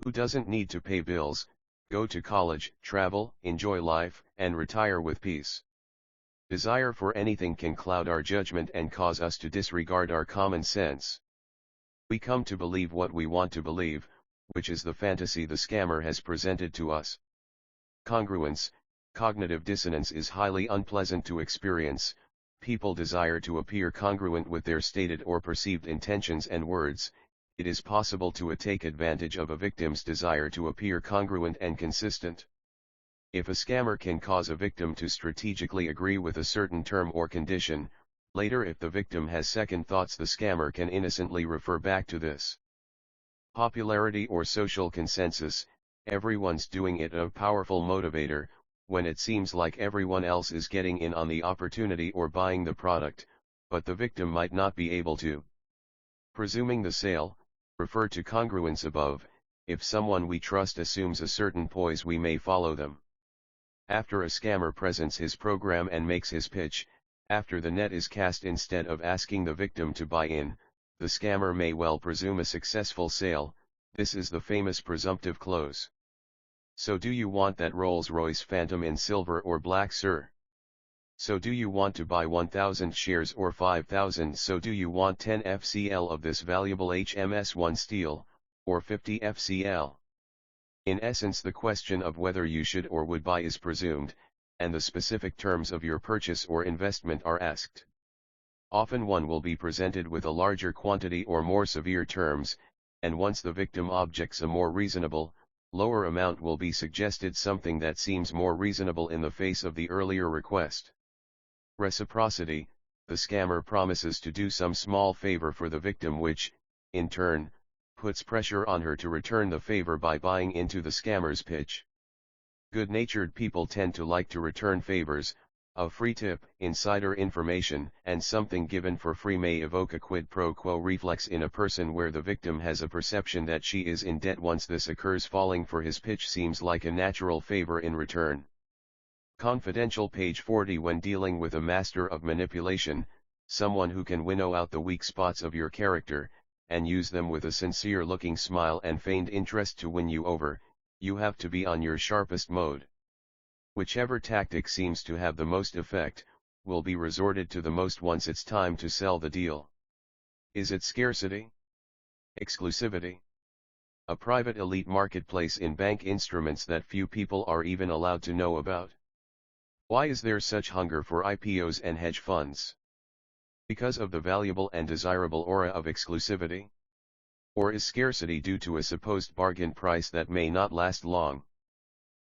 Speaker 1: Who doesn't need to pay bills, go to college, travel, enjoy life, and retire with peace? Desire for anything can cloud our judgment and cause us to disregard our common sense. We come to believe what we want to believe, which is the fantasy the scammer has presented to us. Congruence, cognitive dissonance is highly unpleasant to experience. People desire to appear congruent with their stated or perceived intentions and words. It is possible to take advantage of a victim's desire to appear congruent and consistent. If a scammer can cause a victim to strategically agree with a certain term or condition, later if the victim has second thoughts, the scammer can innocently refer back to this. Popularity or social consensus, everyone's doing it, a powerful motivator, when it seems like everyone else is getting in on the opportunity or buying the product, but the victim might not be able to. Presuming the sale, refer to congruence above. If someone we trust assumes a certain poise, we may follow them. After a scammer presents his program and makes his pitch, after the net is cast, instead of asking the victim to buy in, the scammer may well presume a successful sale. This is the famous presumptive close. So do you want that Rolls-Royce Phantom in silver or black, sir? So do you want to buy 1,000 shares or 5,000? So do you want 10 FCL of this valuable HMS1 steel, or 50 FCL? In essence, the question of whether you should or would buy is presumed, and the specific terms of your purchase or investment are asked. Often one will be presented with a larger quantity or more severe terms, and once the victim objects a more reasonable, lower amount will be suggested, something that seems more reasonable in the face of the earlier request. Reciprocity, the scammer promises to do some small favor for the victim, which, in turn, puts pressure on her to return the favor by buying into the scammer's pitch. Good-natured people tend to like to return favors. A free tip, insider information, and something given for free may evoke a quid pro quo reflex in a person where the victim has a perception that she is in debt. Once this occurs, falling for his pitch seems like a natural favor in return. Confidential, page 40. When dealing with a master of manipulation, someone who can winnow out the weak spots of your character, and use them with a sincere-looking smile and feigned interest to win you over, you have to be on your sharpest mode. Whichever tactic seems to have the most effect, will be resorted to the most once it's time to sell the deal. Is it scarcity? Exclusivity? A private elite marketplace in bank instruments that few people are even allowed to know about? Why is there such hunger for IPOs and hedge funds? Because of the valuable and desirable aura of exclusivity? Or is scarcity due to a supposed bargain price that may not last long?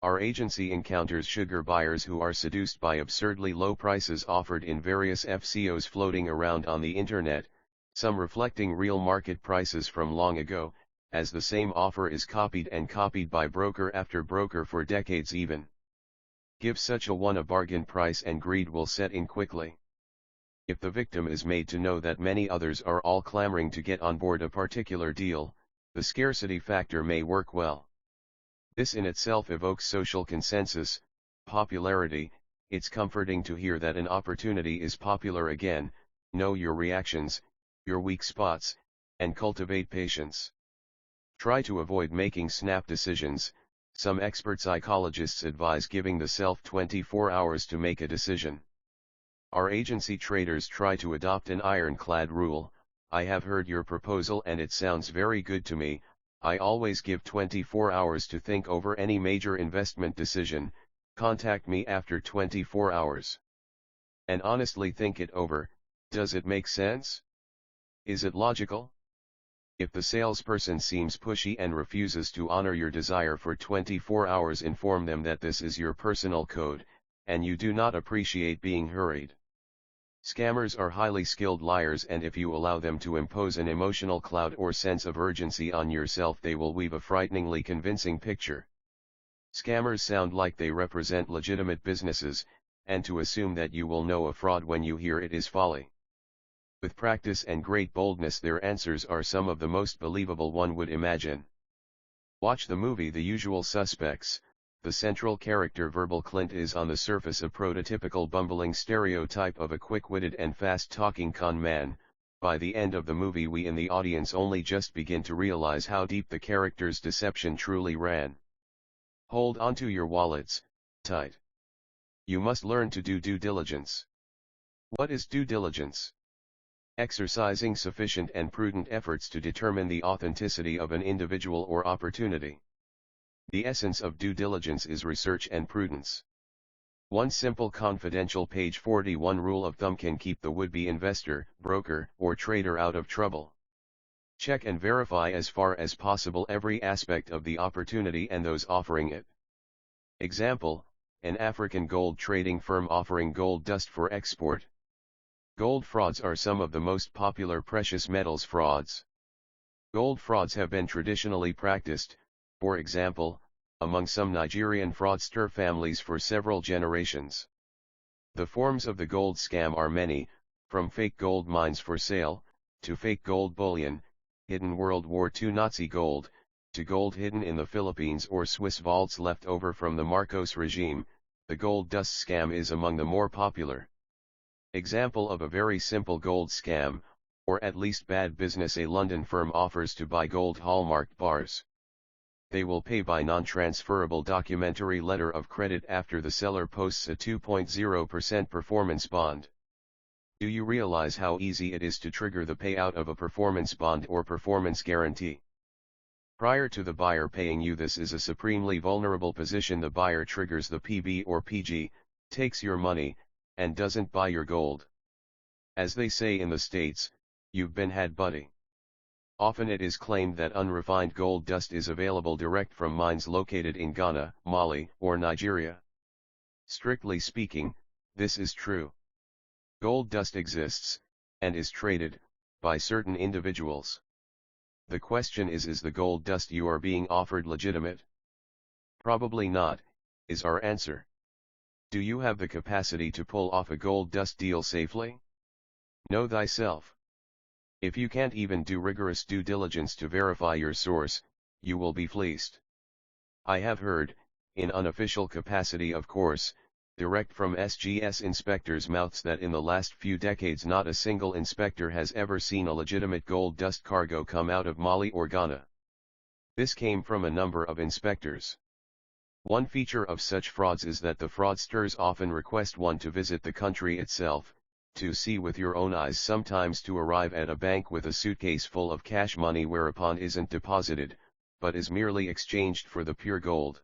Speaker 1: Our agency encounters sugar buyers who are seduced by absurdly low prices offered in various FCOs floating around on the internet, some reflecting real market prices from long ago, as the same offer is copied and copied by broker after broker for decades even. Give such a one a bargain price and greed will set in quickly. If the victim is made to know that many others are all clamoring to get on board a particular deal, the scarcity factor may work well. This in itself evokes social consensus, popularity. It's comforting to hear that an opportunity is popular again. Know your reactions, your weak spots, and cultivate patience. Try to avoid making snap decisions. Some expert psychologists advise giving the self 24 hours to make a decision. Our agency traders try to adopt an ironclad rule: I have heard your proposal and it sounds very good to me. I always give 24 hours to think over any major investment decision. Contact me after 24 hours. And honestly think it over. Does it make sense? Is it logical? If the salesperson seems pushy and refuses to honor your desire for 24 hours, inform them that this is your personal code, and you do not appreciate being hurried. Scammers are highly skilled liars, and if you allow them to impose an emotional cloud or sense of urgency on yourself, they will weave a frighteningly convincing picture. Scammers sound like they represent legitimate businesses, and to assume that you will know a fraud when you hear it is folly. With practice and great boldness, their answers are some of the most believable one would imagine. Watch the movie The Usual Suspects. The central character Verbal Clint is on the surface a prototypical bumbling stereotype of a quick-witted and fast-talking con man. By the end of the movie, we in the audience only just begin to realize how deep the character's deception truly ran. Hold onto your wallets tight. You must learn to do due diligence. What is due diligence? Exercising sufficient and prudent efforts to determine the authenticity of an individual or opportunity. The essence of due diligence is research and prudence. One simple confidential page 41 rule of thumb can keep the would-be investor, broker, or trader out of trouble. Check and verify as far as possible every aspect of the opportunity and those offering it. Example, an African gold trading firm offering gold dust for export. Gold frauds are some of the most popular precious metals frauds. Gold frauds have been traditionally practiced, for example, among some Nigerian fraudster families for several generations. The forms of the gold scam are many, from fake gold mines for sale, to fake gold bullion, hidden World War II Nazi gold, to gold hidden in the Philippines or Swiss vaults left over from the Marcos regime. The gold dust scam is among the more popular. Example of a very simple gold scam, or at least bad business: a London firm offers to buy gold hallmarked bars. They will pay by non-transferable documentary letter of credit after the seller posts a 2.0% performance bond. Do you realize how easy it is to trigger the payout of a performance bond or performance guarantee? Prior to the buyer paying you, this is a supremely vulnerable position. The buyer triggers the PB or PG, takes your money, and doesn't buy your gold. As they say in the States, you've been had, buddy. Often it is claimed that unrefined gold dust is available direct from mines located in Ghana, Mali, or Nigeria. Strictly speaking, this is true. Gold dust exists, and is traded, by certain individuals. The question is the gold dust you are being offered legitimate? Probably not, is our answer. Do you have the capacity to pull off a gold dust deal safely? Know thyself. If you can't even do rigorous due diligence to verify your source, you will be fleeced. I have heard, in unofficial capacity of course, direct from SGS inspectors' mouths, that in the last few decades not a single inspector has ever seen a legitimate gold dust cargo come out of Mali or Ghana. This came from a number of inspectors. One feature of such frauds is that the fraudsters often request one to visit the country itself, to see with your own eyes, sometimes to arrive at a bank with a suitcase full of cash money whereupon isn't deposited, but is merely exchanged for the pure gold.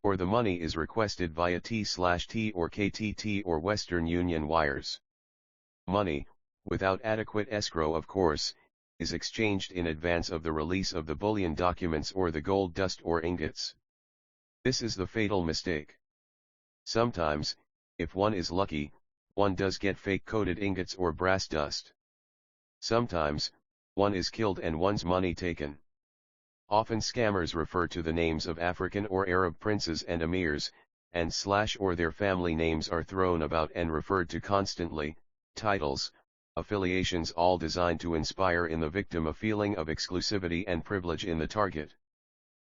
Speaker 1: Or the money is requested via T/T or KTT or Western Union wires. Money, without adequate escrow of course, is exchanged in advance of the release of the bullion documents or the gold dust or ingots. This is the fatal mistake. Sometimes, if one is lucky, one does get fake-coated ingots or brass dust. Sometimes, one is killed and one's money taken. Often scammers refer to the names of African or Arab princes and emirs, and or their family names are thrown about and referred to constantly, titles, affiliations, all designed to inspire in the victim a feeling of exclusivity and privilege in the target.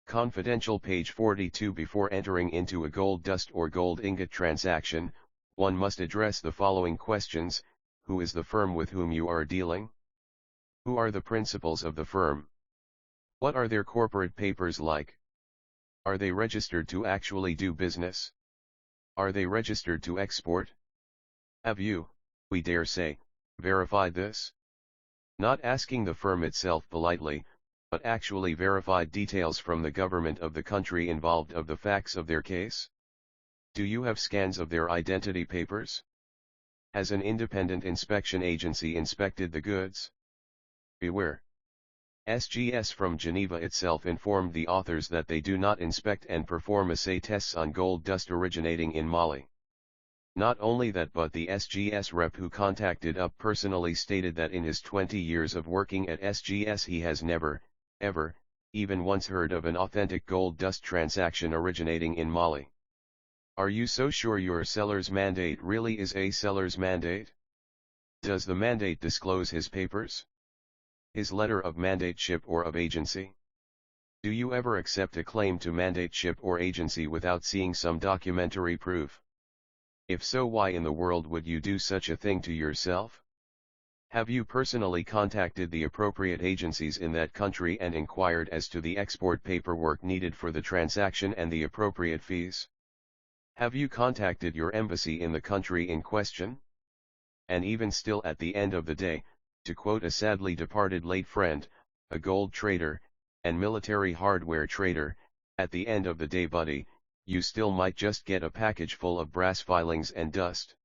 Speaker 1: Confidential page 42. Before entering into a gold dust or gold ingot transaction, one must address the following questions: who is the firm with whom you are dealing? Who are the principals of the firm? What are their corporate papers like? Are they registered to actually do business? Are they registered to export? Have you, we dare say, verified this? Not asking the firm itself politely, but actually verified details from the government of the country involved of the facts of their case? Do you have scans of their identity papers? Has an independent inspection agency inspected the goods? Beware. SGS from Geneva itself informed the authors that they do not inspect and perform assay tests on gold dust originating in Mali. Not only that, but the SGS rep who contacted up personally stated that in his 20 years of working at SGS he has never, ever, even once heard of an authentic gold dust transaction originating in Mali? Are you so sure your seller's mandate really is a seller's mandate? Does the mandate disclose his papers? His letter of mandateship or of agency? Do you ever accept a claim to mandateship or agency without seeing some documentary proof? If so, why in the world would you do such a thing to yourself? Have you personally contacted the appropriate agencies in that country and inquired as to the export paperwork needed for the transaction and the appropriate fees? Have you contacted your embassy in the country in question? And even still, at the end of the day, to quote a sadly departed late friend, a gold trader, and military hardware trader, at the end of the day, buddy, you still might just get a package full of brass filings and dust.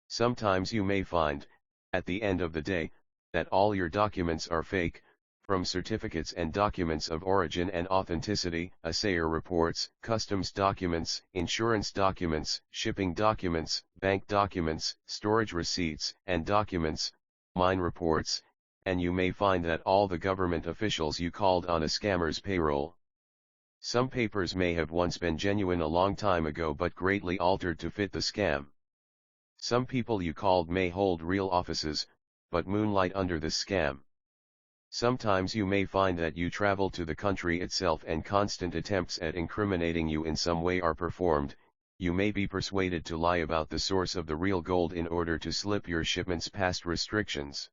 Speaker 1: Sometimes you may find, at the end of the day, that all your documents are fake, from certificates and documents of origin and authenticity, assayer reports, customs documents, insurance documents, shipping documents, bank documents, storage receipts and documents, mine reports, and you may find that all the government officials you called on a scammer's payroll. Some papers may have once been genuine a long time ago but greatly altered to fit the scam. Some people you called may hold real offices, but moonlight under this scam. Sometimes you may find that you travel to the country itself and constant attempts at incriminating you in some way are performed. You may be persuaded to lie about the source of the real gold in order to slip your shipments past restrictions.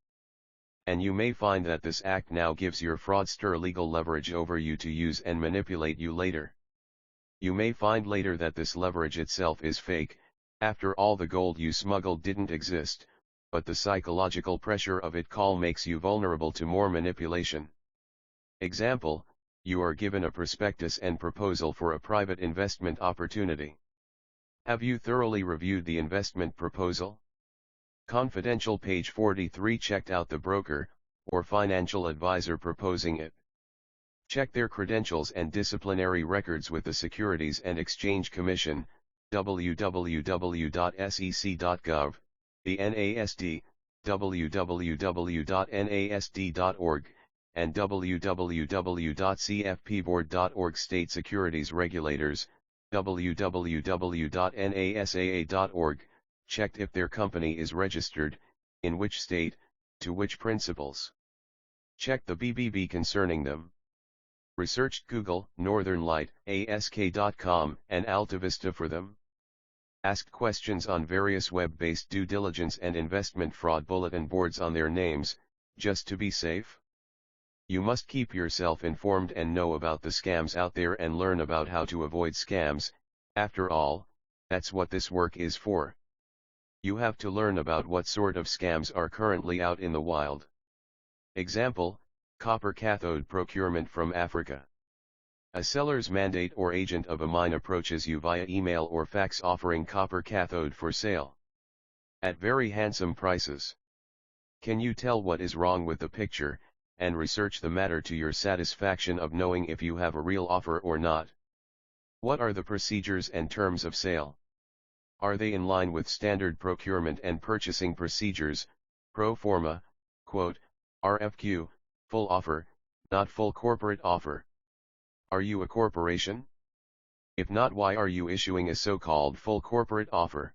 Speaker 1: And you may find that this act now gives your fraudster legal leverage over you to use and manipulate you later. You may find later that this leverage itself is fake. After all, the gold you smuggled didn't exist, but the psychological pressure of it all makes you vulnerable to more manipulation. Example, you are given a prospectus and proposal for a private investment opportunity. Have you thoroughly reviewed the investment proposal? Confidential page 43. Checked out the broker, or financial advisor proposing it. Check their credentials and disciplinary records with the Securities and Exchange Commission, www.sec.gov, the NASD, www.nasd.org, and www.cfpboard.org. State securities regulators, www.nasaa.org, checked if their company is registered, in which state, to which principles. Check the BBB concerning them. Researched Google, Northern Light, ASK.com, and AltaVista for them. Asked questions on various web-based due diligence and investment fraud bulletin boards on their names, just to be safe. You must keep yourself informed and know about the scams out there and learn about how to avoid scams. After all, that's what this work is for. You have to learn about what sort of scams are currently out in the wild. Example, copper cathode procurement from Africa. A seller's mandate or agent of a mine approaches you via email or fax offering copper cathode for sale at very handsome prices. Can you tell what is wrong with the picture, and research the matter to your satisfaction of knowing if you have a real offer or not? What are the procedures and terms of sale? Are they in line with standard procurement and purchasing procedures, pro forma, quote, RFQ, full offer, not full corporate offer? Are you a corporation? If not, why are you issuing a so-called full corporate offer?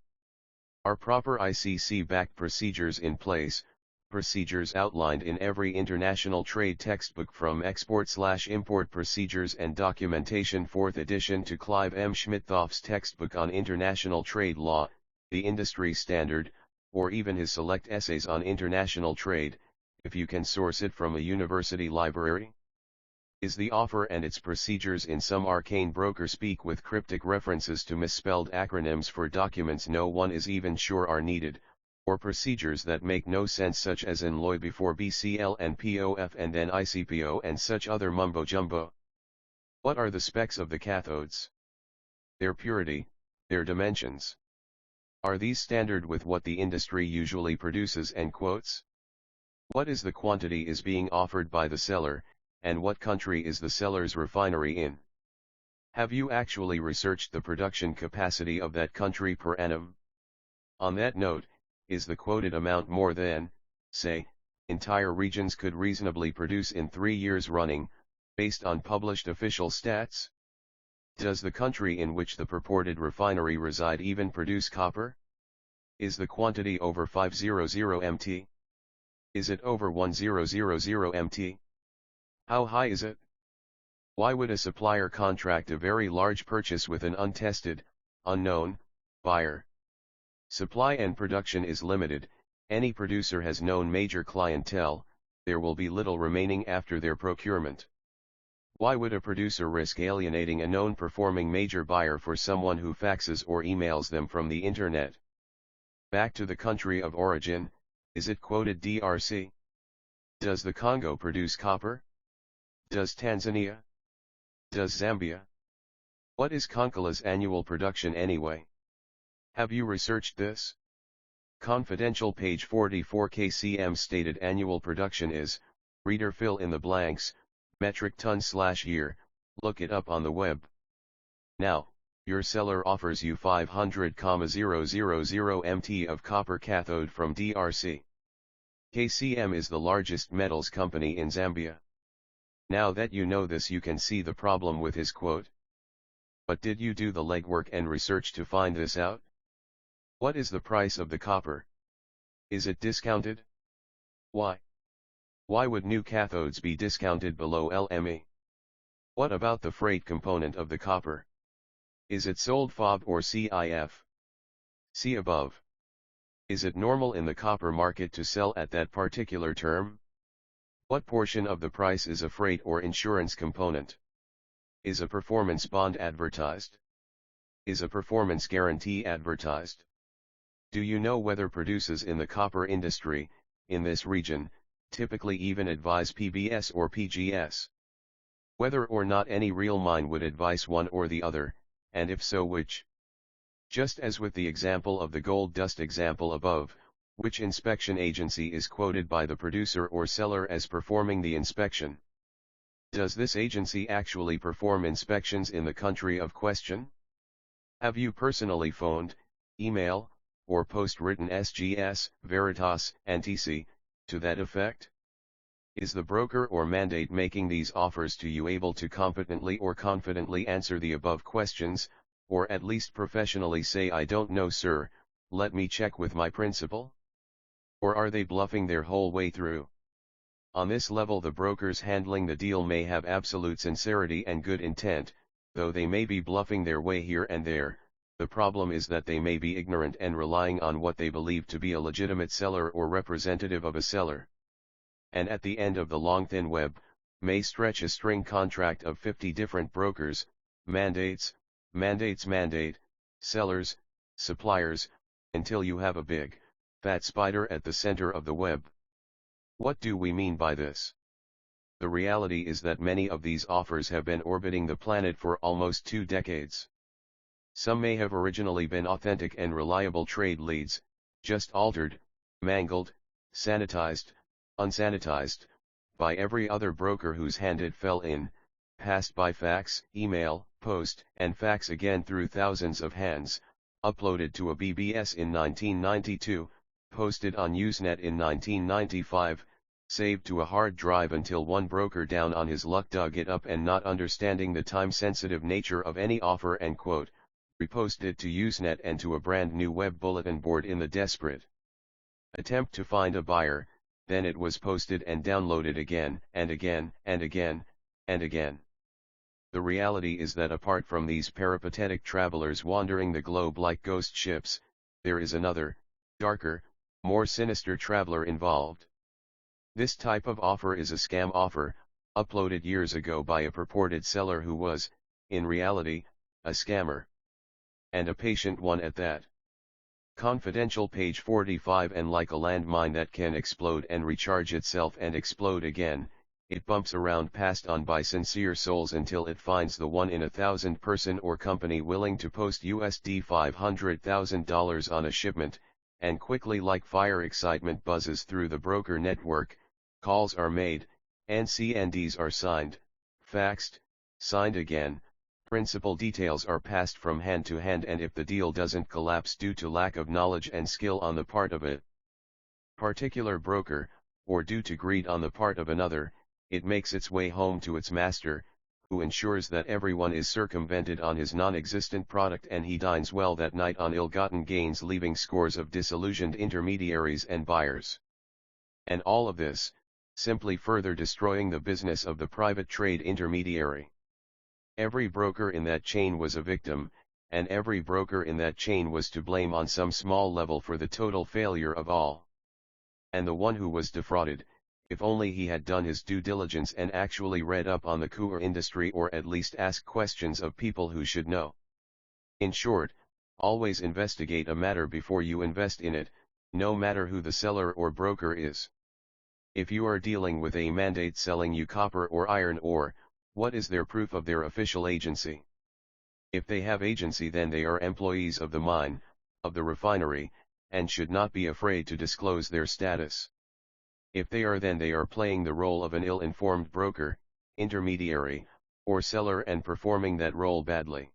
Speaker 1: Are proper ICC-backed procedures in place, procedures outlined in every international trade textbook from Export/Import Procedures and Documentation 4th edition to Clive M. Schmidthoff's textbook on international trade law, the industry standard, or even his select essays on international trade, if you can source it from a university library? Is the offer and its procedures in some arcane broker speak with cryptic references to misspelled acronyms for documents no one is even sure are needed, or procedures that make no sense such as ENLOI before BCL and POF and then ICPO and such other mumbo-jumbo? What are the specs of the cathodes? Their purity, their dimensions. Are these standard with what the industry usually produces and quotes? What is the quantity is being offered by the seller, and what country is the seller's refinery in? Have you actually researched the production capacity of that country per annum? On that note, is the quoted amount more than, say, entire regions could reasonably produce in 3 years running, based on published official stats? Does the country in which the purported refinery reside even produce copper? Is the quantity over 500 mt? Is it over 1000 mt? How high is it? Why would a supplier contract a very large purchase with an untested, unknown, buyer? Supply and production is limited, any producer has known major clientele, there will be little remaining after their procurement. Why would a producer risk alienating a known performing major buyer for someone who faxes or emails them from the internet? Back to the country of origin, is it quoted DRC? Does the Congo produce copper? Does Tanzania? Does Zambia? What is Konkola's annual production anyway? Have you researched this? Confidential page 44 KCM stated annual production is, reader fill in the blanks, metric ton/year, look it up on the web. Now, your seller offers you 500,000 mt of copper cathode from DRC. KCM is the largest metals company in Zambia. Now that you know this, you can see the problem with his quote. But did you do the legwork and research to find this out? What is the price of the copper? Is it discounted? Why? Why would new cathodes be discounted below LME? What about the freight component of the copper? Is it sold FOB or CIF? See above. Is it normal in the copper market to sell at that particular term? What portion of the price is a freight or insurance component? Is a performance bond advertised? Is a performance guarantee advertised? Do you know whether producers in the copper industry, in this region, typically even advise PBS or PGS? Whether or not any real mine would advise one or the other, and if so, which? Just as with the example of the gold dust example above, which inspection agency is quoted by the producer or seller as performing the inspection? Does this agency actually perform inspections in the country of question? Have you personally phoned, email, or post-written SGS, Veritas, and TC, to that effect? Is the broker or mandate making these offers to you able to competently or confidently answer the above questions, or at least professionally say, "I don't know, sir, let me check with my principal"? Or are they bluffing their whole way through? On this level, the brokers handling the deal may have absolute sincerity and good intent, though they may be bluffing their way here and there. The problem is that they may be ignorant and relying on what they believe to be a legitimate seller or representative of a seller. And at the end of the long thin web, may stretch a string contract of 50 different brokers, mandate, sellers, suppliers, until you have a big, fat spider at the center of the web. What do we mean by this? The reality is that many of these offers have been orbiting the planet for almost 2 decades. Some may have originally been authentic and reliable trade leads, just altered, mangled, sanitized, unsanitized, by every other broker whose hand it fell in, passed by fax, email, post, and fax again through thousands of hands, uploaded to a BBS in 1992, posted on Usenet in 1995, saved to a hard drive until one broker down on his luck dug it up and, not understanding the time-sensitive nature of any offer and quote, reposted to Usenet and to a brand new web bulletin board in the desperate attempt to find a buyer. Then it was posted and downloaded again, and again, and again, and again. The reality is that apart from these peripatetic travelers wandering the globe like ghost ships, there is another, darker, more sinister traveler involved. This type of offer is a scam offer, uploaded years ago by a purported seller who was, in reality, a scammer. And a patient one at that. Confidential page 45. And like a landmine that can explode and recharge itself and explode again, it bumps around passed on by sincere souls until it finds the 1 in 1,000 person or company willing to post USD $500,000 on a shipment, and quickly like fire excitement buzzes through the broker network, calls are made, and CNDs are signed, faxed, signed again, principal details are passed from hand to hand, and if the deal doesn't collapse due to lack of knowledge and skill on the part of a particular broker, or due to greed on the part of another, it makes its way home to its master, who ensures that everyone is circumvented on his non-existent product and he dines well that night on ill-gotten gains, leaving scores of disillusioned intermediaries and buyers. And all of this, simply further destroying the business of the private trade intermediary. Every broker in that chain was a victim, and every broker in that chain was to blame on some small level for the total failure of all. And the one who was defrauded, if only he had done his due diligence and actually read up on the courier industry, or at least asked questions of people who should know. In short, always investigate a matter before you invest in it, no matter who the seller or broker is. If you are dealing with a mandate selling you copper or iron ore, what is their proof of their official agency? If they have agency, then they are employees of the mine, of the refinery, and should not be afraid to disclose their status. If they are, then they are playing the role of an ill-informed broker, intermediary, or seller and performing that role badly.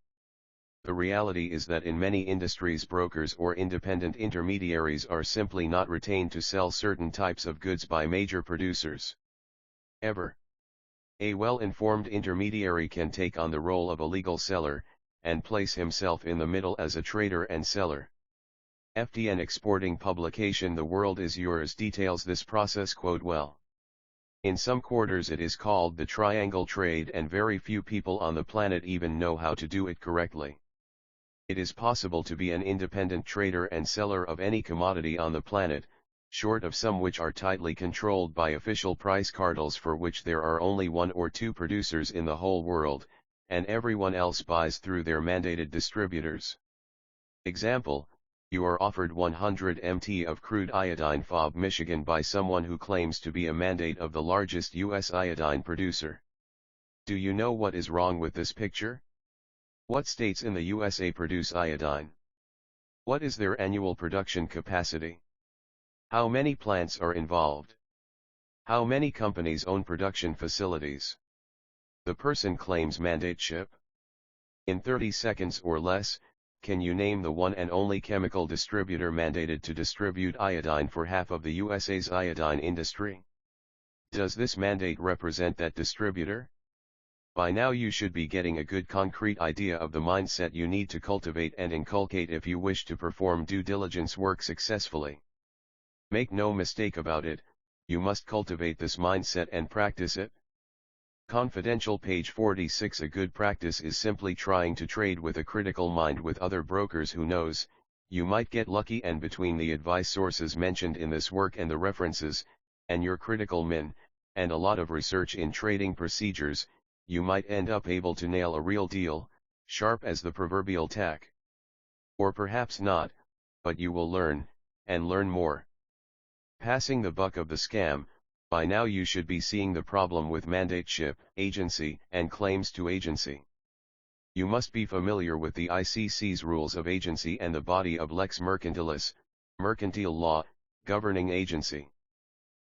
Speaker 1: The reality is that in many industries brokers or independent intermediaries are simply not retained to sell certain types of goods by major producers. Ever. A well-informed intermediary can take on the role of a legal seller, and place himself in the middle as a trader and seller. FDN exporting publication The World Is Yours details this process quite well. In some quarters it is called the triangle trade, and very few people on the planet even know how to do it correctly. It is possible to be an independent trader and seller of any commodity on the planet, short of some which are tightly controlled by official price cartels for which there are only one or two producers in the whole world, and everyone else buys through their mandated distributors. Example: you are offered 100 mt of crude iodine FOB Michigan by someone who claims to be a mandate of the largest U.S. iodine producer. Do you know what is wrong with this picture? What states in the USA produce iodine? What is their annual production capacity? How many plants are involved? How many companies own production facilities? The person claims mandateship. In 30 seconds or less, can you name the one and only chemical distributor mandated to distribute iodine for half of the USA's iodine industry? Does this mandate represent that distributor? By now you should be getting a good concrete idea of the mindset you need to cultivate and inculcate if you wish to perform due diligence work successfully. Make no mistake about it, you must cultivate this mindset and practice it. Confidential page 46. A good practice is simply trying to trade with a critical mind with other brokers who knows. You might get lucky, and between the advice sources mentioned in this work and the references, and your critical min, and a lot of research in trading procedures, you might end up able to nail a real deal, sharp as the proverbial tack. Or perhaps not, but you will learn, and learn more. Passing the buck of the scam. By now you should be seeing the problem with mandateship, agency, and claims to agency. You must be familiar with the ICC's rules of agency and the body of Lex Mercantilis, mercantile law, governing agency.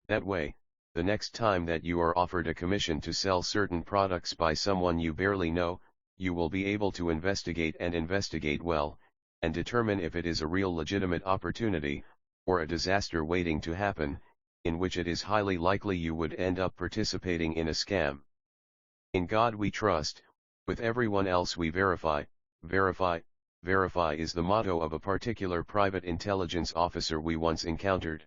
Speaker 1: That way, the next time that you are offered a commission to sell certain products by someone you barely know, you will be able to investigate well, and determine if it is a real legitimate opportunity, or a disaster waiting to happen, in which it is highly likely you would end up participating in a scam. In God we trust, with everyone else we verify. Verify is the motto of a particular private intelligence officer we once encountered.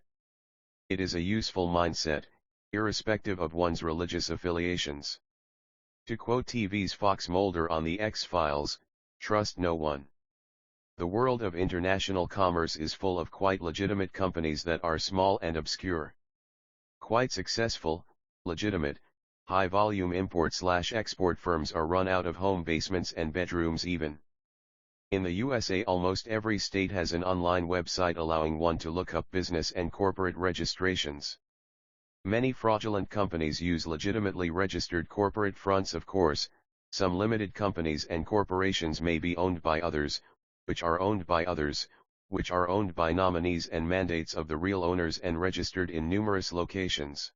Speaker 1: It is a useful mindset, irrespective of one's religious affiliations. To quote TV's Fox Mulder on the X-Files, trust no one. The world of international commerce is full of quite legitimate companies that are small and obscure. Quite successful, legitimate, high-volume import/export firms are run out of home basements and bedrooms even. In the USA, almost every state has an online website allowing one to look up business and corporate registrations. Many fraudulent companies use legitimately registered corporate fronts. Of course, some limited companies and corporations may be owned by others, which are owned by others, which are owned by nominees and mandates of the real owners and registered in numerous locations.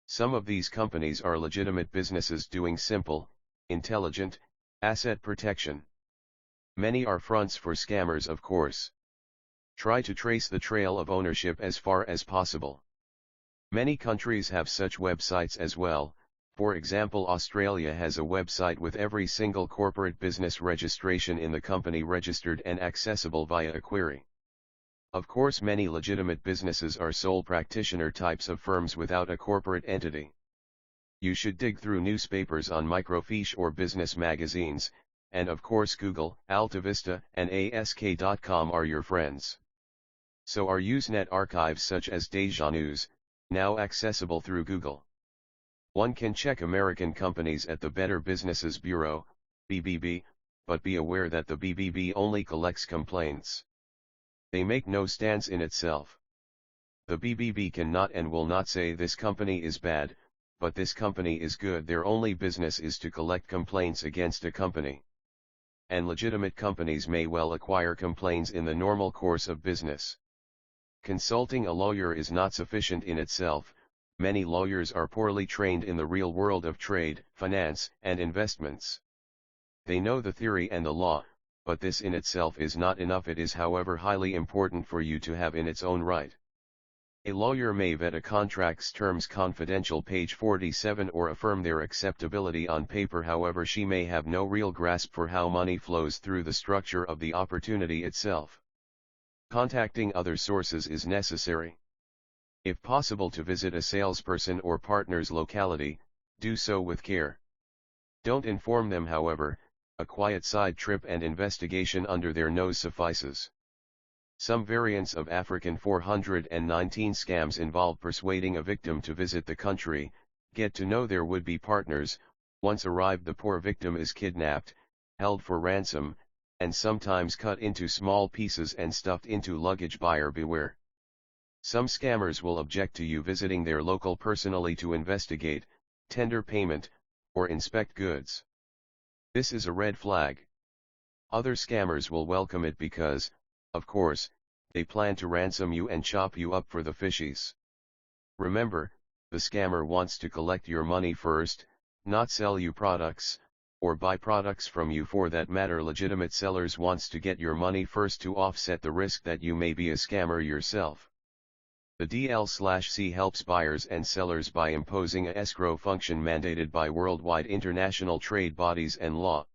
Speaker 1: Some of these companies are legitimate businesses doing simple, intelligent, asset protection. Many are fronts for scammers, of course. Try to trace the trail of ownership as far as possible. Many countries have such websites as well. For example, Australia has a website with every single corporate business registration in the company registered and accessible via a query. Of course, many legitimate businesses are sole practitioner types of firms without a corporate entity. You should dig through newspapers on microfiche or business magazines, and of course Google, AltaVista, and ask.com are your friends. So are Usenet archives such as Deja News, now accessible through Google. One can check American companies at the Better Businesses Bureau, BBB, but be aware that the BBB only collects complaints. They make no stance in itself. The BBB cannot and will not say this company is bad, but this company is good. Their only business is to collect complaints against a company. And legitimate companies may well acquire complaints in the normal course of business. Consulting a lawyer is not sufficient in itself. Many lawyers are poorly trained in the real world of trade, finance, and investments. They know the theory and the law, but this in itself is not enough. It is, however, highly important for you to have in its own right. A lawyer may vet a contract's terms confidential page 47 or affirm their acceptability on paper. However, she may have no real grasp for how money flows through the structure of the opportunity itself. Contacting other sources is necessary. If possible to visit a salesperson or partner's locality, do so with care. Don't inform them, however. A quiet side trip and investigation under their nose suffices. Some variants of African 419 scams involve persuading a victim to visit the country, get to know their would-be partners. Once arrived, the poor victim is kidnapped, held for ransom, and sometimes cut into small pieces and stuffed into luggage. Buyer beware. Some scammers will object to you visiting their local personally to investigate, tender payment, or inspect goods. This is a red flag. Other scammers will welcome it because, of course, they plan to ransom you and chop you up for the fishies. Remember, the scammer wants to collect your money first, not sell you products, or buy products from you for that matter. Legitimate sellers wants to get your money first to offset the risk that you may be a scammer yourself. The DLC helps buyers and sellers by imposing a escrow function mandated by worldwide international trade bodies and law.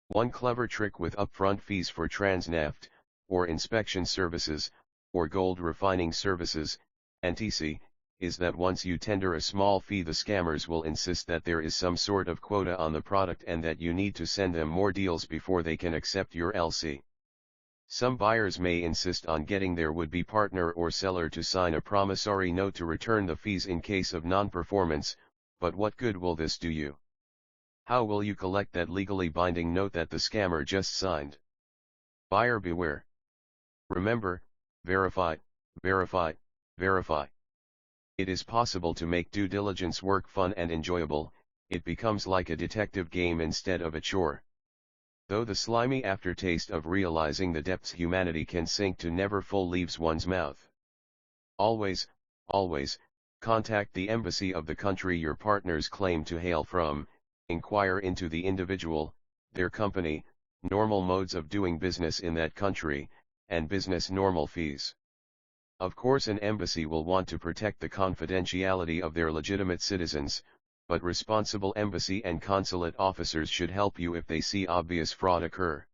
Speaker 1: One clever trick with upfront fees for Transneft, or inspection services, or gold refining services, etc., is that once you tender a small fee, the scammers will insist that there is some sort of quota on the product and that you need to send them more deals before they can accept your LC. Some buyers may insist on getting their would-be partner or seller to sign a promissory note to return the fees in case of non-performance, but what good will this do you? How will you collect that legally binding note that the scammer just signed? Buyer beware. Remember, verify, verify, verify. It is possible to make due diligence work fun and enjoyable. It becomes like a detective game instead of a chore. Though the slimy aftertaste of realizing the depths humanity can sink to never full leaves one's mouth. Always, always, contact the embassy of the country your partners claim to hail from, inquire into the individual, their company, normal modes of doing business in that country, and business normal fees. Of course, an embassy will want to protect the confidentiality of their legitimate citizens, but responsible embassy and consulate officers should help you if they see obvious fraud occur.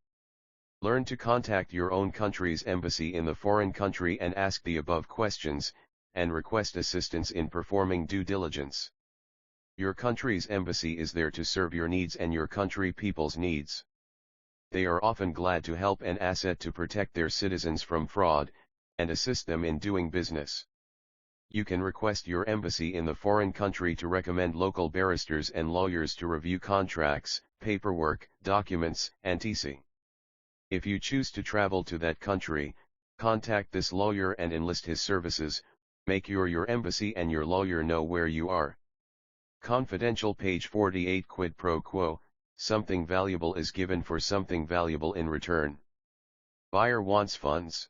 Speaker 1: Learn to contact your own country's embassy in the foreign country and ask the above questions, and request assistance in performing due diligence. Your country's embassy is there to serve your needs and your country people's needs. They are often glad to help and asset to protect their citizens from fraud, and assist them in doing business. You can request your embassy in the foreign country to recommend local barristers and lawyers to review contracts, paperwork, documents, etc. If you choose to travel to that country, contact this lawyer and enlist his services. Make your embassy and your lawyer know where you are. Confidential page 48. Quid pro quo, something valuable is given for something valuable in return. Buyer wants funds.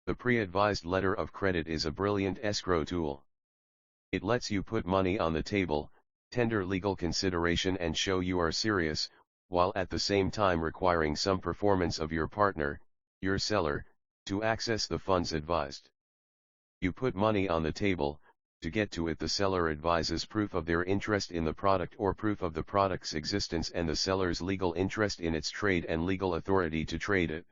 Speaker 1: The pre-advised letter of credit is a brilliant escrow tool. It lets you put money on the table, tender legal consideration and show you are serious, while at the same time requiring some performance of your partner, your seller, to access the funds advised. You put money on the table, To get to it, the seller advises proof of their interest in the product or proof of the product's existence and the seller's legal interest in its trade and legal authority to trade it.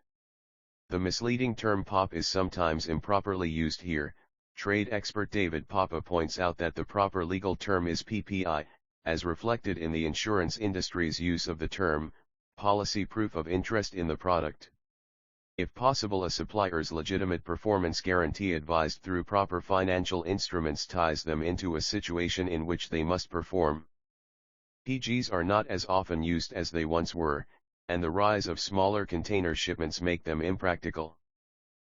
Speaker 1: The misleading term POP is sometimes improperly used here. Trade expert David Papa points out that the proper legal term is PPI, as reflected in the insurance industry's use of the term, policy proof of interest in the product. If possible, a supplier's legitimate performance guarantee advised through proper financial instruments ties them into a situation in which they must perform. PGs are not as often used as they once were, and the rise of smaller container shipments make them impractical.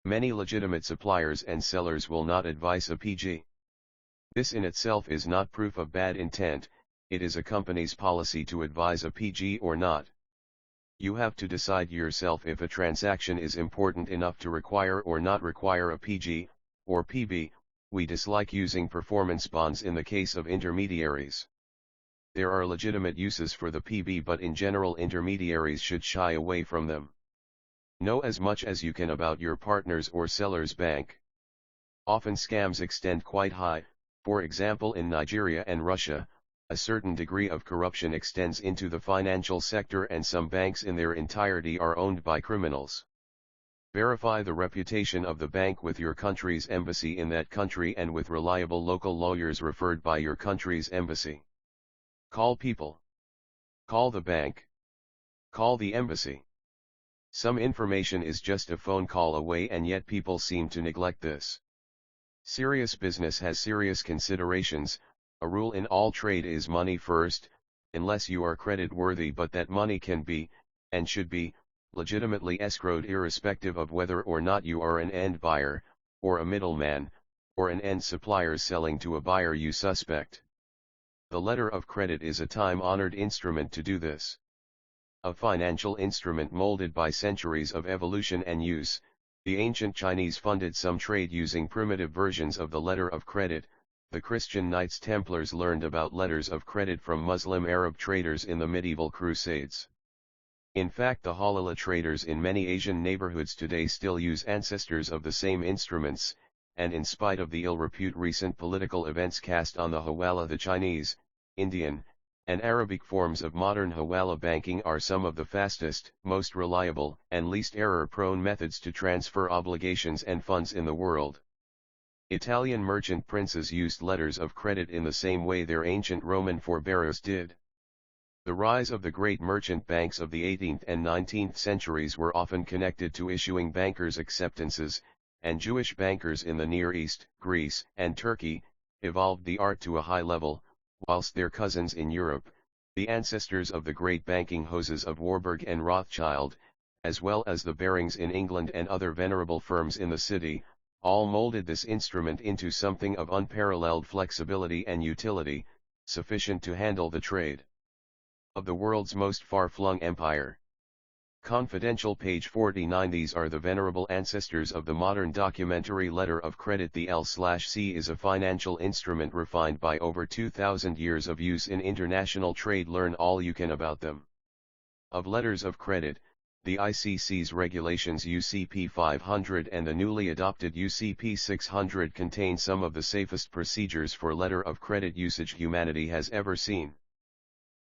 Speaker 1: Many legitimate suppliers and sellers will not advise a PG. This in itself is not proof of bad intent, it is a company's policy to advise a PG or not. You have to decide yourself if a transaction is important enough to require or not require a PG, or PB. We dislike using performance bonds in the case of intermediaries. There are legitimate uses for the PB, but in general intermediaries should shy away from them. Know as much as you can about your partner's or seller's bank. Often scams extend quite high. For example, in Nigeria and Russia, a certain degree of corruption extends into the financial sector, and some banks in their entirety are owned by criminals. Verify the reputation of the bank with your country's embassy in that country and with reliable local lawyers referred by your country's embassy. Call people. Call the bank. Call the embassy. Some information is just a phone call away, and yet people seem to neglect this. Serious business has serious considerations. A rule in all trade is money first, unless you are credit-worthy, but that money can be, and should be, legitimately escrowed irrespective of whether or not you are an end buyer, or a middleman, or an end supplier selling to a buyer you suspect. The letter of credit is a time-honored instrument to do this. A financial instrument molded by centuries of evolution and use, the ancient Chinese funded some trade using primitive versions of the letter of credit. The Christian Knights Templars learned about letters of credit from Muslim Arab traders in the medieval Crusades. In fact, the halala traders in many Asian neighborhoods today still use ancestors of the same instruments, and in spite of the ill repute recent political events cast on the hawala, the Chinese, Indian, and Arabic forms of modern hawala banking are some of the fastest, most reliable, and least error-prone methods to transfer obligations and funds in the world. Italian merchant princes used letters of credit in the same way their ancient Roman forebears did. The rise of the great merchant banks of the 18th and 19th centuries were often connected to issuing bankers' acceptances, and Jewish bankers in the Near East, Greece, and Turkey, evolved the art to a high level, whilst their cousins in Europe, the ancestors of the great banking houses of Warburg and Rothschild, as well as the Barings in England and other venerable firms in the city, all molded this instrument into something of unparalleled flexibility and utility, sufficient to handle the trade of the world's most far-flung empire. Confidential, page 49. These are the venerable ancestors of the modern documentary letter of credit. The L/C is a financial instrument refined by over 2,000 years of use in international trade. Learn all you can about them. Of letters of credit, the ICC's regulations UCP 500 and the newly adopted UCP 600 contain some of the safest procedures for letter of credit usage humanity has ever seen.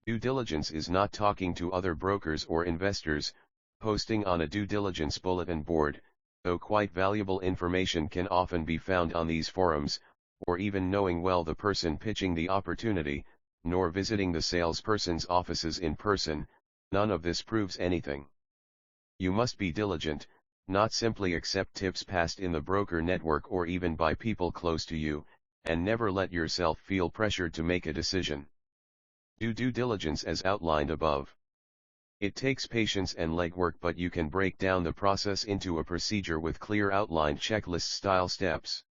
Speaker 1: Due diligence is not talking to other brokers or investors, posting on a due diligence bulletin board, though quite valuable information can often be found on these forums, or even knowing well the person pitching the opportunity, nor visiting the salesperson's offices in person. None of this proves anything. You must be diligent, not simply accept tips passed in the broker network or even by people close to you, and never let yourself feel pressured to make a decision. Do due diligence as outlined above. It takes patience and legwork, but you can break down the process into a procedure with clear outlined checklist-style steps.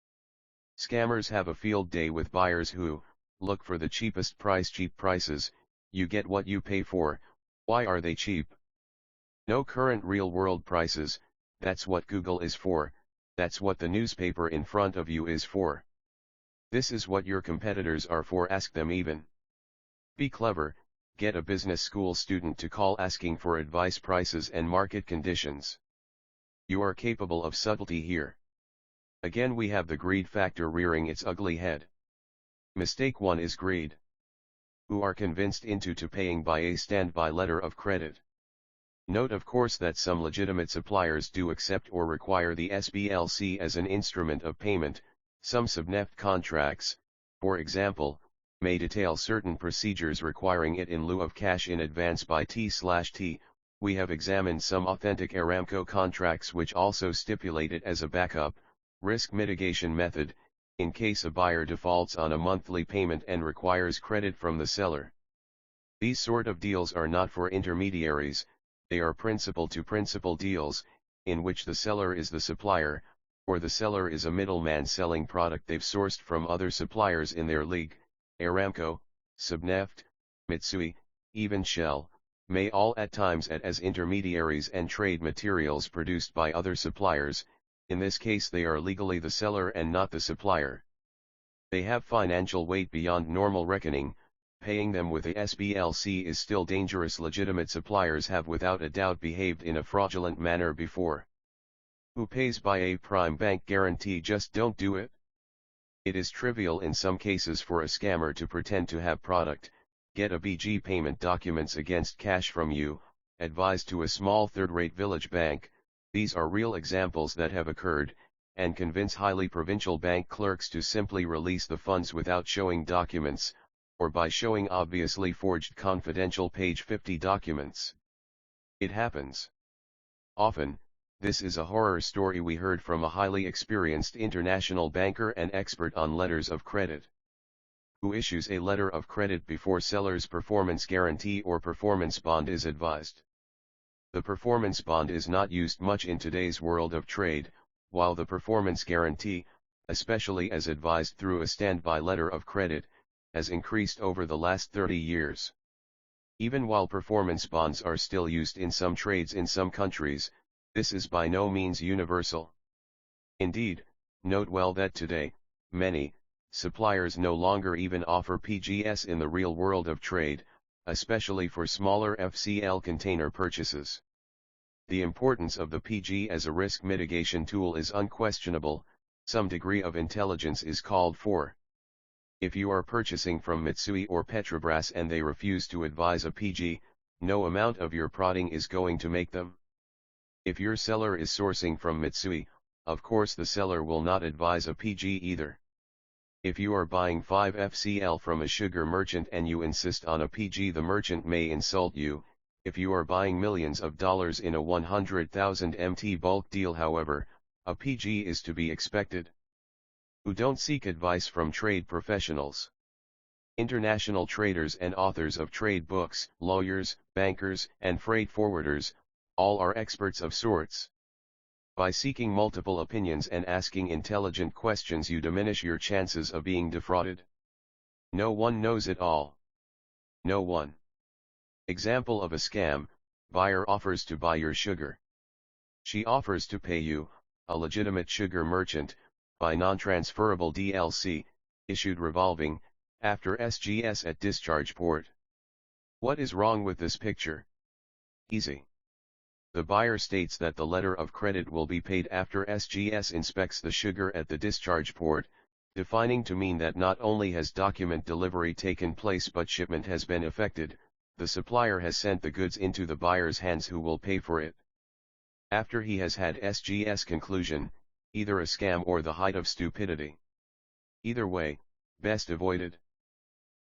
Speaker 1: Scammers have a field day with buyers who look for the cheapest price. Cheap prices, you get what you pay for. Why are they cheap? No current real-world prices. That's what Google is for, that's what the newspaper in front of you is for. This is what your competitors are for. Ask them even. Be clever, get a business school student to call asking for advice, prices and market conditions. You are capable of subtlety here. Again we have the greed factor rearing its ugly head. Mistake 1 is greed. Who are convinced into to paying by a standby letter of credit. Note of course that some legitimate suppliers do accept or require the SBLC as an instrument of payment. Some Transneft contracts, for example, may detail certain procedures requiring it in lieu of cash in advance by T/T. We have examined some authentic Aramco contracts which also stipulate it as a backup, risk mitigation method, in case a buyer defaults on a monthly payment and requires credit from the seller. These sort of deals are not for intermediaries, they are principal-to-principal deals, in which the seller is the supplier, or the seller is a middleman selling product they've sourced from other suppliers in their league. Aramco, Transneft, Mitsui, even Shell, may all at times act as intermediaries and trade materials produced by other suppliers. In this case they are legally the seller and not the supplier. They have financial weight beyond normal reckoning. Paying them with a SBLC is still dangerous. Legitimate suppliers have without a doubt behaved in a fraudulent manner before. Who pays by a prime bank guarantee? Just don't do it. It is trivial in some cases for a scammer to pretend to have product, get a BG payment documents against cash from you, advise to a small third-rate village bank. These are real examples that have occurred, and convince highly provincial bank clerks to simply release the funds without showing documents, or by showing obviously forged confidential page 50 documents. It happens. Often, this is a horror story we heard from a highly experienced international banker and expert on letters of credit. Who issues a letter of credit before seller's performance guarantee or performance bond is advised. The performance bond is not used much in today's world of trade, while the performance guarantee, especially as advised through a standby letter of credit, has increased over the last 30 years. Even while performance bonds are still used in some trades in some countries, this is by no means universal. Indeed, note well that today, many suppliers no longer even offer PGS in the real world of trade, especially for smaller FCL container purchases. The importance of the PG as a risk mitigation tool is unquestionable. Some degree of intelligence is called for. If you are purchasing from Mitsui or Petrobras and they refuse to advise a PG, no amount of your prodding is going to make them. If your seller is sourcing from Mitsui, of course the seller will not advise a PG either. If you are buying 5 FCL from a sugar merchant and you insist on a PG, the merchant may insult you. If you are buying millions of dollars in a 100,000 MT bulk deal, however, a PG is to be expected. Who don't seek advice from trade professionals. International traders and authors of trade books, lawyers, bankers, and freight forwarders, all are experts of sorts. By seeking multiple opinions and asking intelligent questions, you diminish your chances of being defrauded. No one knows it all. No one. Example of a scam: buyer offers to buy your sugar. She offers to pay you, a legitimate sugar merchant, by non-transferable DLC, issued revolving, after SGS at discharge port. What is wrong with this picture? Easy. The buyer states that the letter of credit will be paid after SGS inspects the sugar at the discharge port, defining to mean that not only has document delivery taken place but shipment has been effected. The supplier has sent the goods into the buyer's hands, who will pay for it. After he has had SGS conclusion, either a scam or the height of stupidity. Either way, best avoided.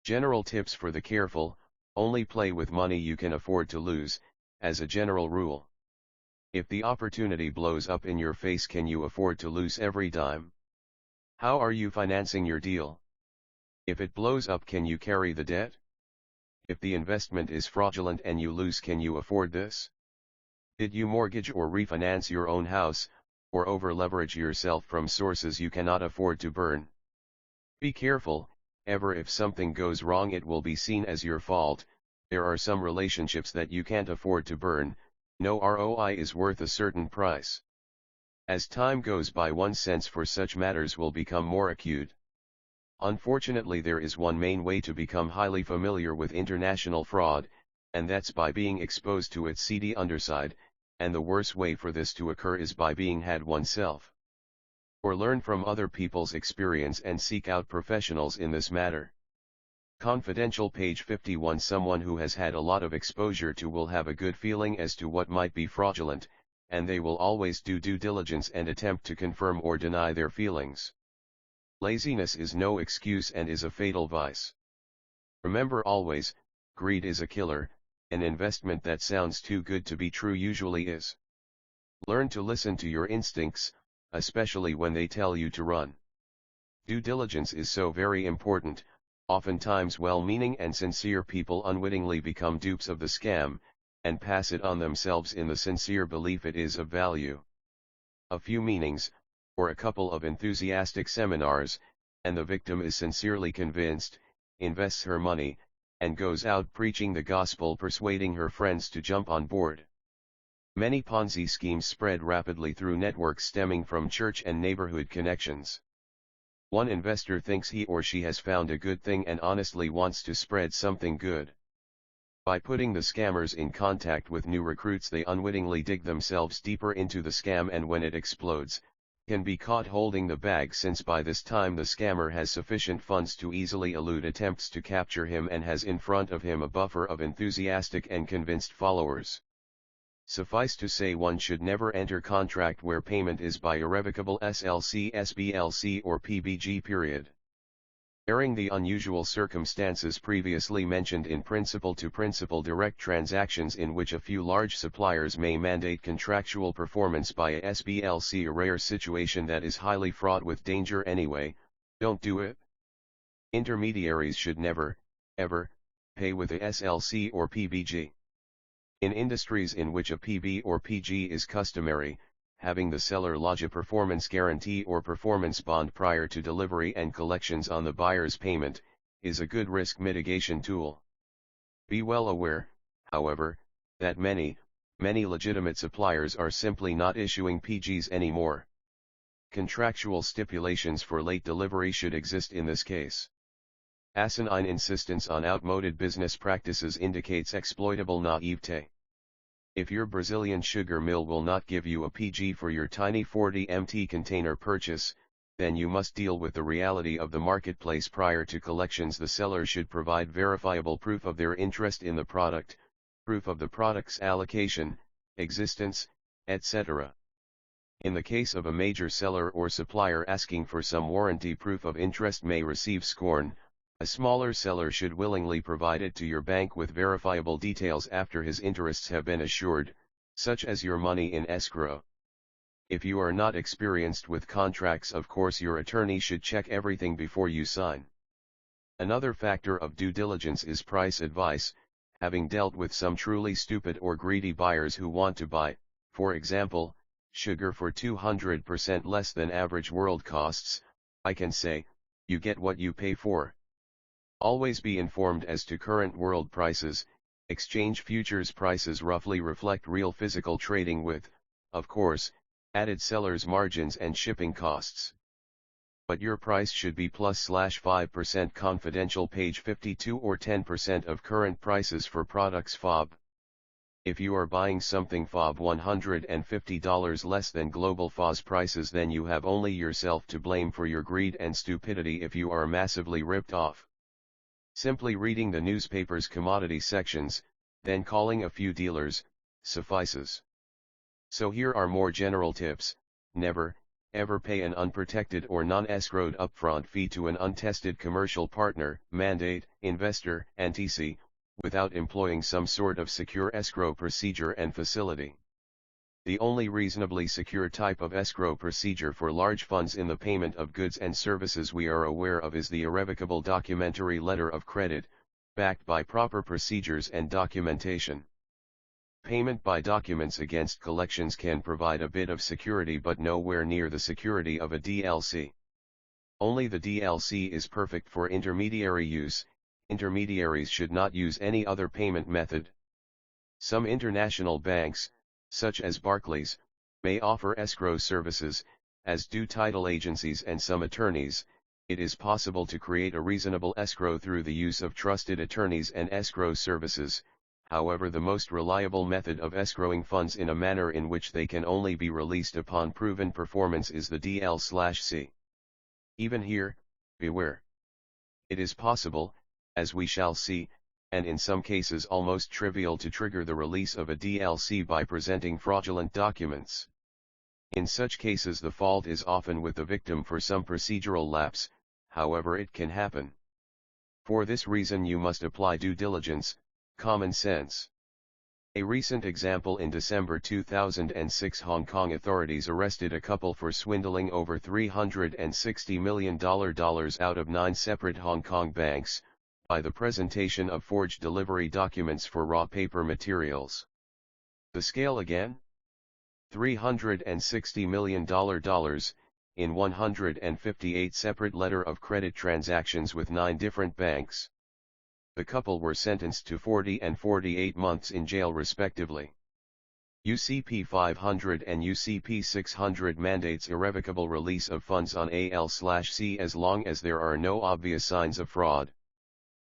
Speaker 1: General tips for the careful: only play with money you can afford to lose, as a general rule. If the opportunity blows up in your face, can you afford to lose every dime? How are you financing your deal? If it blows up, can you carry the debt? If the investment is fraudulent and you lose, can you afford this? Did you mortgage or refinance your own house, or over-leverage yourself from sources you cannot afford to burn? Be careful, ever if something goes wrong it will be seen as your fault. There are some relationships that you can't afford to burn. No ROI is worth a certain price. As time goes by, one's sense for such matters will become more acute. Unfortunately, there is one main way to become highly familiar with international fraud, and that's by being exposed to its seedy underside, and the worst way for this to occur is by being had oneself. Or learn from other people's experience and seek out professionals in this matter. Confidential page 51. Someone who has had a lot of exposure to will have a good feeling as to what might be fraudulent, and they will always do due diligence and attempt to confirm or deny their feelings. Laziness is no excuse and is a fatal vice. Remember always, greed is a killer. An investment that sounds too good to be true usually is. Learn to listen to your instincts, especially when they tell you to run. Due diligence is so very important. Oftentimes well-meaning and sincere people unwittingly become dupes of the scam, and pass it on themselves in the sincere belief it is of value. A few meetings, or a couple of enthusiastic seminars, and the victim is sincerely convinced, invests her money, and goes out preaching the gospel, persuading her friends to jump on board. Many Ponzi schemes spread rapidly through networks stemming from church and neighborhood connections. One investor thinks he or she has found a good thing and honestly wants to spread something good. By putting the scammers in contact with new recruits, they unwittingly dig themselves deeper into the scam, and when it explodes, can be caught holding the bag, since by this time the scammer has sufficient funds to easily elude attempts to capture him and has in front of him a buffer of enthusiastic and convinced followers. Suffice to say, one should never enter contract where payment is by irrevocable SLC, SBLC or PBG period. Bearing the unusual circumstances previously mentioned in principal-to-principal direct transactions in which a few large suppliers may mandate contractual performance by a SBLC, a rare situation that is highly fraught with danger anyway, don't do it. Intermediaries should never, ever, pay with a SLC or PBG. In industries in which a PB or PG is customary, having the seller lodge a performance guarantee or performance bond prior to delivery and collections on the buyer's payment, is a good risk mitigation tool. Be well aware, however, that many legitimate suppliers are simply not issuing PGs anymore. Contractual stipulations for late delivery should exist in this case. Asinine insistence on outmoded business practices indicates exploitable naivete. If your Brazilian sugar mill will not give you a PG for your tiny 40 container purchase, then you must deal with the reality of the marketplace. Prior to collections, the seller should provide verifiable proof of their interest in the product, proof of the product's allocation, existence, etc. In the case of a major seller or supplier, asking for some warranty proof of interest may receive scorn. A smaller seller should willingly provide it to your bank with verifiable details after his interests have been assured, such as your money in escrow. If you are not experienced with contracts, of course your attorney should check everything before you sign. Another factor of due diligence is price advice. Having dealt with some truly stupid or greedy buyers who want to buy, for example, sugar for 200% less than average world costs, I can say, you get what you pay for. Always be informed as to current world prices. Exchange futures prices roughly reflect real physical trading with, of course, added sellers' margins and shipping costs. But your price should be +/5% confidential page 52 or 10% of current prices for products FOB. If you are buying something FOB $150 less than global FOS prices, then you have only yourself to blame for your greed and stupidity if you are massively ripped off. Simply reading the newspaper's commodity sections, then calling a few dealers, suffices. So here are more general tips. Never, ever pay an unprotected or non-escrowed upfront fee to an untested commercial partner, mandate, investor, etc., without employing some sort of secure escrow procedure and facility. The only reasonably secure type of escrow procedure for large funds in the payment of goods and services we are aware of is the irrevocable documentary letter of credit, backed by proper procedures and documentation. Payment by documents against collections can provide a bit of security, but nowhere near the security of a DLC. Only the DLC is perfect for intermediary use. Intermediaries should not use any other payment method. Some international banks, such as Barclays, may offer escrow services, as do title agencies and some attorneys. It is possible to create a reasonable escrow through the use of trusted attorneys and escrow services. However, the most reliable method of escrowing funds in a manner in which they can only be released upon proven performance is the DL/C. Even here, beware. It is possible, as we shall see, and in some cases almost trivial, to trigger the release of a DLC by presenting fraudulent documents. In such cases the fault is often with the victim for some procedural lapse, however it can happen. For this reason you must apply due diligence, common sense. A recent example: in December 2006, Hong Kong authorities arrested a couple for swindling over $360 million out of 9 separate Hong Kong banks, by the presentation of forged delivery documents for raw paper materials. The scale again? $360 million in 158 separate letter of credit transactions with 9 different banks. The couple were sentenced to 40 and 48 months in jail respectively. UCP 500 and UCP 600 mandates irrevocable release of funds on AL/C as long as there are no obvious signs of fraud.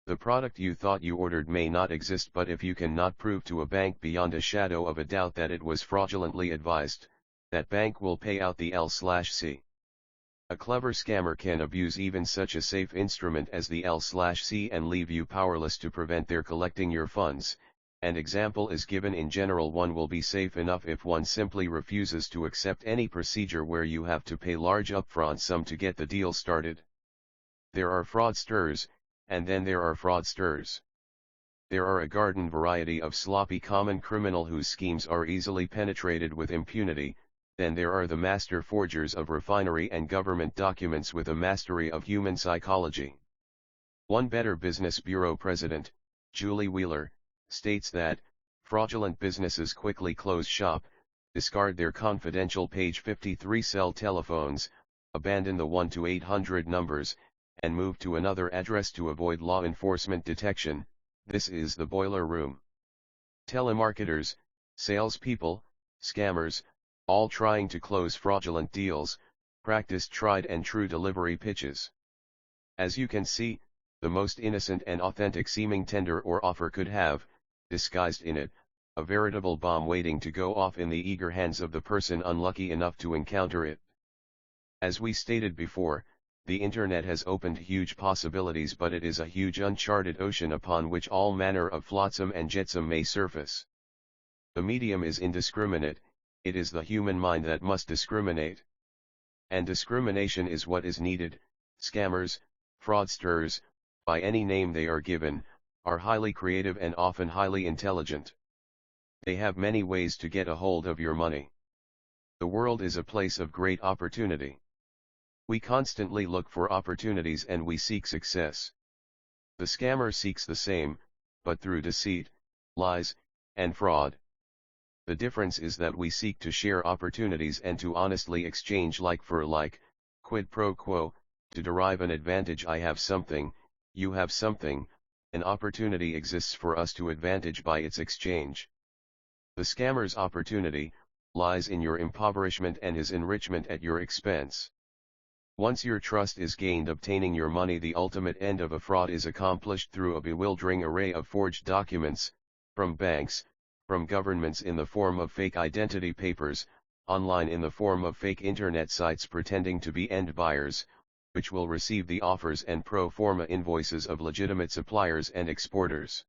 Speaker 1: The product you thought you ordered may not exist, but if you cannot prove to a bank beyond a shadow of a doubt that it was fraudulently advised, that bank will pay out the L/C. A clever scammer can abuse even such a safe instrument as the L/C and leave you powerless to prevent their collecting your funds. An example is given: in general, one will be safe enough if one simply refuses to accept any procedure where you have to pay large upfront sum to get the deal started. There are fraudsters, and then there are fraudsters. There are a garden variety of sloppy common criminal whose schemes are easily penetrated with impunity. Then there are the master forgers of refinery and government documents with a mastery of human psychology. One Better Business Bureau president, Julie Wheeler, states that fraudulent businesses quickly close shop, discard their confidential page 53 cell telephones, abandon the 1-800 numbers, and move to another address to avoid law enforcement detection. This is the boiler room. Telemarketers, salespeople, scammers, all trying to close fraudulent deals, practice tried and true delivery pitches. As you can see, the most innocent and authentic seeming tender or offer could have, disguised in it, a veritable bomb waiting to go off in the eager hands of the person unlucky enough to encounter it. As we stated before, the internet has opened huge possibilities, but it is a huge uncharted ocean upon which all manner of flotsam and jetsam may surface. The medium is indiscriminate. It is the human mind that must discriminate. And discrimination is what is needed. Scammers, fraudsters, by any name they are given, are highly creative and often highly intelligent. They have many ways to get a hold of your money. The world is a place of great opportunity. We constantly look for opportunities and we seek success. The scammer seeks the same, but through deceit, lies, and fraud. The difference is that we seek to share opportunities and to honestly exchange like for like, quid pro quo, to derive an advantage. I have something, you have something, an opportunity exists for us to advantage by its exchange. The scammer's opportunity lies in your impoverishment and his enrichment at your expense. Once your trust is gained, obtaining your money, the ultimate end of a fraud is accomplished through a bewildering array of forged documents, from banks, from governments in the form of fake identity papers, online in the form of fake internet sites pretending to be end buyers, which will receive the offers and pro forma invoices of legitimate suppliers and exporters.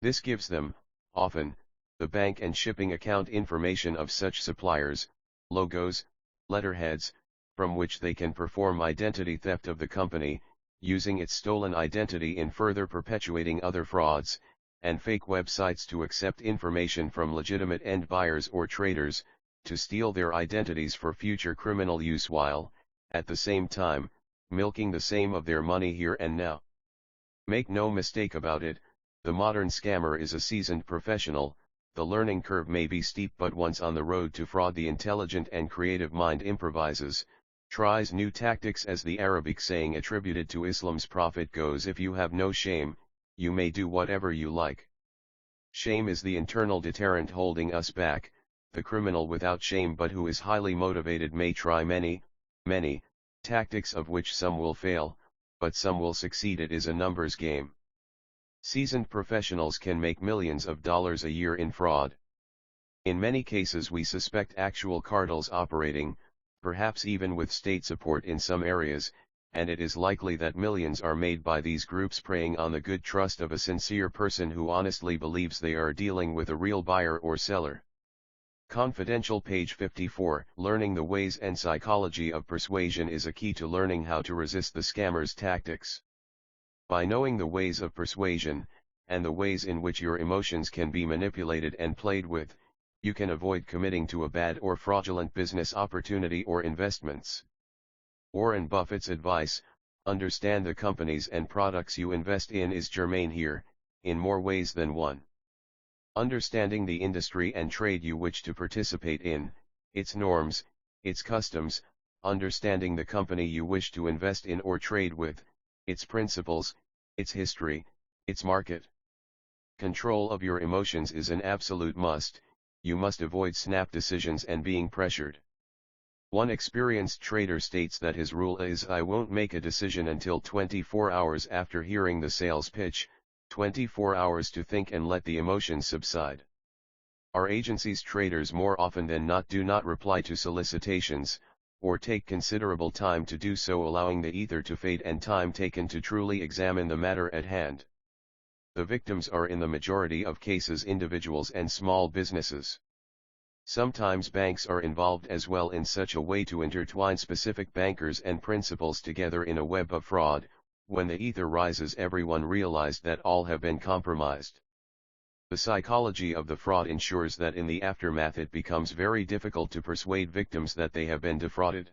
Speaker 1: This gives them, often, the bank and shipping account information of such suppliers, logos, letterheads, from which they can perform identity theft of the company, using its stolen identity in further perpetuating other frauds, and fake websites to accept information from legitimate end buyers or traders, to steal their identities for future criminal use while, at the same time, milking the same of their money here and now. Make no mistake about it, the modern scammer is a seasoned professional. The learning curve may be steep, but once on the road to fraud, the intelligent and creative mind improvises, tries new tactics. As the Arabic saying attributed to Islam's prophet goes, if you have no shame, you may do whatever you like. Shame is the internal deterrent holding us back. The criminal without shame but who is highly motivated may try many tactics, of which some will fail, but some will succeed. It is a numbers game. Seasoned professionals can make millions of dollars a year in fraud. In many cases we suspect actual cartels operating, perhaps even with state support in some areas, and it is likely that millions are made by these groups preying on the good trust of a sincere person who honestly believes they are dealing with a real buyer or seller. Confidential page 54. Learning the ways and psychology of persuasion is a key to learning how to resist the scammer's tactics. By knowing the ways of persuasion, and the ways in which your emotions can be manipulated and played with, you can avoid committing to a bad or fraudulent business opportunity or investments. Warren Buffett's advice, understand the companies and products you invest in, is germane here, in more ways than one. Understanding the industry and trade you wish to participate in, its norms, its customs, understanding the company you wish to invest in or trade with, its principles, its history, its market. Control of your emotions is an absolute must. You must avoid snap decisions and being pressured. One experienced trader states that his rule is, I won't make a decision until 24 hours after hearing the sales pitch, 24 hours to think and let the emotions subside. Our agency's traders more often than not do not reply to solicitations, or take considerable time to do so, allowing the ether to fade and time taken to truly examine the matter at hand. The victims are in the majority of cases individuals and small businesses. Sometimes banks are involved as well, in such a way to intertwine specific bankers and principals together in a web of fraud. When the ether rises, everyone realized that all have been compromised. The psychology of the fraud ensures that in the aftermath it becomes very difficult to persuade victims that they have been defrauded.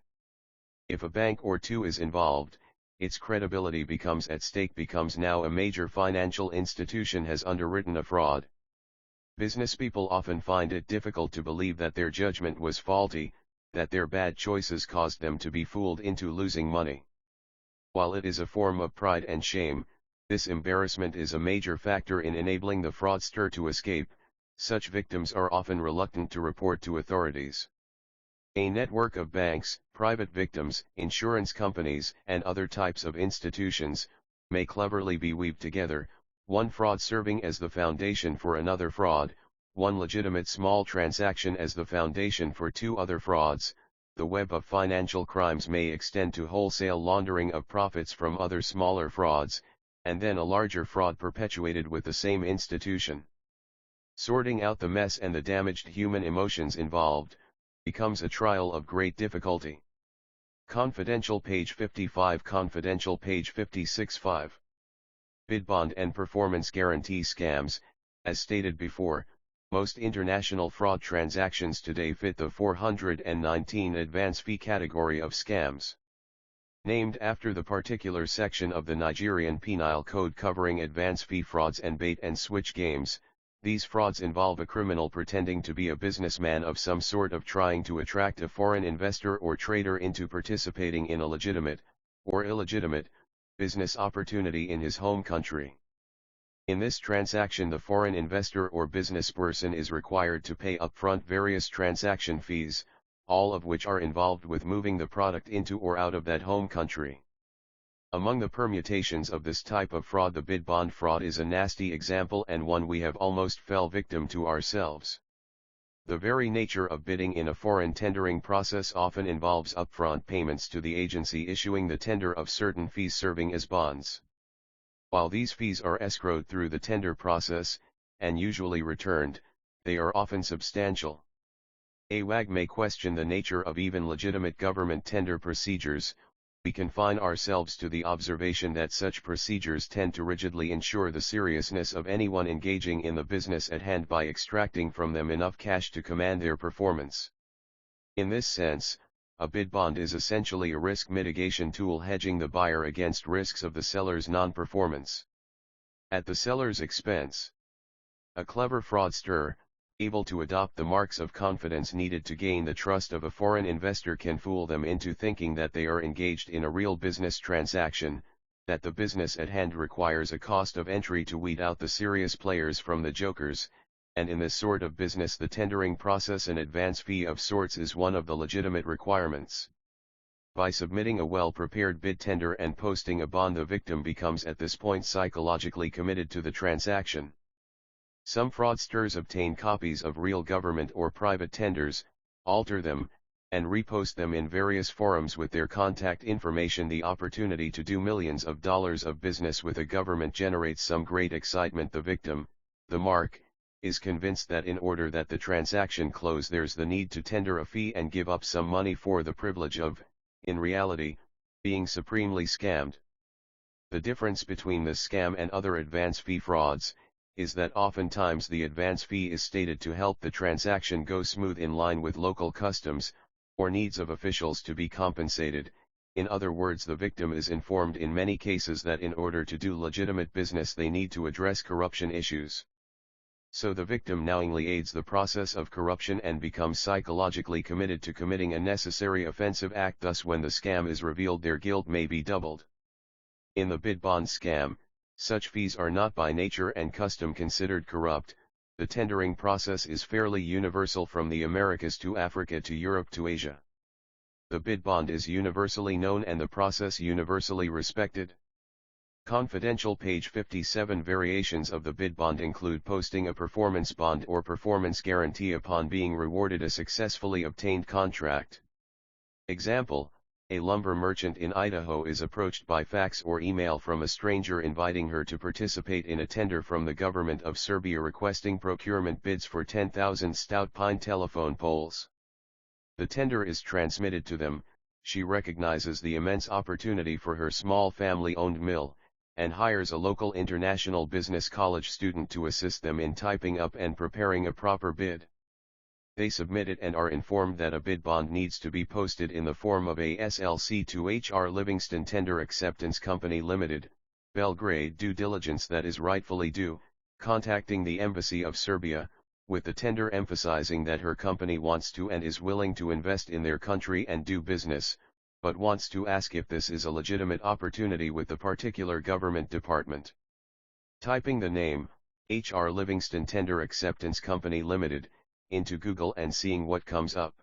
Speaker 1: If a bank or two is involved, its credibility becomes at stake, becomes now a major financial institution has underwritten a fraud. Business people often find it difficult to believe that their judgment was faulty, that their bad choices caused them to be fooled into losing money. While it is a form of pride and shame, this embarrassment is a major factor in enabling the fraudster to escape. Such victims are often reluctant to report to authorities. A network of banks, private victims, insurance companies, and other types of institutions may cleverly be weaved together, one fraud serving as the foundation for another fraud, one legitimate small transaction as the foundation for two other frauds. The web of financial crimes may extend to wholesale laundering of profits from other smaller frauds, and then a larger fraud perpetuated with the same institution. Sorting out the mess and the damaged human emotions involved becomes a trial of great difficulty. Confidential page 55. Confidential page 56.5. Bid bond and performance guarantee scams. As stated before, most international fraud transactions today fit the 419 advance fee category of scams. Named after the particular section of the Nigerian Penal Code covering advance fee frauds and bait and switch games, these frauds involve a criminal pretending to be a businessman of some sort, of trying to attract a foreign investor or trader into participating in a legitimate, or illegitimate, business opportunity in his home country. In this transaction, the foreign investor or businessperson is required to pay upfront various transaction fees, all of which are involved with moving the product into or out of that home country. Among the permutations of this type of fraud, the bid bond fraud is a nasty example, and one we have almost fell victim to ourselves. The very nature of bidding in a foreign tendering process often involves upfront payments to the agency issuing the tender of certain fees serving as bonds. While these fees are escrowed through the tender process, and usually returned, they are often substantial. A wag may question the nature of even legitimate government tender procedures. We confine ourselves to the observation that such procedures tend to rigidly ensure the seriousness of anyone engaging in the business at hand by extracting from them enough cash to command their performance. In this sense, a bid bond is essentially a risk mitigation tool, hedging the buyer against risks of the seller's non-performance at the seller's expense. A clever fraudster, able to adopt the marks of confidence needed to gain the trust of a foreign investor, can fool them into thinking that they are engaged in a real business transaction, that the business at hand requires a cost of entry to weed out the serious players from the jokers, and in this sort of business the tendering process, an advance fee of sorts, is one of the legitimate requirements. By submitting a well-prepared bid tender and posting a bond, the victim becomes at this point psychologically committed to the transaction. Some fraudsters obtain copies of real government or private tenders, alter them, and repost them in various forums with their contact information. The opportunity to do millions of dollars of business with a government generates some great excitement. The victim, the mark, is convinced that in order that the transaction close there's the need to tender a fee and give up some money for the privilege of, in reality, being supremely scammed. The difference between this scam and other advance fee frauds is that oftentimes the advance fee is stated to help the transaction go smooth in line with local customs, or needs of officials to be compensated. In other words, the victim is informed in many cases that in order to do legitimate business they need to address corruption issues. So the victim knowingly aids the process of corruption and becomes psychologically committed to committing a necessary offensive act. Thus, when the scam is revealed, their guilt may be doubled. In the bid bond scam, such fees are not by nature and custom considered corrupt. The tendering process is fairly universal from the Americas to Africa to Europe to Asia. The bid bond is universally known and the process universally respected. Confidential. Page 57. Variations of the bid bond include posting a performance bond or performance guarantee upon being rewarded a successfully obtained contract. Example: a lumber merchant in Idaho is approached by fax or email from a stranger inviting her to participate in a tender from the government of Serbia requesting procurement bids for 10,000 stout pine telephone poles. The tender is transmitted to them. She recognizes the immense opportunity for her small family-owned mill, and hires a local international business college student to assist them in typing up and preparing a proper bid. They submit it and are informed that a bid bond needs to be posted in the form of a SLC to H.R. Livingston Tender Acceptance Company Limited, Belgrade. Due diligence that is rightfully due, contacting the Embassy of Serbia, with the tender emphasizing that her company wants to and is willing to invest in their country and do business, but wants to ask if this is a legitimate opportunity with the particular government department. Typing the name, H.R. Livingston Tender Acceptance Company Limited, into Google and seeing what comes up.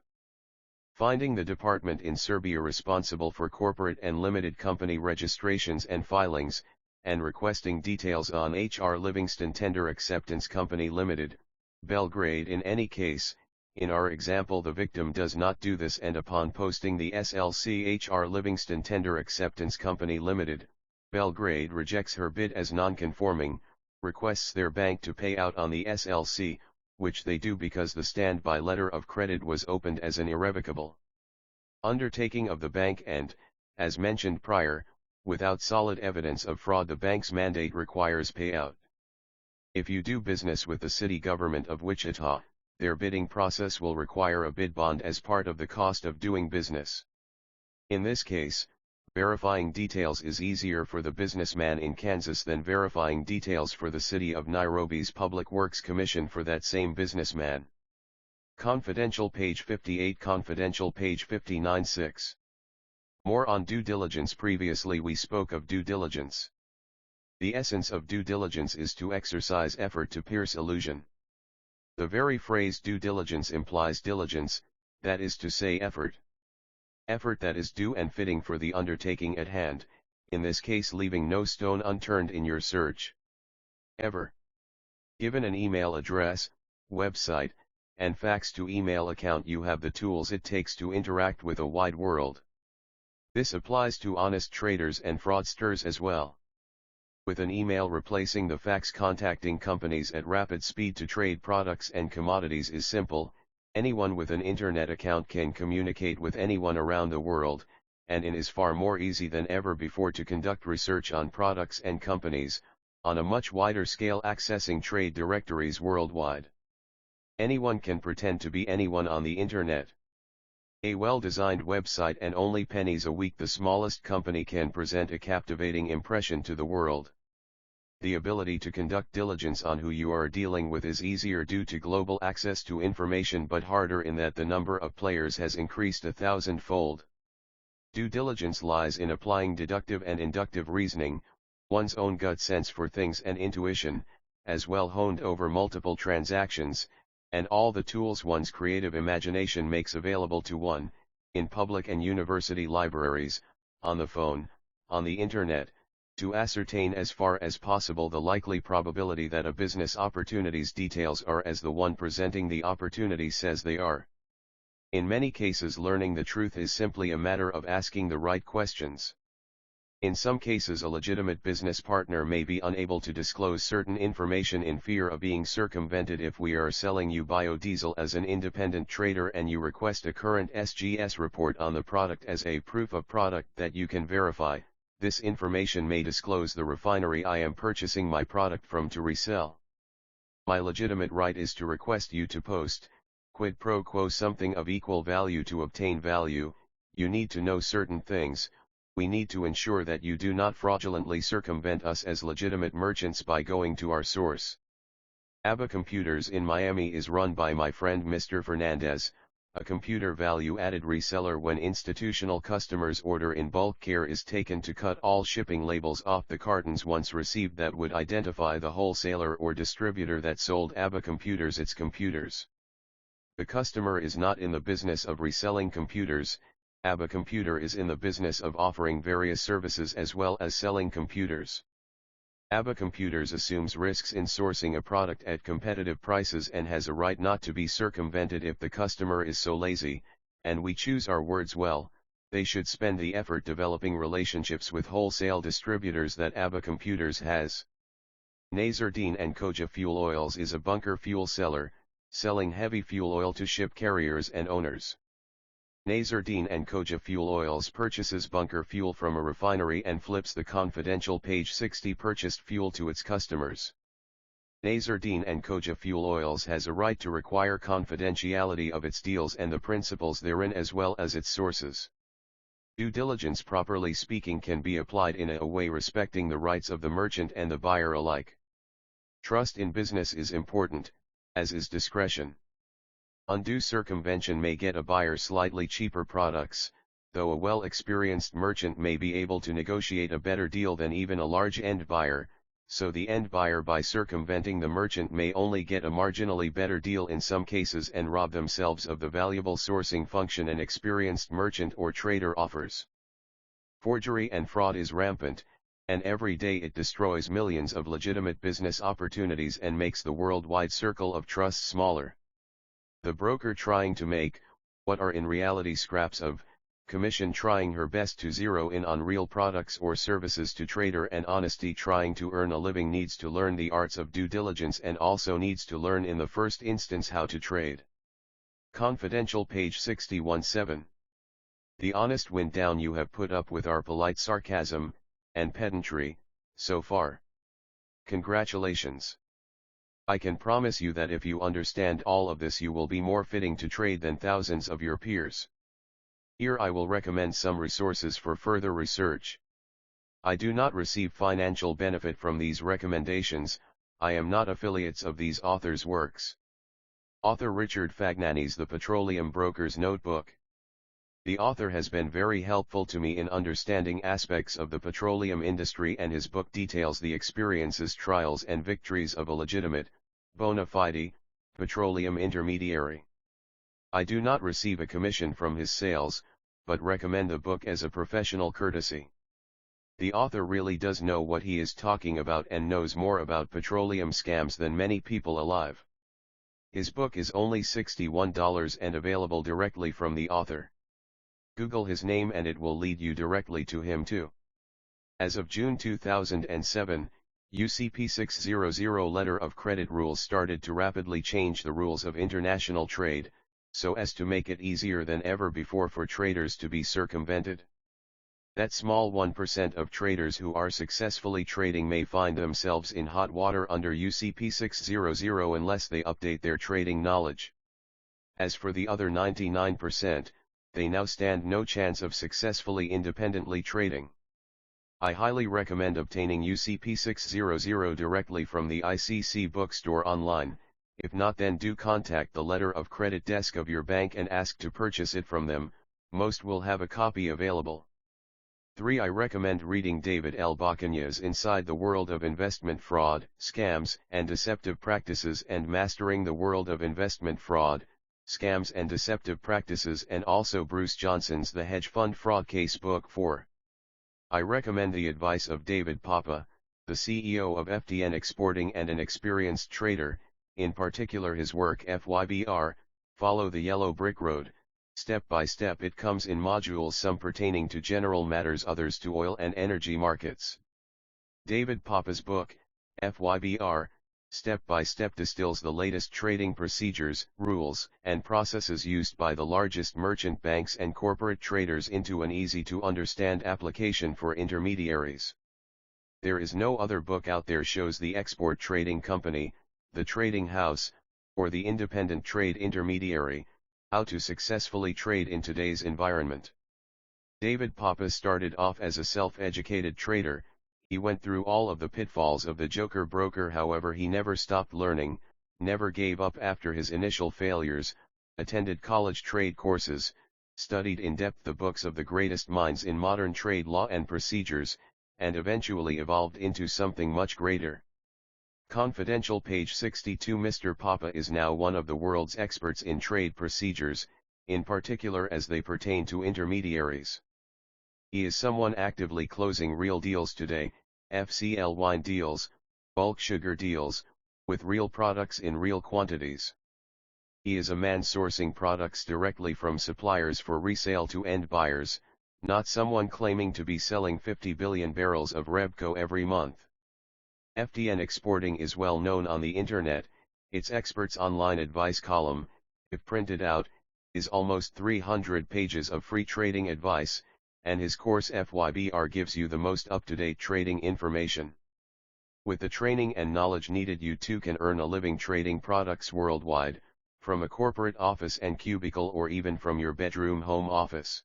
Speaker 1: Finding the department in Serbia responsible for corporate and limited company registrations and filings, and requesting details on H.R. Livingston Tender Acceptance Company Limited, Belgrade. In any case, in our example the victim does not do this, and upon posting the SLC H.R. Livingston Tender Acceptance Company Limited, Belgrade rejects her bid as non-conforming, requests their bank to pay out on the SLC, which they do because the standby letter of credit was opened as an irrevocable undertaking of the bank and, as mentioned prior, without solid evidence of fraud the bank's mandate requires payout. If you do business with the city government of Wichita, their bidding process will require a bid bond as part of the cost of doing business. In this case, verifying details is easier for the businessman in Kansas than verifying details for the city of Nairobi's Public Works Commission for that same businessman. Confidential. Page 58. Confidential. Page 59. 6. More on due diligence. Previously we spoke of due diligence. The essence of due diligence is to exercise effort to pierce illusion. The very phrase due diligence implies diligence, that is to say effort. Effort that is due and fitting for the undertaking at hand, in this case leaving no stone unturned in your search. Ever. Given an email address, website, and fax to email account, you have the tools it takes to interact with a wide world. This applies to honest traders and fraudsters as well. With an email replacing the fax, contacting companies at rapid speed to trade products and commodities is simple. Anyone with an internet account can communicate with anyone around the world, and it is far more easy than ever before to conduct research on products and companies, on a much wider scale, accessing trade directories worldwide. Anyone can pretend to be anyone on the internet. A well-designed website and only pennies a week, the smallest company can present a captivating impression to the world. The ability to conduct diligence on who you are dealing with is easier due to global access to information, but harder in that the number of players has increased 1,000-fold. Due diligence lies in applying deductive and inductive reasoning, one's own gut sense for things and intuition, as well honed over multiple transactions, and all the tools one's creative imagination makes available to one, in public and university libraries, on the phone, on the internet, to ascertain as far as possible the likely probability that a business opportunity's details are as the one presenting the opportunity says they are. In many cases, learning the truth is simply a matter of asking the right questions. In some cases, a legitimate business partner may be unable to disclose certain information in fear of being circumvented. If we are selling you biodiesel as an independent trader and you request a current SGS report on the product as a proof of product that you can verify, this information may disclose the refinery I am purchasing my product from to resell. My legitimate right is to request you to post, quid pro quo, something of equal value to obtain value. You need to know certain things. We need to ensure that you do not fraudulently circumvent us as legitimate merchants by going to our source. ABBA Computers in Miami is run by my friend Mr. Fernandez, a computer value-added reseller. When institutional customers order in bulk, care is taken to cut all shipping labels off the cartons once received that would identify the wholesaler or distributor that sold ABBA Computers its computers. The customer is not in the business of reselling computers. ABBA Computer is in the business of offering various services as well as selling computers. ABBA Computers assumes risks in sourcing a product at competitive prices and has a right not to be circumvented. If the customer is so lazy, and we choose our words well, they should spend the effort developing relationships with wholesale distributors that ABBA Computers has. Nasruddin and Koja Fuel Oils is a bunker fuel seller, selling heavy fuel oil to ship carriers and owners. Nasruddin and Koja Fuel Oils purchases bunker fuel from a refinery and flips the confidential page 60 purchased fuel to its customers. Nasruddin and Koja Fuel Oils has a right to require confidentiality of its deals and the principles therein as well as its sources. Due diligence, properly speaking, can be applied in a way respecting the rights of the merchant and the buyer alike. Trust in business is important, as is discretion. Undue circumvention may get a buyer slightly cheaper products, though a well-experienced merchant may be able to negotiate a better deal than even a large end buyer, so the end buyer, by circumventing the merchant, may only get a marginally better deal in some cases and rob themselves of the valuable sourcing function an experienced merchant or trader offers. Forgery and fraud is rampant, and every day it destroys millions of legitimate business opportunities and makes the worldwide circle of trust smaller. The broker trying to make, what are in reality scraps of, commission, trying her best to zero in on real products or services to trader and honesty trying to earn a living needs to learn the arts of due diligence and also needs to learn in the first instance how to trade. Confidential page 61-7. The honest went down. You have put up with our polite sarcasm and pedantry so far. Congratulations. I can promise you that if you understand all of this, you will be more fitting to trade than thousands of your peers. Here I will recommend some resources for further research. I do not receive financial benefit from these recommendations. I am not affiliates of these authors' works. Author Richard Fagnani's The Petroleum Broker's Notebook. The author has been very helpful to me in understanding aspects of the petroleum industry, and his book details the experiences, trials and victories of a legitimate, bona fide, petroleum intermediary. I do not receive a commission from his sales, but recommend the book as a professional courtesy. The author really does know what he is talking about and knows more about petroleum scams than many people alive. His book is only $61 and available directly from the author. Google his name and it will lead you directly to him too. As of June 2007, UCP 600 Letter of Credit rules started to rapidly change the rules of international trade, so as to make it easier than ever before for traders to be circumvented. That small 1% of traders who are successfully trading may find themselves in hot water under UCP 600 unless they update their trading knowledge. As for the other 99%, they now stand no chance of successfully independently trading. I highly recommend obtaining UCP 600 directly from the ICC bookstore online. If not, then do contact the letter of credit desk of your bank and ask to purchase it from them. Most will have a copy available. 3. I recommend reading David L. Bacania's Inside the World of Investment Fraud, Scams, and Deceptive Practices and Mastering the World of Investment Fraud, Scams and Deceptive Practices, and also Bruce Johnson's The Hedge Fund Fraud Case Book 4. I recommend the advice of David Papa, the CEO of FDN Exporting and an experienced trader, in particular his work FYBR, Follow the Yellow Brick Road. Step by step it comes in modules, some pertaining to general matters, others to oil and energy markets. David Papa's book, FYBR, step by step distills the latest trading procedures, rules, and processes used by the largest merchant banks and corporate traders into an easy-to-understand application for intermediaries. There is no other book out there shows the export trading company, the trading house, or the independent trade intermediary, how to successfully trade in today's environment. David Papa started off as a self-educated trader. He went through all of the pitfalls of the joker broker, however he never stopped learning, never gave up after his initial failures, attended college trade courses, studied in depth the books of the greatest minds in modern trade law and procedures, and eventually evolved into something much greater. Confidential, page 62. Mr. Papa is now one of the world's experts in trade procedures, in particular as they pertain to intermediaries. He is someone actively closing real deals today, FCL wine deals, bulk sugar deals, with real products in real quantities. He is a man sourcing products directly from suppliers for resale to end buyers, not someone claiming to be selling 50 billion barrels of Rebco every month. FDN Exporting is well known on the internet. Its experts online advice column, if printed out, is almost 300 pages of free trading advice, and his course FYBR gives you the most up-to-date trading information. With the training and knowledge needed, you too can earn a living trading products worldwide, from a corporate office and cubicle or even from your bedroom home office.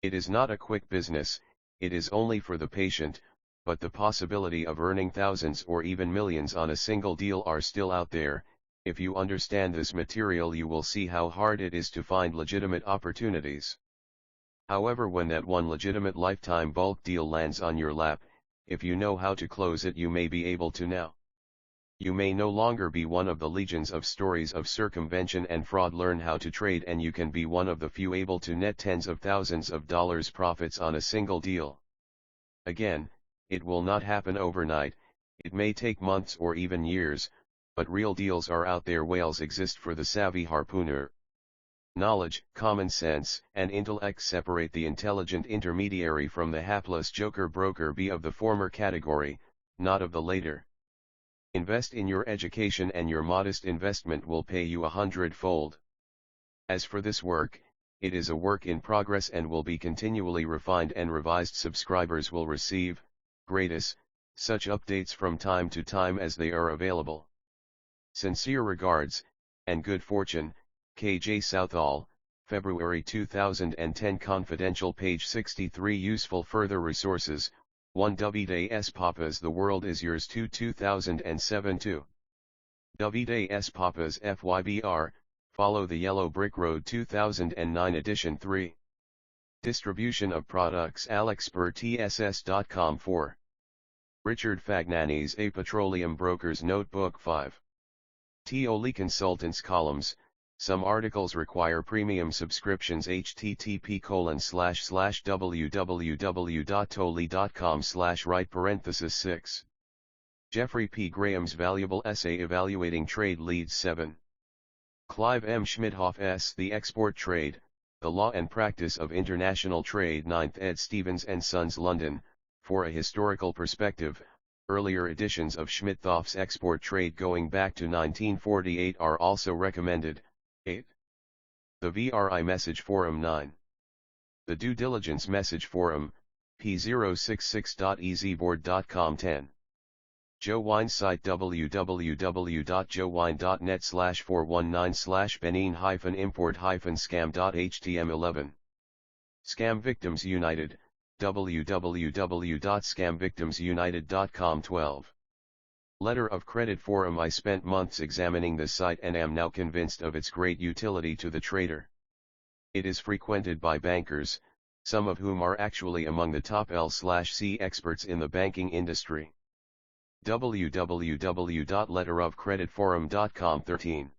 Speaker 1: It is not a quick business, it is only for the patient, but the possibility of earning thousands or even millions on a single deal are still out there. If you understand this material, you will see how hard it is to find legitimate opportunities. However, when that one legitimate lifetime bulk deal lands on your lap, if you know how to close it, you may be able to now. You may no longer be one of the legions of stories of circumvention and fraud. Learn how to trade, and you can be one of the few able to net tens of thousands of dollars profits on a single deal. Again, it will not happen overnight, it may take months or even years, but real deals are out there. Whales exist for the savvy harpooner. Knowledge, common sense, and intellect separate the intelligent intermediary from the hapless joker broker. Be of the former category, not of the later. Invest in your education, and your modest investment will pay you 100-fold. As for this work, it is a work in progress and will be continually refined and revised. Subscribers will receive, gratis, such updates from time to time as they are available. Sincere regards, and good fortune, KJ Southall, February 2010. Confidential, page 63. Useful further resources. 1. David S. Papa's The World Is Yours 2, 2007. 2. David S. Papa's FYBR, Follow the Yellow Brick Road 2009 edition. 3. Distribution of Products AlExpertTSS.com. 4. Richard Fagnani's A Petroleum Broker's Notebook. 5. Telltale Consultants columns. Some articles require premium subscriptions. http://www.tolly.com/right/6. Jeffrey P. Graham's valuable essay Evaluating Trade Leads. 7. Clive M. Schmidhoff The Export Trade, The Law and Practice of International Trade. 9th ed. Stevens & Sons, London. For a historical perspective, earlier editions of Schmidhoff's Export Trade going back to 1948 are also recommended. 8. The VRI Message Forum. 9. The Due Diligence Message Forum, p066.ezboard.com. 10. Joe Wine's site www.joewine.net/419/Benin-import-scam.htm. 11. Scam Victims United, www.scamvictimsunited.com. 12. Letter of Credit Forum. I spent months examining this site and am now convinced of its great utility to the trader. It is frequented by bankers, some of whom are actually among the top L/C experts in the banking industry. www.letterofcreditforum.com. 13.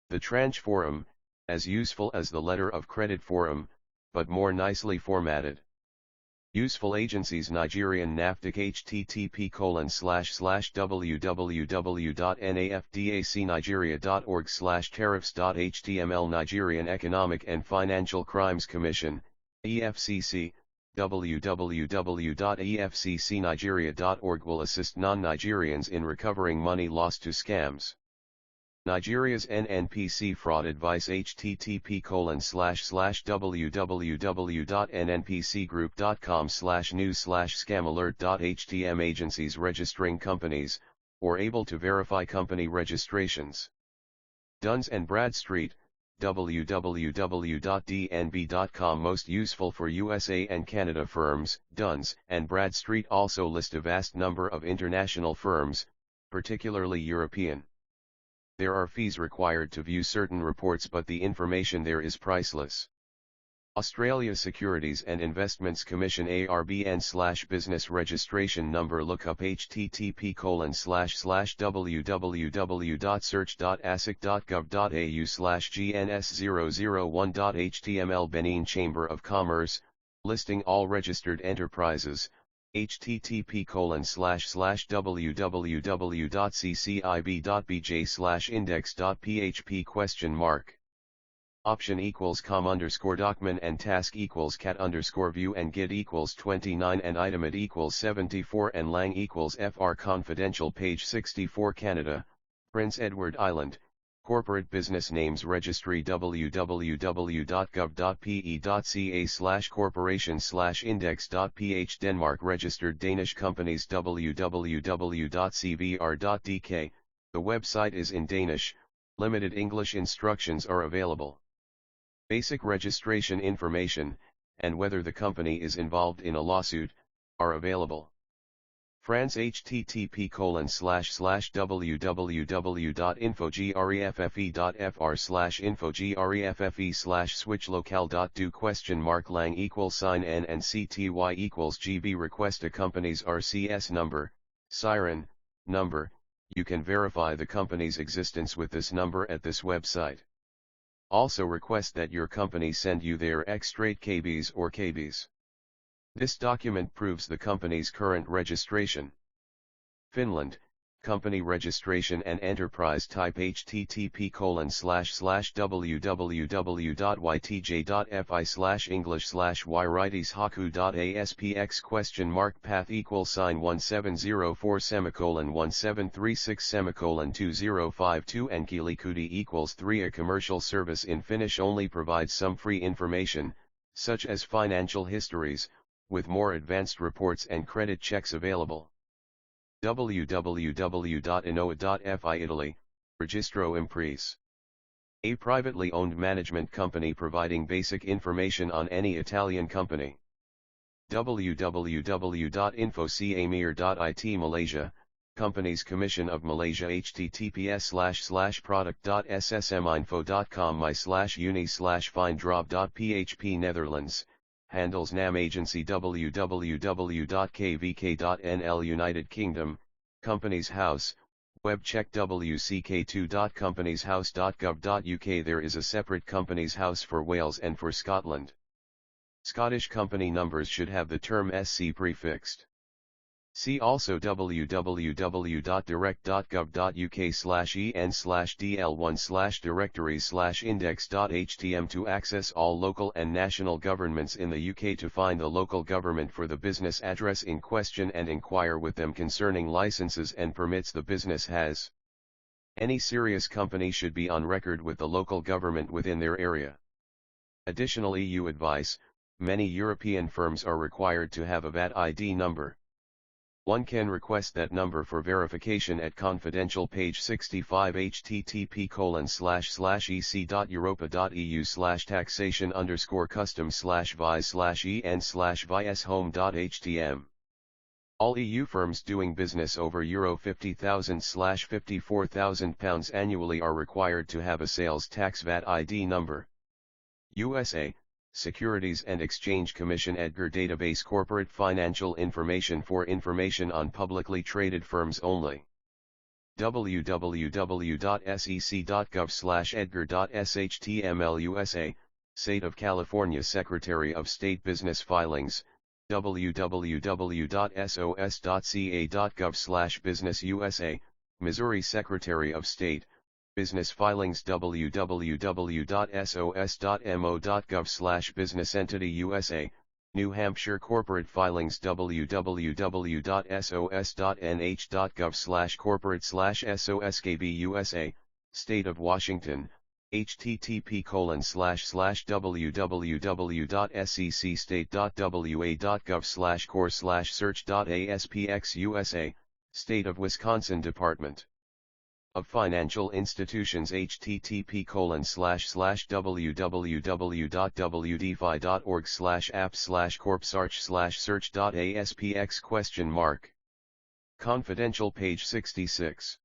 Speaker 1: The Tranche Forum, as useful as the letter of credit form, but more nicely formatted. Useful agencies Nigerian NAFDAC http://www.nafdacnigeria.org/tariffs.html Nigerian Economic and Financial Crimes Commission, EFCC, www.efccnigeria.org will assist non-Nigerians in recovering money lost to scams. Nigeria's NNPC fraud advice http://www.nnpcgroup.com/news/scamalert.htm Agencies registering companies, or able to verify company registrations. Duns & Bradstreet, www.dnb.com Most useful for USA and Canada firms. Duns & Bradstreet also list a vast number of international firms, particularly European. There are fees required to view certain reports, but the information there is priceless. Australia Securities and Investments Commission ARBN/business registration number. Look up http://www.search.asic.gov.au/gns001.html Benin Chamber of Commerce, listing all registered enterprises, http://www.ccib.bj/index.php ? Option equals com_document and task equals cat_view and git equals 29 and itemid equals 74 and lang equals fr confidential page 64 Canada, Prince Edward Island, corporate business names registry www.gov.pe.ca/corporation/index.ph Denmark registered Danish companies www.cvr.dk, the website is in Danish, limited English instructions are available. Basic registration information, and whether the company is involved in a lawsuit, are available. France http://www.infogreffe.fr/infogreffe/switchlocale.do $Lang N and CTY GB request a company's RCS number, siren number. You can verify the company's existence with this number at this website. Also request that your company send you their X-straight KBs or KBs. This document proves the company's current registration. Finland, company registration and enterprise type http://www.ytj.fi/english/yrightshaku.aspx ? Path = 1704:1736:2052 and Kilikudi = 3 A commercial service in Finnish only provides some free information, such as financial histories, with more advanced reports and credit checks available. www.inoa.fi Italy, Registro Imprese. A privately owned management company providing basic information on any Italian company. www.infocamir.it Malaysia, Companies Commission of Malaysia https://product.ssminfo.com my/uni/finddrop.php Netherlands, handles NAM Agency www.kvk.nl United Kingdom, Companies House, web check wck2.companieshouse.gov.uk There is a separate Companies House for Wales and for Scotland. Scottish company numbers should have the term SC prefixed. See also www.direct.gov.uk/en/dl1/directories/index.htm to access all local and national governments in the UK to find the local government for the business address in question and inquire with them concerning licenses and permits the business has. Any serious company should be on record with the local government within their area. Additional EU advice, many European firms are required to have a VAT ID number. One can request that number for verification at confidential page 65 http://ec.europa.eu/taxation_custom/vise/en/vishome.htm. All EU firms doing business over €50,000/54,000 annually are required to have a sales tax VAT ID number. USA, Securities and Exchange Commission Edgar Database Corporate Financial Information for information on publicly traded firms only. www.sec.gov/edgar.html/USA, State of California Secretary of State Business Filings, www.sos.ca.gov/business/USA, Missouri Secretary of State, Business Filings, www.sos.mo.gov/business-entity-USA, New Hampshire Corporate Filings, www.sos.nh.gov/corporate/soskb-USA, State of Washington, http://www.secstate.wa.gov/core/search.aspx-USA, State of Wisconsin Department of Financial Institutions, http://www.wdfi.org/apps/corp/search.aspx ? Confidential, page 66.